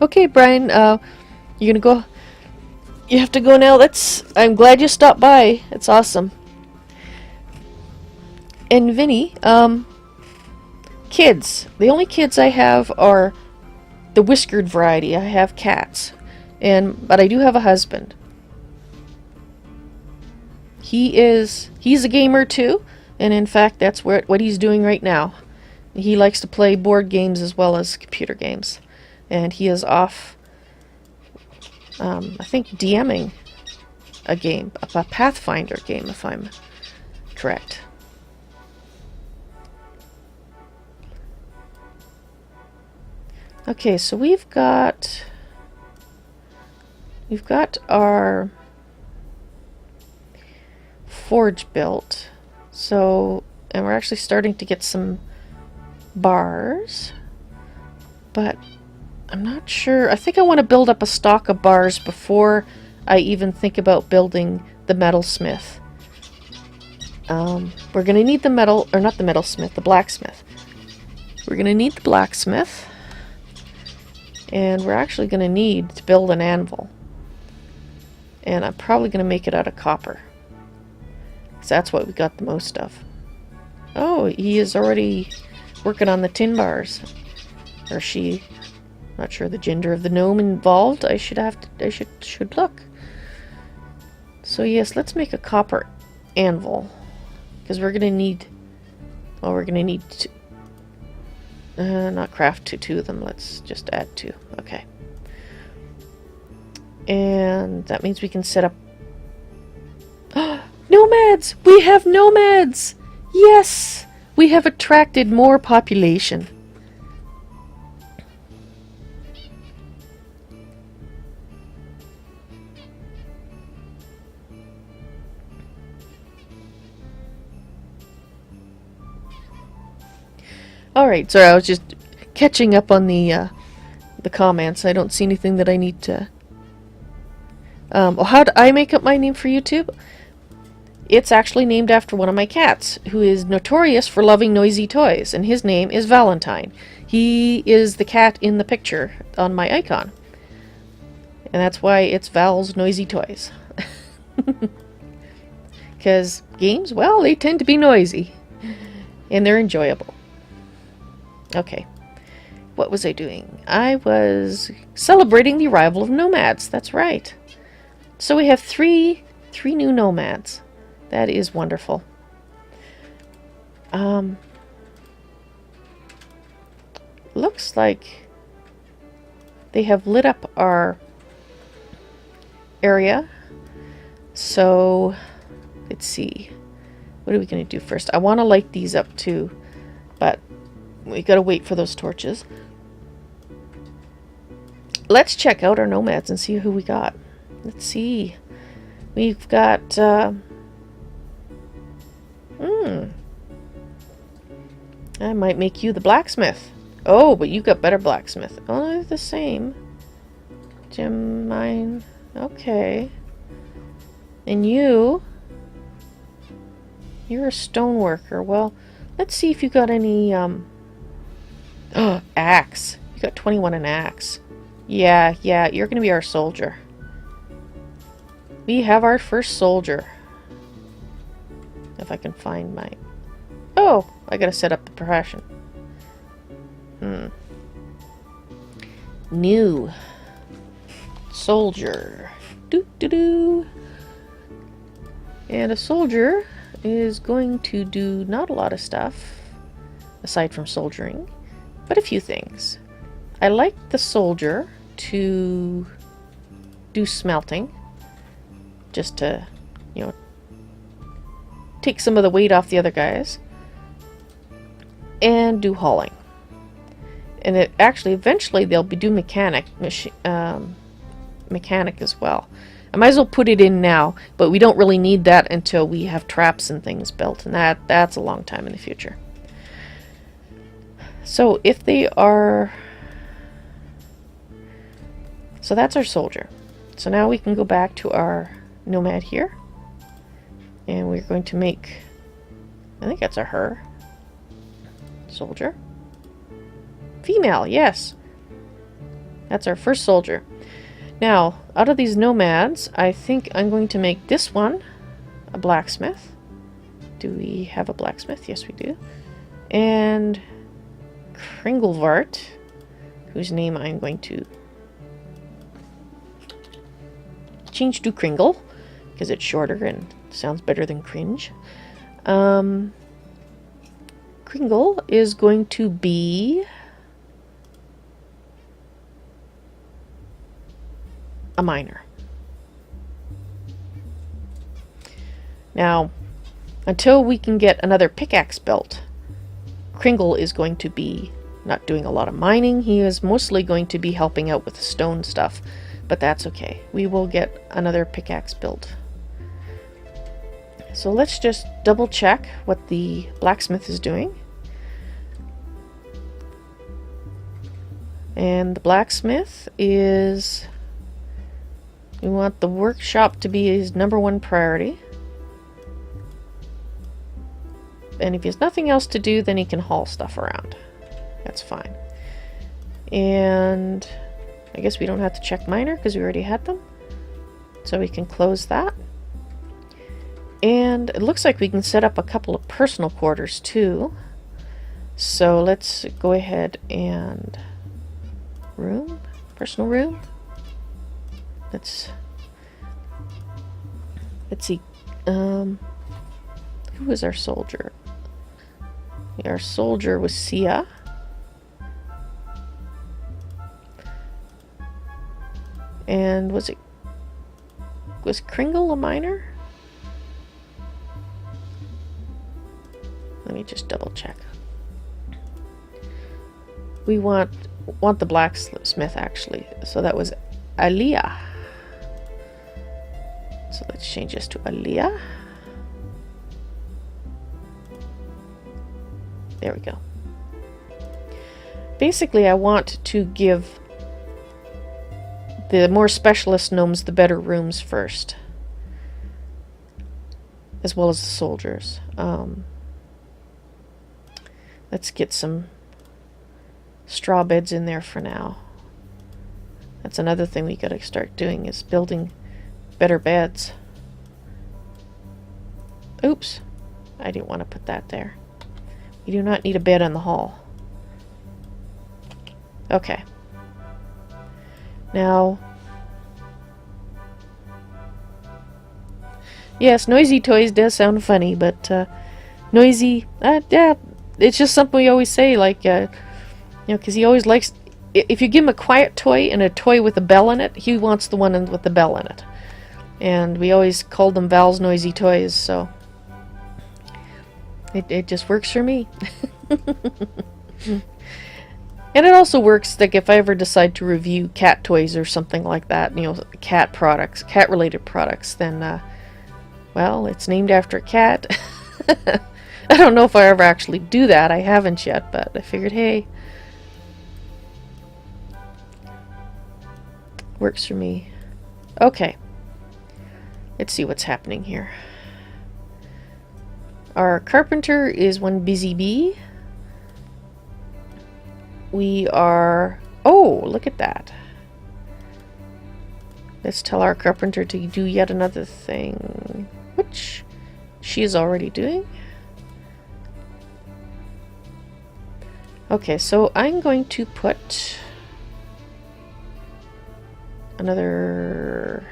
Okay, Brian, you're gonna go. You have to go now. I'm glad you stopped by. It's awesome. And Vinny, kids. The only kids I have are the whiskered variety. I have cats, but I do have a husband. He's a gamer too, and in fact, that's what he's doing right now. He likes to play board games as well as computer games. And he is off, I think, DMing a game, a Pathfinder game, if I'm correct. Okay, so we've got our forge built. So, and we're actually starting to get some bars, but I'm not sure. I think I want to build up a stock of bars before I even think about building the metalsmith. We're going to need the metal, or not the metalsmith, the blacksmith. We're going to need the blacksmith. And we're actually going to need to build an anvil. And I'm probably going to make it out of copper. Because that's what we got the most of. Oh, he is already working on the tin bars. Or she. Not sure the gender of the gnome involved. I should look. So yes, let's make a copper anvil. Because we're going to need... Well, we're going to need not craft two of them. Let's just add 2. Okay. And that means we can set up... Nomads! We have nomads! Yes! We have attracted more population. Alright, sorry, I was just catching up on the comments. I don't see anything that I need to... how do I make up my name for YouTube? It's actually named after one of my cats, who is notorious for loving NoisyToys, and his name is Valentine. He is the cat in the picture on my icon. And that's why it's Val's NoisyToys. Because games, well, they tend to be noisy. And they're enjoyable. Okay, what was I doing? I was celebrating the arrival of nomads, that's right. So we have three 3 new nomads. That is wonderful. Looks like they have lit up our area. So, let's see. What are we going to do first? I want to light these up too, but we got to wait for those torches. Let's check out our nomads and see who we got. Let's see. We've got... I might make you the blacksmith. Oh, but you got better blacksmith. Only the same. Gem mine. Okay. And you're a stone worker. Well, let's see if you got any, axe. You got 21 in axe. Yeah, you're gonna be our soldier. We have our first soldier. If I can find my... Oh, I gotta set up the profession. New soldier. Doo-doo-doo. And a soldier is going to do not a lot of stuff, aside from soldiering, but a few things. I like the soldier to do smelting, just to, you know, take some of the weight off the other guys, and do hauling. And it actually, eventually, they'll be do mechanic as well. I might as well put it in now, but we don't really need that until we have traps and things built, and that's a long time in the future. So if they are... So that's our soldier. So now we can go back to our nomad here, and we're going to make... I think that's a her. Soldier. Female, yes. That's our first soldier. Now, out of these nomads, I think I'm going to make this one a blacksmith. Do we have a blacksmith? Yes, we do. And Kringlevart, whose name I'm going to change to Kringle, because it's shorter and sounds better than cringe. Kringle is going to be a miner. Now, until we can get another pickaxe built, Kringle is going to be not doing a lot of mining. He is mostly going to be helping out with the stone stuff, but that's okay. We will get another pickaxe built. So let's just double check what the blacksmith is doing. And the blacksmith is... We want the workshop to be his #1 priority. And if he has nothing else to do, then he can haul stuff around. That's fine. And I guess we don't have to check miner because we already had them. So we can close that. And it looks like we can set up a couple of personal quarters too. So let's go ahead and... Room? Personal room? Let's see. Who was our soldier? Our soldier was Sia. And was Kringle a miner? Let me just double check. We want the blacksmith actually. So that was Aliyah. So let's change this to Aliyah. There we go. Basically, I want to give the more specialist gnomes the better rooms first, as well as the soldiers. Let's get some straw beds in there for now. That's another thing we gotta start doing, is building better beds. Oops, I didn't want to put that there. You do not need a bed in the hall. Okay. Now, Yes, NoisyToys does sound funny, but noisy, yeah, it's just something we always say, like, because he always likes, if you give him a quiet toy and a toy with a bell in it, he wants the one with the bell in it. And we always called them Val's Noisy Toys, so it just works for me. And it also works, like, if I ever decide to review cat toys or something like that, cat products, cat-related products, then, well, it's named after a cat. I don't know if I ever actually do that. I haven't yet, but I figured, hey, works for me. Okay. Let's see what's happening here. Our carpenter is one busy bee. We are... Oh, look at that. Let's tell our carpenter to do yet another thing, which she is already doing. Okay, so I'm going to put another...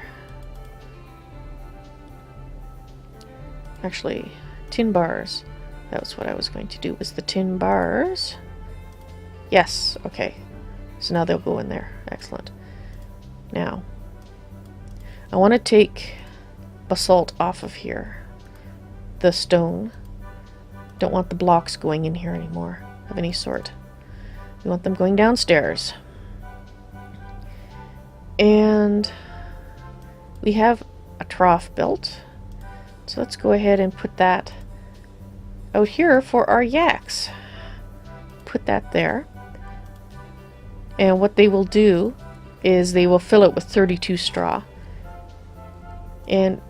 Actually, tin bars. That was what I was going to do, was the tin bars. Yes, okay. So now they'll go in there. Excellent. Now, I want to take basalt off of here. The stone. Don't want the blocks going in here anymore of any sort. We want them going downstairs. And we have a trough built. So let's go ahead and put that out here for our yaks. Put that there. And what they will do is they will fill it with 32 straw. And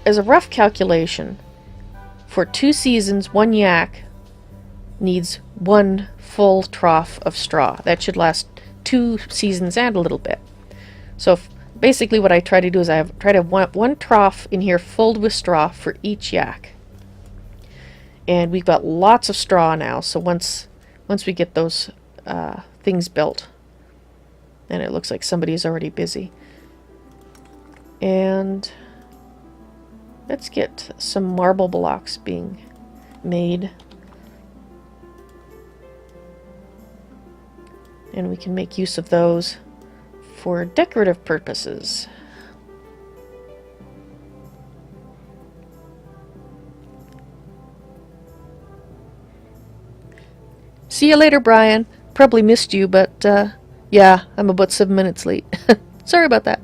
as a rough calculation, for 2 seasons, 1 yak needs 1 full trough of straw. That should last 2 seasons and a little bit. So basically what I try to do is I try to have one trough in here filled with straw for each yak. And we've got lots of straw now, so once we get those things built, and it looks like somebody's already busy. And let's get some marble blocks being made. And we can make use of those for decorative purposes. See you later, Brian. Probably missed you, but yeah, I'm about 7 minutes late. Sorry about that.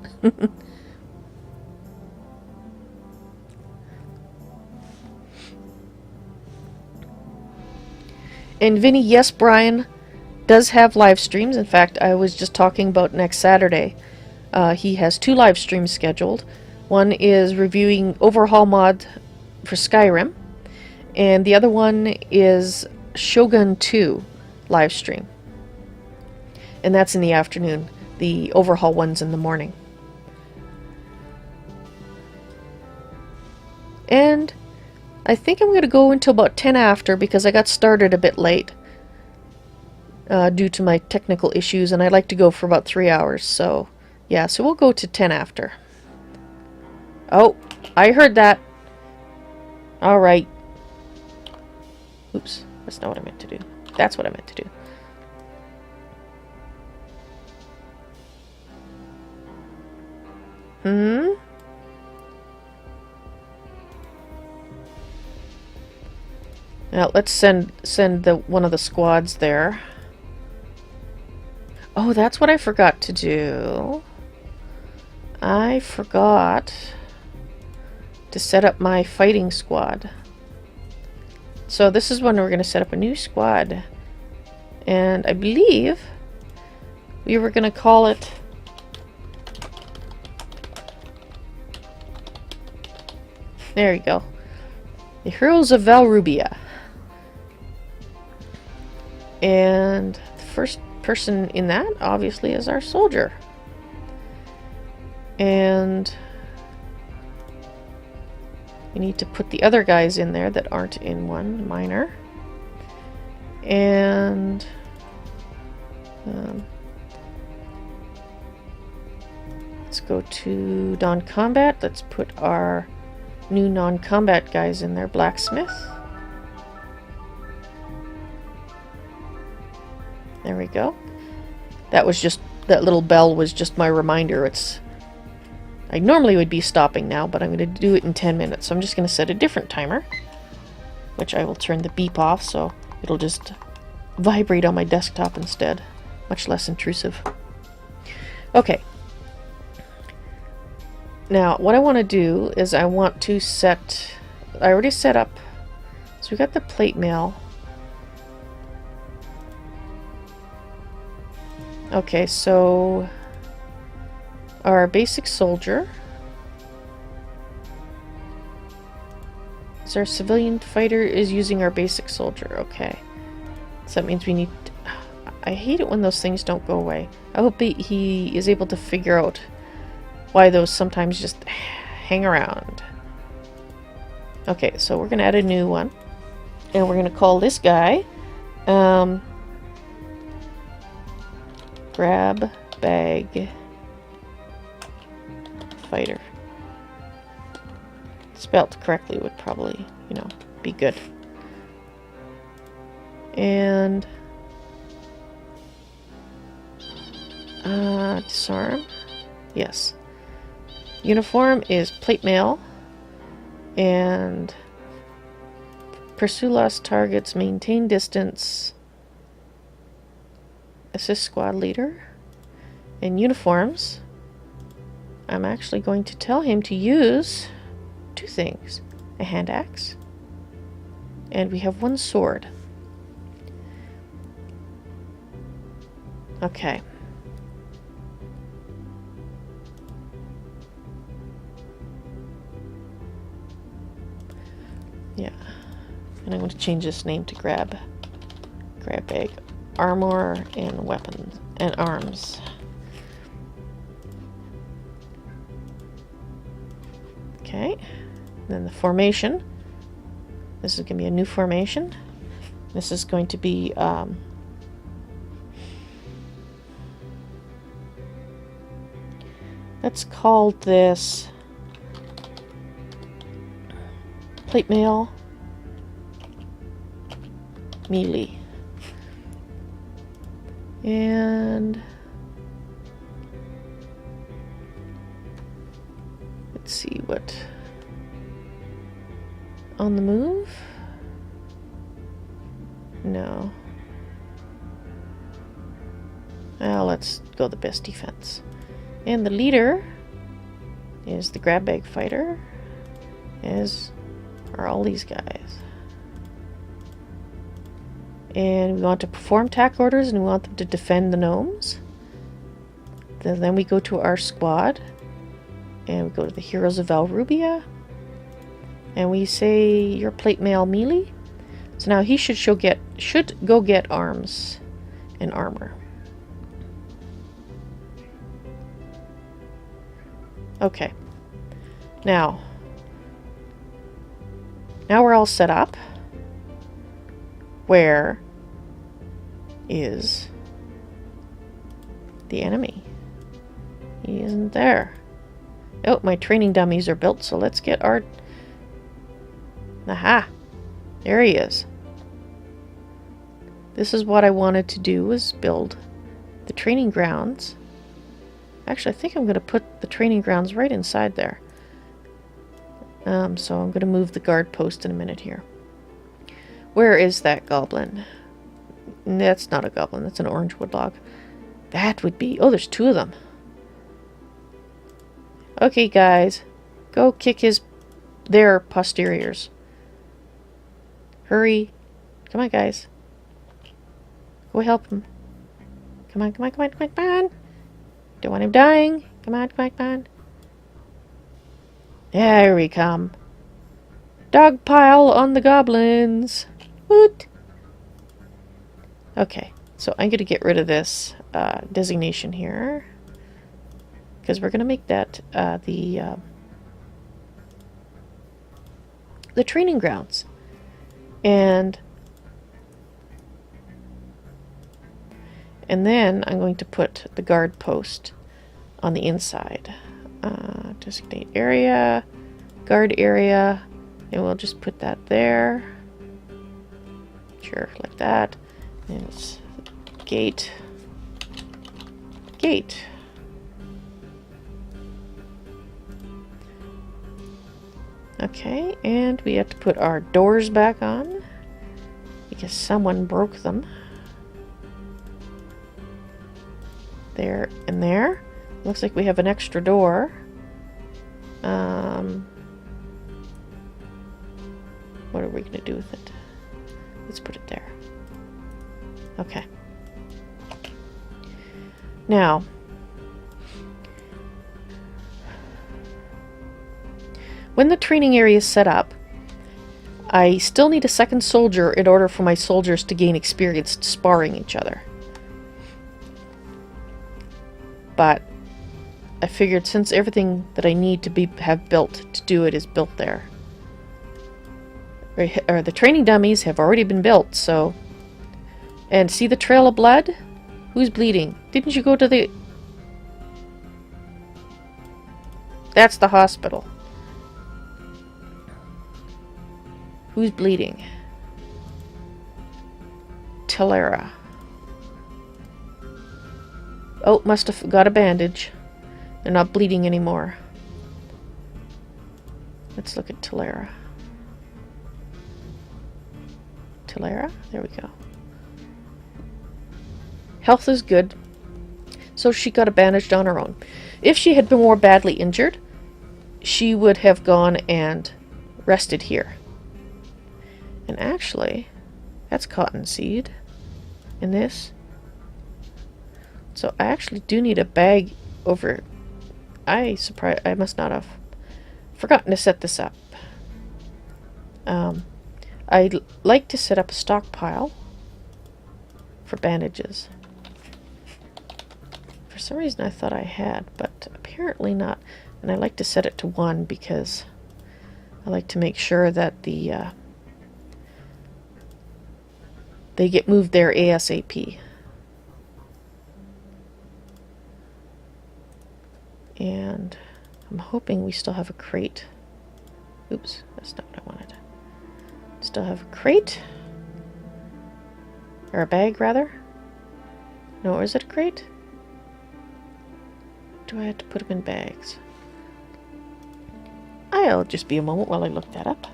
And Vinny, yes, Brian does have live streams. In fact, I was just talking about next Saturday. He has 2 live streams scheduled. One is reviewing Overhaul mod for Skyrim, and the other one is Shogun 2 live stream. And that's in the afternoon. The Overhaul one's in the morning. And I think I'm going to go until about 10 after because I got started a bit late due to my technical issues, and I like to go for about 3 hours. So yeah, so we'll go to 10 after. Oh, I heard that. All right. Oops, that's not what I meant to do. That's what I meant to do. Now let's send one of the squads there. Oh, that's what I forgot to do. I forgot to set up my fighting squad. So this is when we're going to set up a new squad. And I believe we were going to call it... There you go. The Heroes of Valrubia. And the first person in that, obviously, is our soldier. And we need to put the other guys in there that aren't in one, miner. And let's go to Dawn Combat. Let's put our new non-combat guys in there. Blacksmith. There we go. That was just, that little bell was just my reminder. I normally would be stopping now, but I'm going to do it in 10 minutes. So I'm just going to set a different timer, which I will turn the beep off so it'll just vibrate on my desktop instead. Much less intrusive. Okay. Now, what I want to do is I want to set... I already set up... So we got the plate mail. Okay, so... Our basic soldier... So our civilian fighter is using our basic soldier. Okay. So that means we need... I hate it when those things don't go away. I hope he is able to figure out why those sometimes just hang around. Okay, so we're going to add a new one. And we're going to call this guy Grab Bag Fighter. Spelled correctly would probably, you know, be good. And disarm. Yes. Uniform is plate mail. And pursue lost targets, maintain distance, assist squad leader. And uniforms, I'm actually going to tell him to use two things. A hand axe. And we have one sword. Okay. Yeah. And I'm going to change this name to Grab Bag. Armor and weapons and arms. Okay. Then the formation. This is going to be a new formation. This is going to be let's call this plate mail melee. And let's see what on the move. No. Well, let's go the best defense. And the leader is the grab bag fighter, as are all these guys. And we want to perform tack orders and we want them to defend the gnomes. Then we go to our squad and we go to the heroes of Valrubia and we say your plate mail melee. So now he should go get arms and armor. Okay. Now we're all set up. Where is the enemy? He isn't there. Oh, my training dummies are built, so let's get our... Aha! There he is. This is what I wanted to do, was build the training grounds. Actually, I think I'm going to put the training grounds right inside there. So I'm going to move the guard post in a minute here. Where is that goblin? That's not a goblin, that's an orange woodlog. That would be... Oh, there's two of them. Okay, guys. Go kick their posteriors. Hurry. Come on, guys. Go help him. Come on, come on, come on, come on, come on. Don't want him dying. Come on, come on, come on. There we come. Dog pile on the goblins. Woot. Okay, so I'm going to get rid of this designation here. Because we're going to make that the training grounds. And then I'm going to put the guard post on the inside. Designate area. guard area, and we'll just put that there. Sure, like that. And it's gate. Gate. Okay, and we have to put our doors back on because someone broke them. There and there. Looks like we have an extra door. What are we going to do with it? Let's put it there. Okay. Now, when the training area is set up, I still need a second soldier in order for my soldiers to gain experience sparring each other. But I figured since everything that I need to have built to do it is built there. Or the training dummies have already been built, so... And see the trail of blood? Who's bleeding? Didn't you go to the... That's the hospital. Who's bleeding? Talera. Oh, must have got a bandage. They're not bleeding anymore. Let's look at Talera. Talera? There we go. Health is good. So she got a bandage on her own. If she had been more badly injured, she would have gone and rested here. And actually, that's cottonseed in this. So I actually do need a bag over. I must not have forgotten to set this up. I'd like to set up a stockpile for bandages. For some reason I thought I had, but apparently not. And I like to set it to 1 because I like to make sure that they get moved there ASAP. And I'm hoping we still have a crate. Oops, that's not what I wanted. Still have a crate? Or a bag, rather? No, is it a crate? Do I have to put them in bags? I'll just be a moment while I look that up.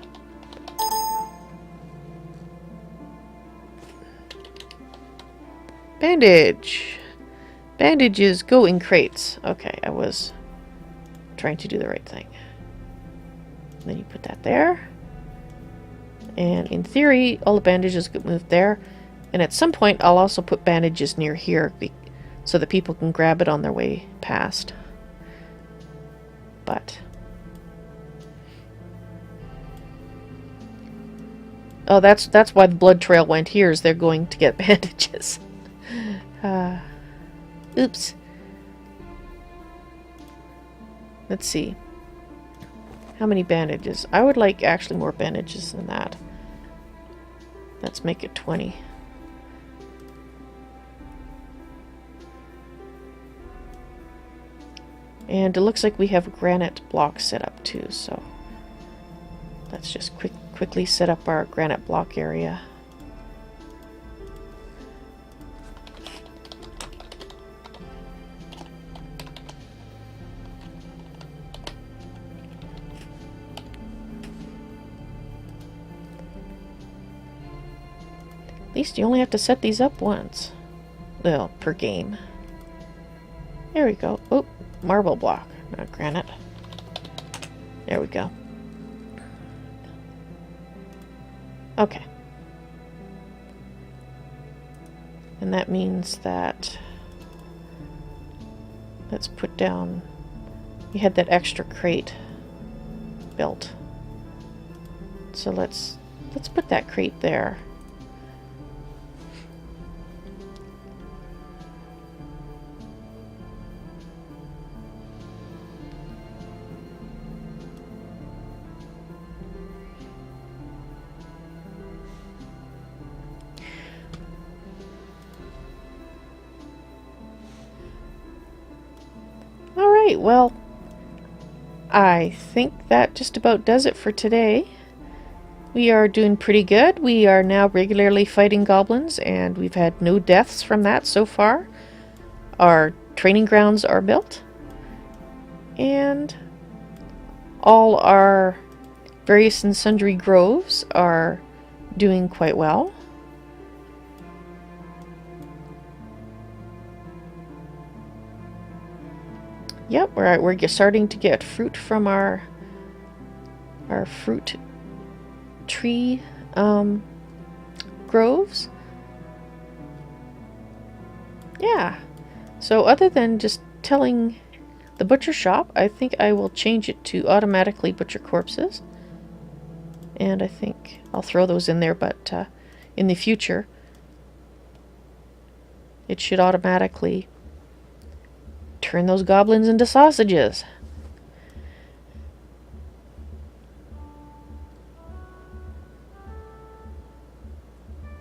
Bandage. Bandages go in crates. Okay, I was trying to do the right thing. And then you put that there. And in theory, all the bandages get moved there. And at some point, I'll also put bandages near here so that people can grab it on their way past. But... oh, that's why the blood trail went here, is they're going to get bandages. Oops. Let's see. How many bandages? I would like actually more bandages than that. Let's make it 20. And it looks like we have a granite block set up too, so let's just quickly set up our granite block area. At least you only have to set these up once. Well, per game. There we go. Oh, marble block, not granite. There we go. Okay. And that means that... let's put down... you had that extra crate built. So let's put that crate there. Well, I think that just about does it for today. We are doing pretty good. We are now regularly fighting goblins, and we've had no deaths from that so far. Our training grounds are built, and all our various and sundry groves are doing quite well. Yep, we're starting to get fruit from our fruit tree groves. Yeah. So other than just telling the butcher shop, I think I will change it to automatically butcher corpses. And I think I'll throw those in there, but in the future, it should automatically turn those goblins into sausages.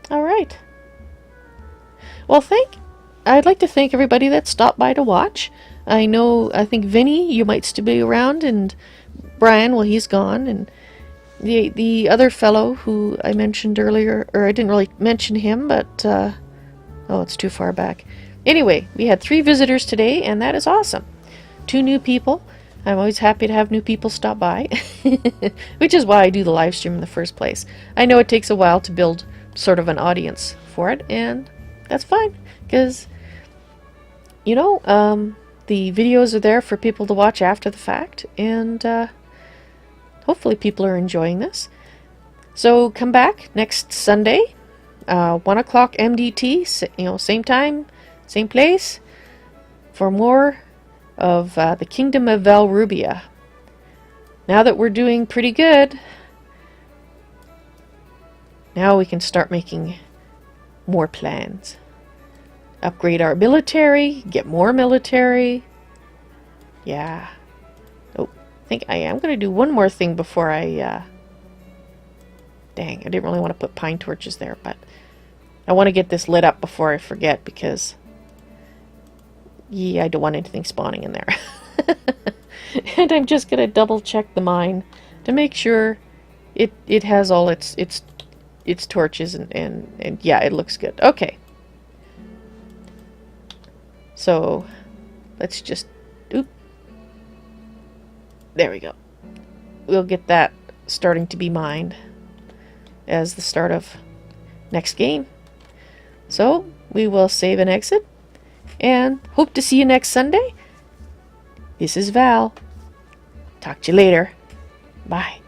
All right. Well, I'd like to thank everybody that stopped by to watch. I think Vinny, you might still be around, and Brian, well, he's gone, and the other fellow who I mentioned earlier, or I didn't really mention him, but oh, it's too far back. Anyway, we had 3 visitors today, and that is awesome. 2 new people. I'm always happy to have new people stop by, which is why I do the live stream in the first place. I know it takes a while to build sort of an audience for it, and that's fine, because you know, the videos are there for people to watch after the fact, and hopefully people are enjoying this. So come back next Sunday, 1 o'clock MDT, same time, same place, for more of the Kingdom of Valrubia. Now that we're doing pretty good, now we can start making more plans. Upgrade our military, get more military. Yeah. Oh, I think I am going to do one more thing before I... Dang, I didn't really want to put pine torches there, but I want to get this lit up before I forget, because yeah, I don't want anything spawning in there. And I'm just going to double check the mine to make sure it has all its torches, and yeah, it looks good. Okay. So let's just, oop. There we go. We'll get that starting to be mined as the start of next game. So we will save and exit, and hope to see you next Sunday. This is Val. Talk to you later. Bye.